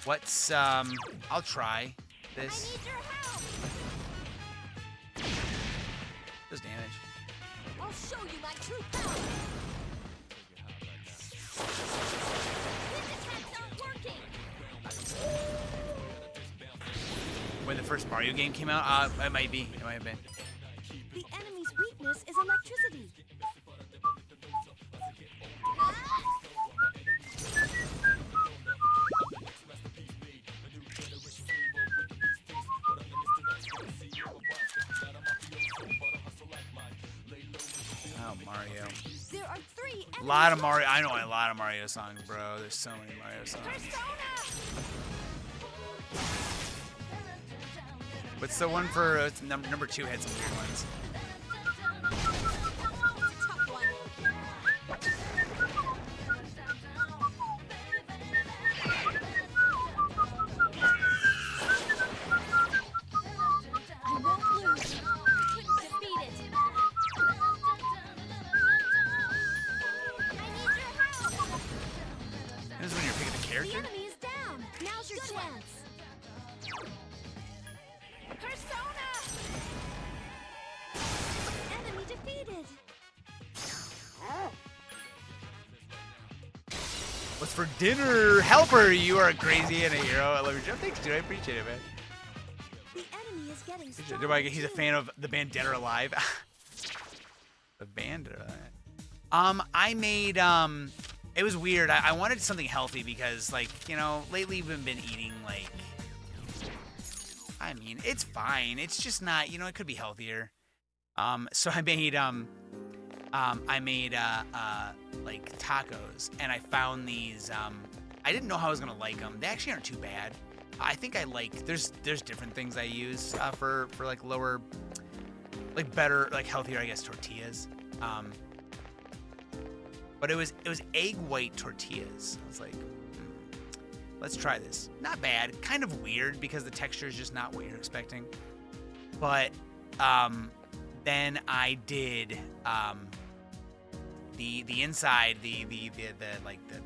Speaker 1: What's, I'll try
Speaker 3: I
Speaker 1: this.
Speaker 3: need your help.
Speaker 1: Does damage.
Speaker 3: I'll show you my true power. This attack's not working.
Speaker 1: When the first Mario game came out, it might be. It might have been.
Speaker 3: The enemy's weakness is electricity.
Speaker 1: Oh, Mario.
Speaker 3: There are 3 enemies.
Speaker 1: A lot of Mario. I know a lot of Mario songs, bro. There's so many Mario songs. What's the one for number 2 had some weird ones.
Speaker 3: Tough one.
Speaker 1: character.
Speaker 3: The enemy is down. Now's your chance. Persona! Enemy defeated.
Speaker 1: What's for dinner? Helper, you are crazy and a hero. I love your job. Thanks, dude. I appreciate it, man.
Speaker 3: The enemy is getting stronger.
Speaker 1: He's a fan of the band Dead or Alive. The band Dead or Alive. I made, it was weird. I wanted something healthy because, like, you know, lately we've been eating, like, I mean, it's fine. It's just not, you know, it could be healthier. So I made, like tacos, and I found these, I didn't know how I was gonna like them. They actually aren't too bad. I think I like, there's different things I use, for like lower, like better, like healthier, I guess, tortillas. But it was egg white tortillas. I was like, let's try this. Not bad, kind of weird because the texture is just not what you're expecting. But, then I did, the inside, the like the,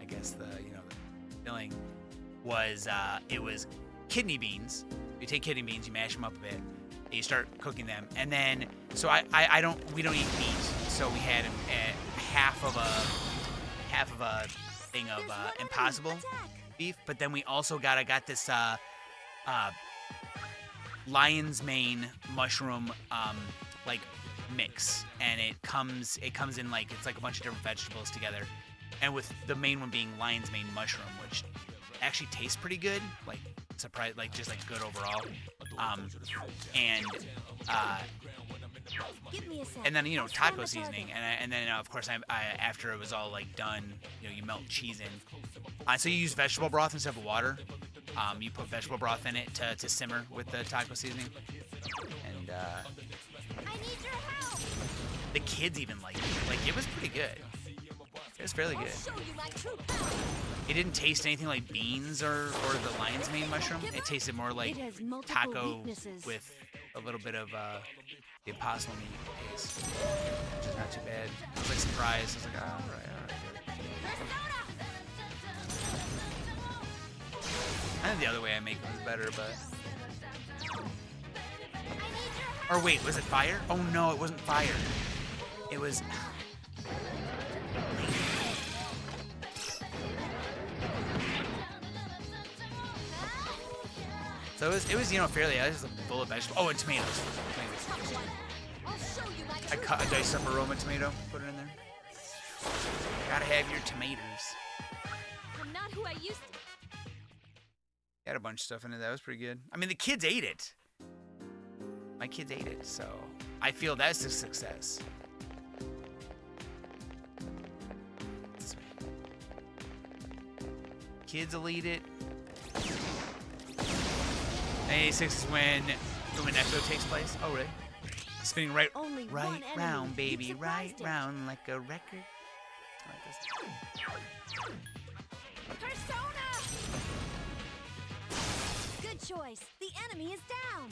Speaker 1: I guess the, you know, the filling was, it was kidney beans. You take kidney beans, you mash them up a bit, and you start cooking them. And then, so we don't eat meat. So we had half of a thing of, Impossible beef. But then we also got this, lion's mane mushroom, like mix, and it comes in like, it's like a bunch of different vegetables together, and with the main one being lion's mane mushroom, which actually tastes pretty good, like surprise, like just like good overall.
Speaker 3: Give me a sec.
Speaker 1: And then, you know,
Speaker 3: I'll try
Speaker 1: taco
Speaker 3: my
Speaker 1: seasoning,
Speaker 3: target.
Speaker 1: and then of course I after it was all like done, you know, you melt cheese in. So you use vegetable broth instead of water. You put vegetable broth in it to simmer with the taco seasoning, and
Speaker 3: I need your help.
Speaker 1: the kids even liked it. Like, it was pretty good. It was fairly
Speaker 3: I'll
Speaker 1: good.
Speaker 3: show you my true power.
Speaker 1: It didn't taste anything like beans or the lion's mane mushroom. It tasted more like
Speaker 3: It has multiple
Speaker 1: taco
Speaker 3: weaknesses.
Speaker 1: with a little bit of the impossible meat taste, which is not too bad. I was like surprised. I was like, oh, all right. I think the other way I make them is better, but... Or wait, was it fire? Oh no, it wasn't fire. It was... So it was, you know, fairly, it was a full of vegetables. Oh, and tomatoes.
Speaker 3: I'll show you my
Speaker 1: I
Speaker 3: true
Speaker 1: cut a diced up aroma tomato, put it in there. Gotta have your tomatoes.
Speaker 3: I'm not who I used to.
Speaker 1: Had a bunch of stuff in it. That was pretty good. I mean, the kids ate it. My kids ate it, so I feel that's a success. This way. Kids will eat it. 86 is when Echo takes place. Oh, really? Spinning right
Speaker 3: Only one
Speaker 1: round,
Speaker 3: enemy.
Speaker 1: baby,
Speaker 3: You've
Speaker 1: right
Speaker 3: surprised it.
Speaker 1: round like a record. I like this.
Speaker 3: Persona! Good choice. The enemy is down.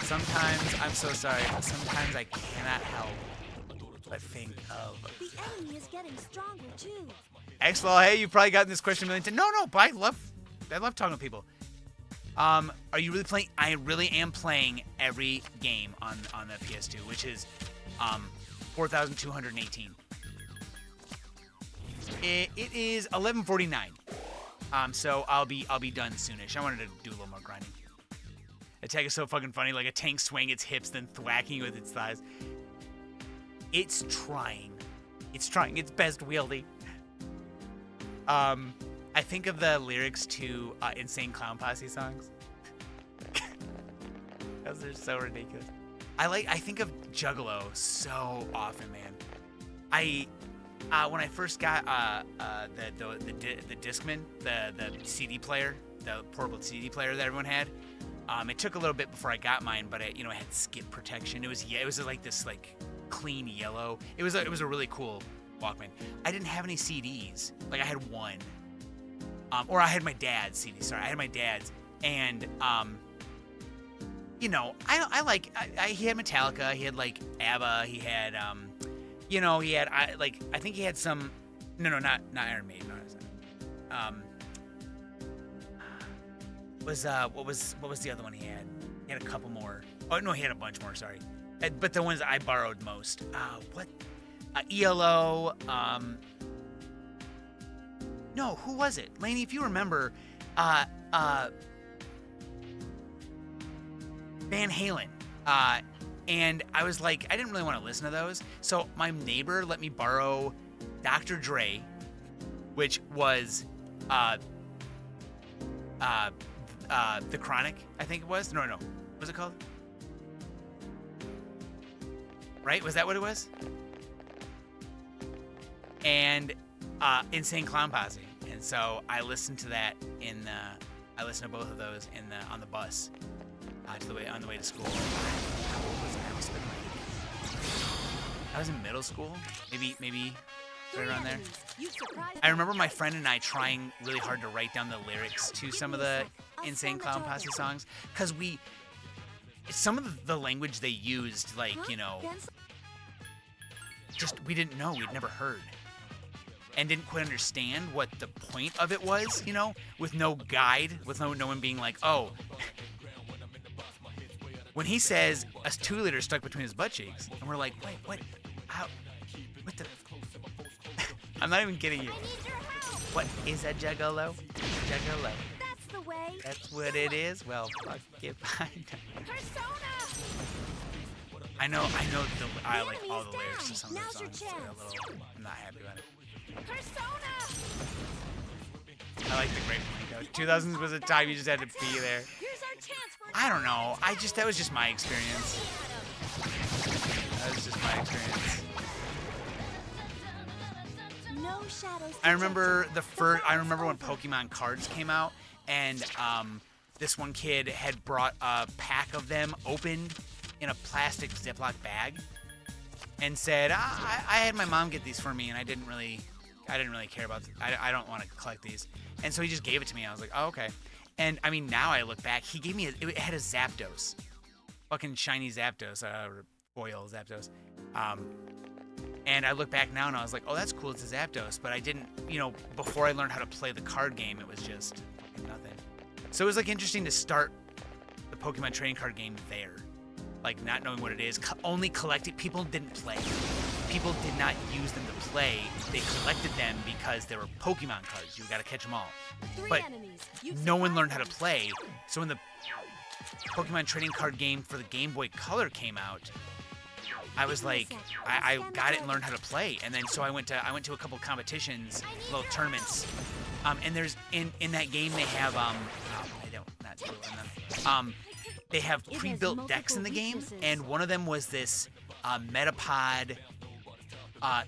Speaker 1: Sometimes, I'm so sorry, but sometimes I cannot help but think of...
Speaker 3: The enemy is getting stronger too.
Speaker 1: X-Law, hey, you've probably gotten this question a million times. No, but I love talking to people. Are you really playing? I really am playing every game on the PS2, which is 4,218. It is 11:49. So I'll be done soonish. I wanted to do a little more grinding. Attack is so fucking funny, like a tank swinging its hips, then thwacking with its thighs. It's trying. It's best wieldy. I think of the lyrics to Insane Clown Posse songs. Because they're so ridiculous. I think of Juggalo so often, man. When I first got the Discman, the CD player, the portable CD player that everyone had, it took a little bit before I got mine, but it had skip protection. It was like this like clean yellow. It was a really cool Walkman. I didn't have any CDs. Like I had one, or I had my dad's CD. Sorry, I had my dad's, and he had Metallica. He had like ABBA. He had you know, he had I think he had some. No, not Iron Maiden. No, what was the other one he had? He had a couple more. Oh no, he had a bunch more. Sorry, but the ones I borrowed most. What? ELO. No, who was it? Lainey, if you remember, Van Halen. And I was like, I didn't really want to listen to those. So my neighbor let me borrow Dr. Dre, which was The Chronic, I think it was. No. What was it called? Right? Was that what it was? And Insane Clown Posse. And so I listened to that I listened to both of those on the bus on the way to school. How old was I? I must have been like, I was in middle school, maybe right around there. I remember my friend and I trying really hard to write down the lyrics to some of the Insane Clown Posse songs, because some of the language they used, like, you know, just we didn't know, we'd never heard. And didn't quite understand what the point of it was, you know, with no guide, with no one being like, oh, when he says a 2-liter stuck between his butt cheeks, and we're like, wait, what? How? What the? I'm not even kidding you. What is a juggalo? Juggalo.
Speaker 3: That's the way.
Speaker 1: That's what it is. Well, fuck if I know. I know. I like all the lyrics to some of the songs. I'm not happy about it. I like the Great Blank. 2000s was a time you just had to be there. I don't know. That was just my experience. That was just my experience.
Speaker 3: No shadows.
Speaker 1: I remember when Pokemon cards came out, and this one kid had brought a pack of them opened in a plastic Ziploc bag, and said, I had my mom get these for me, and I didn't really care about them. I don't want to collect these. And so he just gave it to me. I was like, oh, okay. And I mean, now I look back, he gave me it had a Zapdos. Fucking shiny Zapdos, foil Zapdos. And I look back now and I was like, oh, that's cool, it's a Zapdos. But I didn't, you know, before I learned how to play the card game, it was just nothing. So it was like interesting to start the Pokemon trading card game there. Like, not knowing what it is, only collecting. People didn't play. People did not use them to play. They collected them because they were Pokemon cards. You gotta catch them all. But no one learned how to play. So when the Pokemon trading card game for the Game Boy Color came out, I was like, I got it and learned how to play. And then so I went to a couple competitions, little tournaments. And there's in that game they have they have pre-built decks in the game, and one of them was this Metapod. It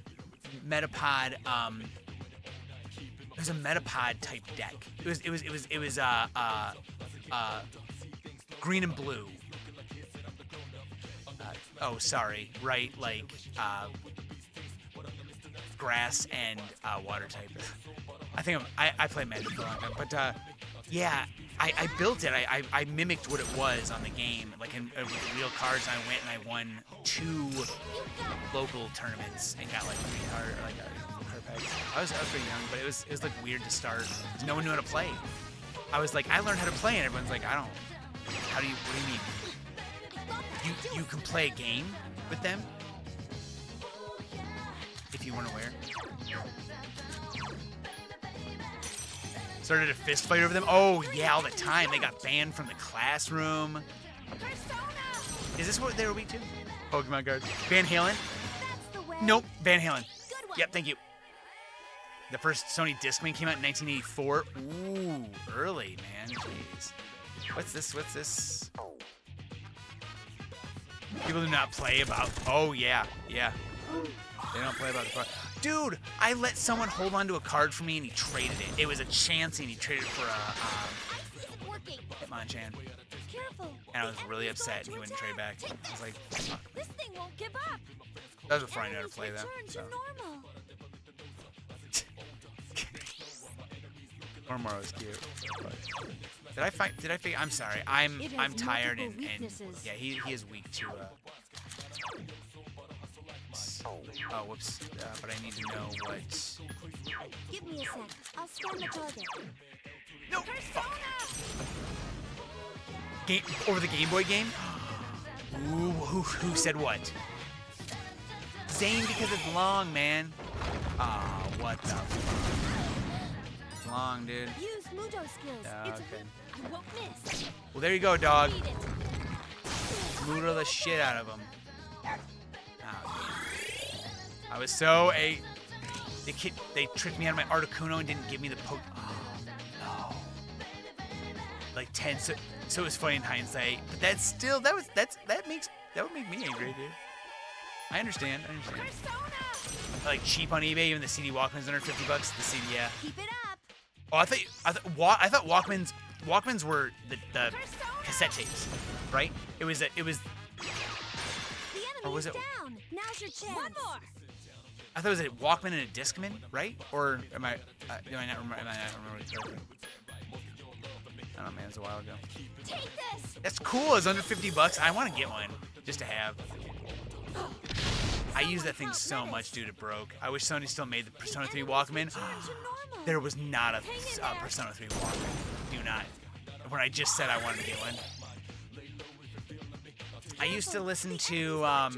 Speaker 1: was a Metapod type deck. It was green and blue. Grass and water type. I think I play Magic for a long time, but yeah. I built it. I mimicked what it was on the game, like in real cards. And I went and I won 2 local tournaments and got like 3 card packs. I was pretty young, but it was like weird to start. No one knew how to play. I was like, I learned how to play, and everyone's like, I don't. What do you mean? You can play a game with them if you weren't aware. Started a fist fight over them. Oh yeah, all the time. They got banned from the classroom. Is this what they were weak to? Pokemon cards. Van Halen? Nope. Van Halen. Yep, thank you. The first Sony Discman came out in 1984. Ooh, early, man. Jeez. What's this? People do not play about. Oh yeah. They don't play about the card. Dude, I let someone hold on to a card for me and he traded it. It was a chance and he traded it for a Hitmonchan. And I was really upset and he wouldn't trade back. I was like, fuck.
Speaker 3: This thing won't give up.
Speaker 1: That was before I knew how to play them. So. Ormoro was cute. Did I figure? I'm sorry. I'm tired and yeah, he is weak to Oh, whoops. But I need to know what.
Speaker 3: Give me a sec. I'll scan the target.
Speaker 1: No! Fuck. Game, over the Game Boy game? Ooh, who said what? Zane because it's long, man. Ah, what the fuck? It's long, dude.
Speaker 3: Use Mudo skills. It's a
Speaker 1: Okay.
Speaker 3: I won't miss.
Speaker 1: Well, there you go, dog.
Speaker 3: Beat it.
Speaker 1: Moodle the shit out of him. Oh, I was so they tricked me out of my Articuno and didn't give me the poke. Oh, no. Like 10. So it was funny in hindsight, but that's still that would make me angry, dude. I understand. Like cheap on eBay, even the CD Walkman's under $50. The CD, yeah.
Speaker 3: Keep it up.
Speaker 1: Oh, I thought Walkmans were the cassette tapes, right? It was
Speaker 3: The enemy
Speaker 1: Or was
Speaker 3: is
Speaker 1: it-
Speaker 3: down. Now's your chance. One more.
Speaker 1: I thought it was a Walkman and a Discman, right? Or am I? Do I not remember? Am I not remember correctly? I don't know, man. It was a while ago.
Speaker 3: Take this.
Speaker 1: That's cool. It's under $50. I want to get one just to have. I use that thing so much, dude. It broke. I wish Sony still made the Persona 3 Walkman. There was not a Persona 3 Walkman. Do not. When I just said I wanted to get one. I used to listen to a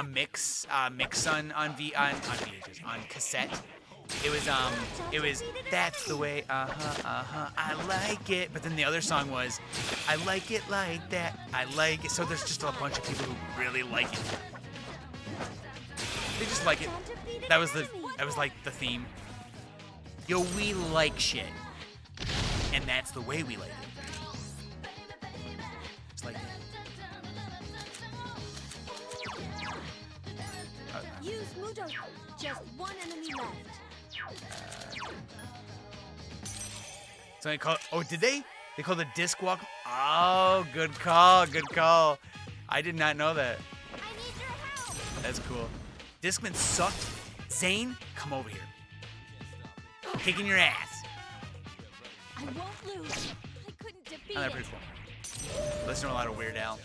Speaker 1: mix on VHS, on cassette. It was that's the way, I like it. But then the other song was, I like it like that, I like it. So there's just a bunch of people who really like it. They just like it. That was like the theme. Yo, we like shit, and that's the way we like it. Just like that.
Speaker 3: Use Mudo. Just one enemy left.
Speaker 1: So they call. Oh, did they? They call the disc walk. Oh, good call. Good call. I did not know that.
Speaker 3: I need your help.
Speaker 1: That's cool. Discman sucked. Zane, come over here. Kicking your ass.
Speaker 3: I won't lose. I couldn't defeat
Speaker 1: Oh, they're
Speaker 3: it.
Speaker 1: pretty cool. Listen to a lot of Weird Al.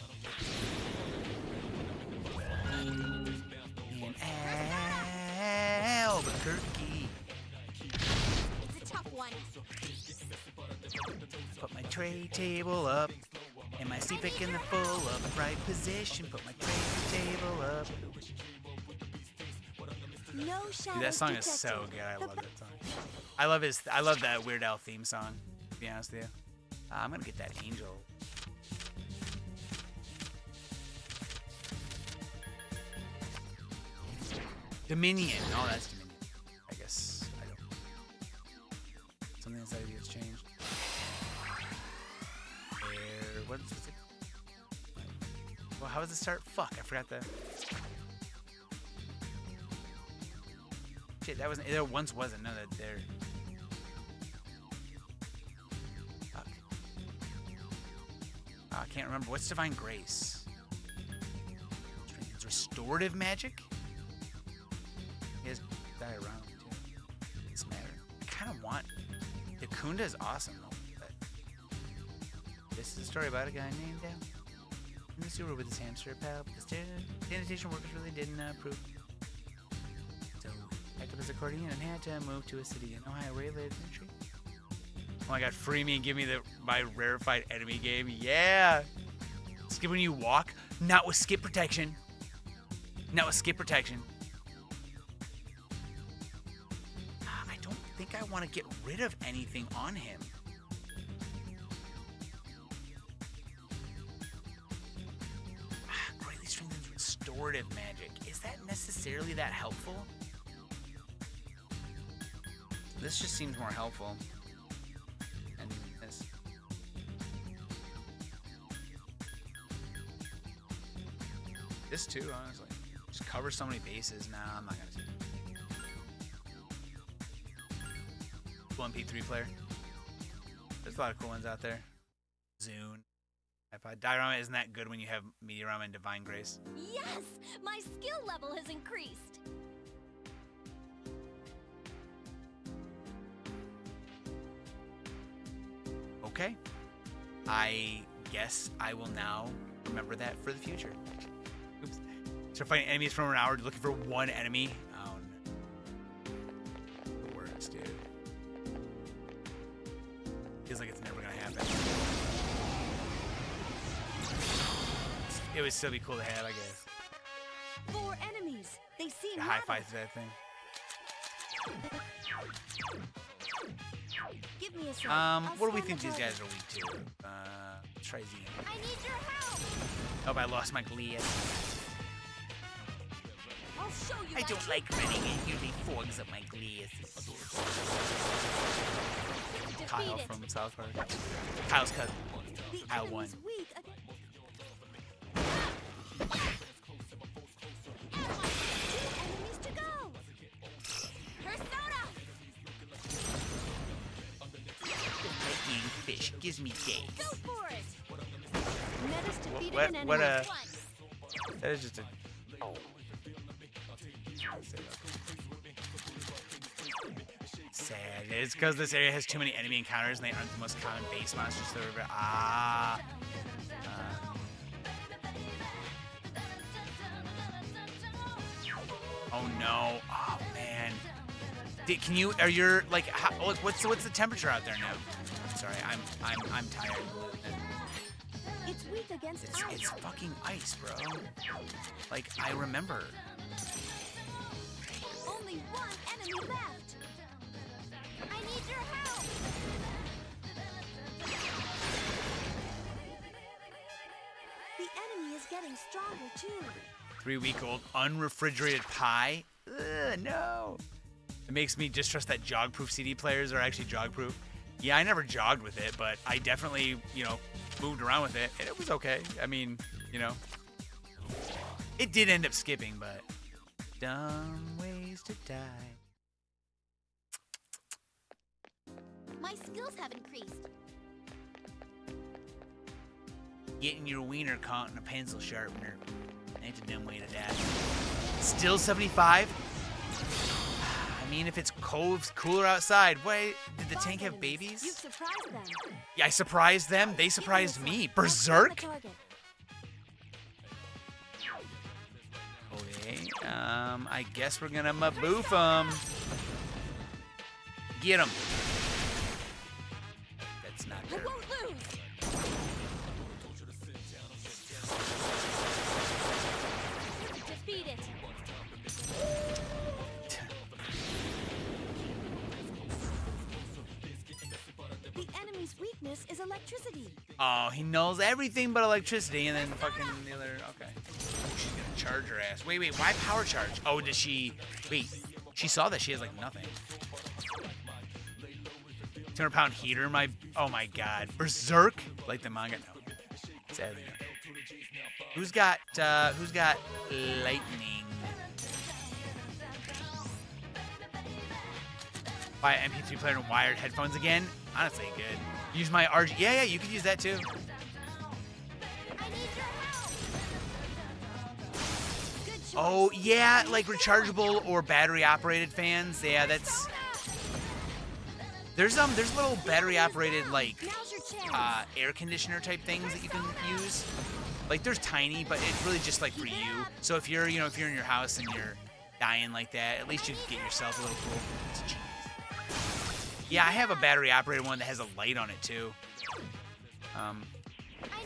Speaker 1: In Albuquerque.
Speaker 3: It's a tough one.
Speaker 1: Put my tray table up. And my seat pick in the full upright position. Put my tray table up.
Speaker 3: No shadows
Speaker 1: Dude, that song is so
Speaker 3: detected.
Speaker 1: good. I love that song. I love that Weird Al theme song, to be honest with you. I'm gonna get that angel. Dominion. Oh, that's Dominion. I guess I don't. Something inside of you has changed. What's it? Well, how does it start? Fuck, I forgot the. Shit, that wasn't. There once wasn't. No, that there. Fuck. I can't remember. What's Divine Grace? It's restorative magic? He has diorama too. It's matter. I kind of want. The Kunda is awesome though. But this is a story about a guy named Dan. In the sewer with his hamster pal, but the sanitation workers really didn't approve. So he picked up his accordion and had to move to a city in Ohio where he lived in a tree. Oh my god, free me and give me my rarefied enemy game. Yeah! Skip when you walk, not with skip protection. Not with skip protection. I don't think I want to get rid of anything on him. Greatly strengthens restorative magic. Is that necessarily that helpful? This just seems more helpful. And this. This too, honestly. Just cover so many bases. Nah, I'm not gonna do it. Cool MP3 player. There's a lot of cool ones out there. Zune. Diorama isn't that good when you have Mediorama and Divine Grace.
Speaker 3: Yes! My skill level has increased.
Speaker 1: Okay. I guess I will now remember that for the future. Oops. So fighting enemies for an hour, looking for one enemy. it would still be cool to have, I guess.
Speaker 3: 4 enemies. They seem
Speaker 1: High
Speaker 3: harder.
Speaker 1: five to that thing.
Speaker 3: Give me a second. I'll
Speaker 1: What do we
Speaker 3: scan
Speaker 1: think
Speaker 3: the
Speaker 1: these
Speaker 3: target.
Speaker 1: guys are weak to? Let's try Z.
Speaker 3: I need your help.
Speaker 1: Oh, I lost my glias.
Speaker 3: I'll show you.
Speaker 1: I
Speaker 3: my
Speaker 1: don't
Speaker 3: true
Speaker 1: like
Speaker 3: power.
Speaker 1: running. It usually fogs up my glias. Kyle
Speaker 3: Defeat it.
Speaker 1: from South Park. Kyle's cousin.
Speaker 3: The
Speaker 1: Kyle
Speaker 3: enemy's
Speaker 1: won.
Speaker 3: weak against. Two enemies to go. Persona.
Speaker 1: Eating fish gives me days.
Speaker 3: Go for it. Metis defeated
Speaker 1: What-
Speaker 3: an enemy.
Speaker 1: what a-
Speaker 3: One.
Speaker 1: That is just a. Sad. It's because this area has too many enemy encounters and they aren't the most common base monsters that are. Oh no. Oh man. Can you? Are your like? What's the temperature out there now? Sorry, I'm tired.
Speaker 3: It's weak against
Speaker 1: It's
Speaker 3: ice.
Speaker 1: fucking ice, bro. Like I remember.
Speaker 3: Only one enemy left. I need your help. The enemy is getting stronger too.
Speaker 1: 3-week-old unrefrigerated pie. Ugh, no. It makes me distrust that jog-proof CD players are actually jog-proof. Yeah, I never jogged with it, but I definitely, moved around with it, and it was okay. I mean, it did end up skipping, but dumb ways to die.
Speaker 3: My skills have increased.
Speaker 1: Getting your wiener caught in a pencil sharpener. Ain't a dumb way to die. Still 75? I mean, if it's cooler outside, wait, did the
Speaker 3: Five
Speaker 1: tank have
Speaker 3: enemies.
Speaker 1: babies?
Speaker 3: You've surprised them.
Speaker 1: Yeah, I surprised them. They surprised me. Berserk? Okay, I guess we're gonna maboof them. Get him. That's not
Speaker 3: I
Speaker 1: good.
Speaker 3: won't lose. Defeat it. The enemy's weakness is electricity.
Speaker 1: Oh, he knows everything but electricity, and then fucking the other. Okay. Oh, she's gonna charge her ass. Wait, why power charge? Oh, did she? Wait, she saw that she has like nothing. 200-pound heater in my. Oh my god. Berserk? Like the manga? No. Sadly, no. Who's got lightning? Buy an MP3 player and wired headphones again? Honestly, good. Use my RG. Yeah, you could use that too.
Speaker 3: I need your help. Good choice.
Speaker 1: Oh yeah, like rechargeable or battery operated fans. Yeah, that's. There's little battery operated like
Speaker 3: Now's your chance.
Speaker 1: air conditioner type things that you can use. Like they're tiny, but it's really just like for you. So if you're in your house and you're dying like that, at least you get yourself a little cool. Yeah, I have a battery operated one that has a light on it too.
Speaker 3: I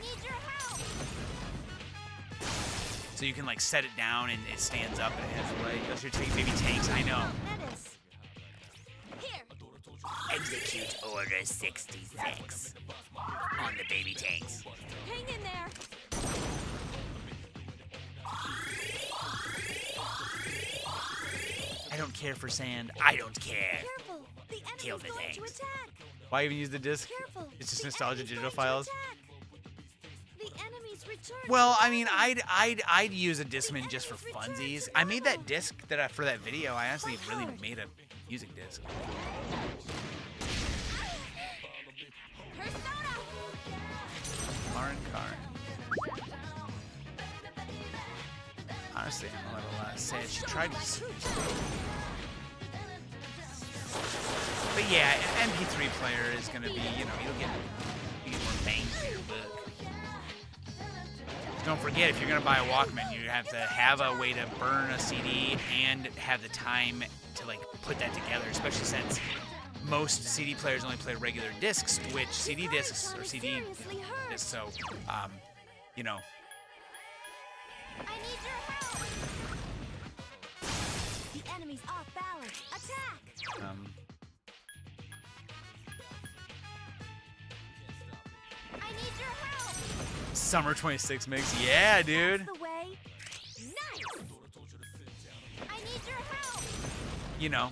Speaker 3: need your help.
Speaker 1: So you can like set it down and it stands up and it has a light. Those are taking baby tanks. I know.
Speaker 3: Metis. Here.
Speaker 1: Execute Order 66 on the baby tanks.
Speaker 3: Hang in there.
Speaker 1: I don't care for sand. I don't care.
Speaker 3: Careful. The
Speaker 1: Kill
Speaker 3: enemy's
Speaker 1: the
Speaker 3: going to
Speaker 1: tanks.
Speaker 3: attack.
Speaker 1: Why even use the disc?
Speaker 3: Careful.
Speaker 1: It's just
Speaker 3: The
Speaker 1: nostalgia
Speaker 3: enemy's
Speaker 1: digital
Speaker 3: going to
Speaker 1: files.
Speaker 3: attack. The enemy's return.
Speaker 1: Well, I mean, I'd use a Discman just for funsies. I made that disc for that video. I honestly really made a music disc.
Speaker 3: Persona.
Speaker 1: Karn. Honestly, I'm a little sad. She tried to. But yeah, an MP3 player is gonna be, you'll get more bang for your buck. Don't forget, if you're gonna buy a Walkman, you have to have a way to burn a CD and have the time to like put that together. Especially since most CD players only play regular discs, which CD discs or CD discs. So,
Speaker 3: I need your help. The enemy's off balance. Attack. I need your help.
Speaker 1: Summer 26 mix. Yeah, dude.
Speaker 3: That's the way. Nice. I need your help.
Speaker 1: You know,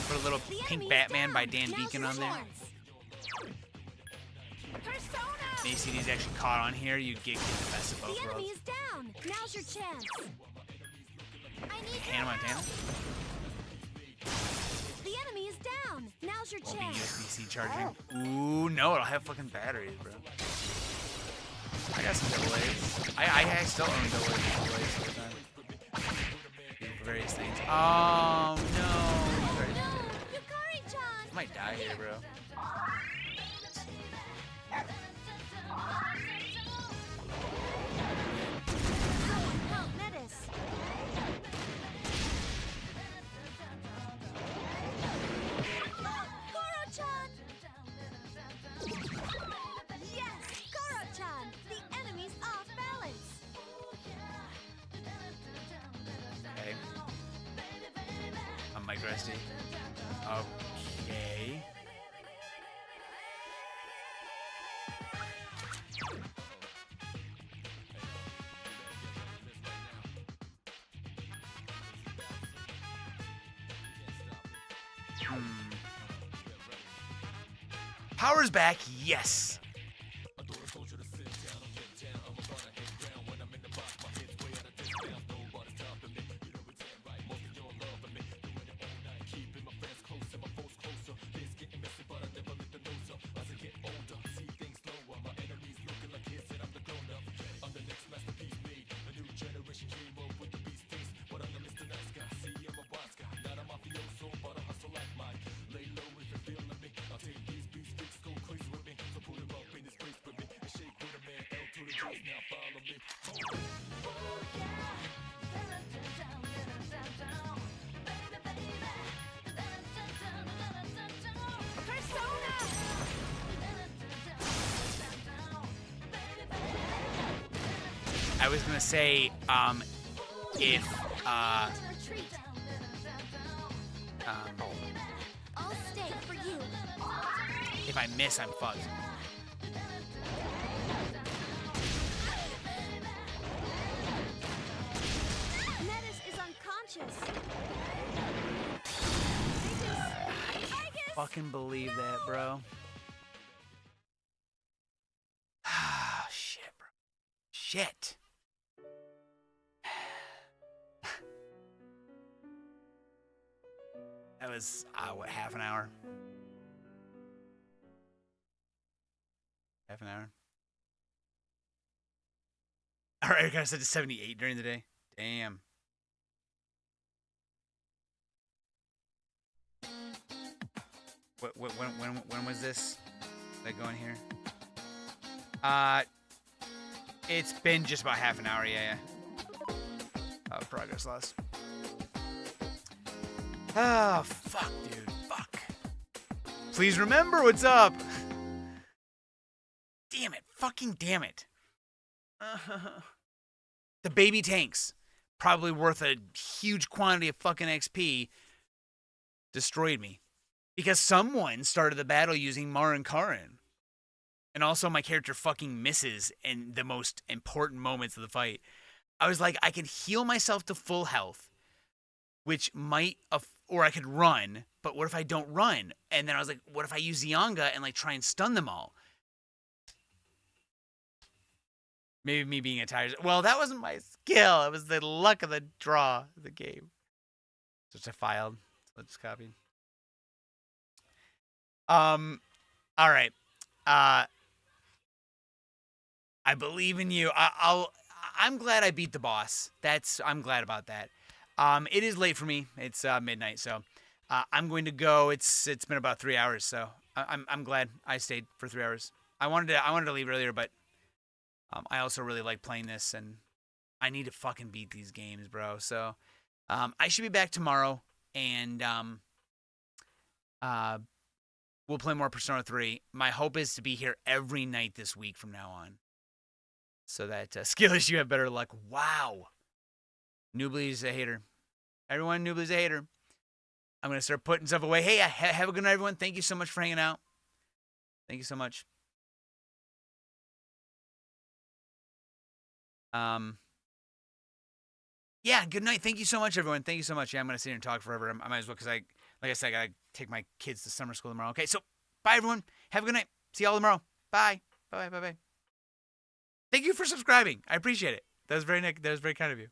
Speaker 1: put a little
Speaker 3: The
Speaker 1: Pink
Speaker 3: enemy is
Speaker 1: Batman by
Speaker 3: down.
Speaker 1: Dan
Speaker 3: Now's
Speaker 1: Beacon
Speaker 3: your
Speaker 1: on there.
Speaker 3: chance. Persona.
Speaker 1: ACD's actually caught on here. You get the best of
Speaker 3: The
Speaker 1: both
Speaker 3: enemy
Speaker 1: worlds.
Speaker 3: is down. Now's your chance. I need your
Speaker 1: Hannah Montana.
Speaker 3: help. The enemy is down. Now's your
Speaker 1: Will be
Speaker 3: chance.
Speaker 1: USB-C charging. Ooh, no, it'll have fucking batteries, bro. I got some double A's. I still own double A's all the time. For various things. Oh, no. Sorry.
Speaker 3: No, Yukari-chan.
Speaker 1: I might die here, bro.
Speaker 3: Someone help Metis. Koro-chan. Yes, Koro-chan. The enemy's off balance.
Speaker 1: Okay. I'm Mike Rusty. Okay. Power's back, yes. I was gonna say, if,
Speaker 3: Retreat. I'll stay for you.
Speaker 1: if I miss, I'm fucked.
Speaker 3: Metis is unconscious. Aegis.
Speaker 1: Fucking believe that, bro. Ah, shit, bro. Shit. That was, what, half an hour? Half an hour? Alright, I got set to 78 during the day. Damn. When was this? Did I go in here? It's been just about half an hour, yeah. Progress lost. Oh, fuck, dude. Fuck. Please remember what's up. Damn it. Fucking damn it. The baby tanks, probably worth a huge quantity of fucking XP, destroyed me. Because someone started the battle using Marin Karin. And also my character fucking misses in the most important moments of the fight. I was like, I can heal myself to full health, which might, or I could run, but what if I don't run? And then I was like, what if I use Zionga and like try and stun them all? Maybe me being a tired. Well, that wasn't my skill. It was the luck of the draw of the game. Just I filed. So I just copied. All right. I believe in you. I'm glad I beat the boss. I'm glad about that. It is late for me. It's midnight, so I'm going to go. It's been about 3 hours, so I'm glad I stayed for 3 hours. I wanted to leave earlier, but I also really like playing this, and I need to fucking beat these games, bro. So I should be back tomorrow, and we'll play more Persona 3. My hope is to be here every night this week from now on. so that Skillish, you have better luck. Wow. Noobly's a hater. Everyone, Noobly's a hater. I'm going to start putting stuff away. Hey, have a good night, everyone. Thank you so much for hanging out. Thank you so much. Yeah, good night. Thank you so much, everyone. Thank you so much. Yeah, I'm going to sit here and talk forever. I might as well because like I said, I got to take my kids to summer school tomorrow. Okay, so bye, everyone. Have a good night. See y'all tomorrow. Bye. Bye. Bye. Bye. Thank you for subscribing. I appreciate it. That was very kind of you.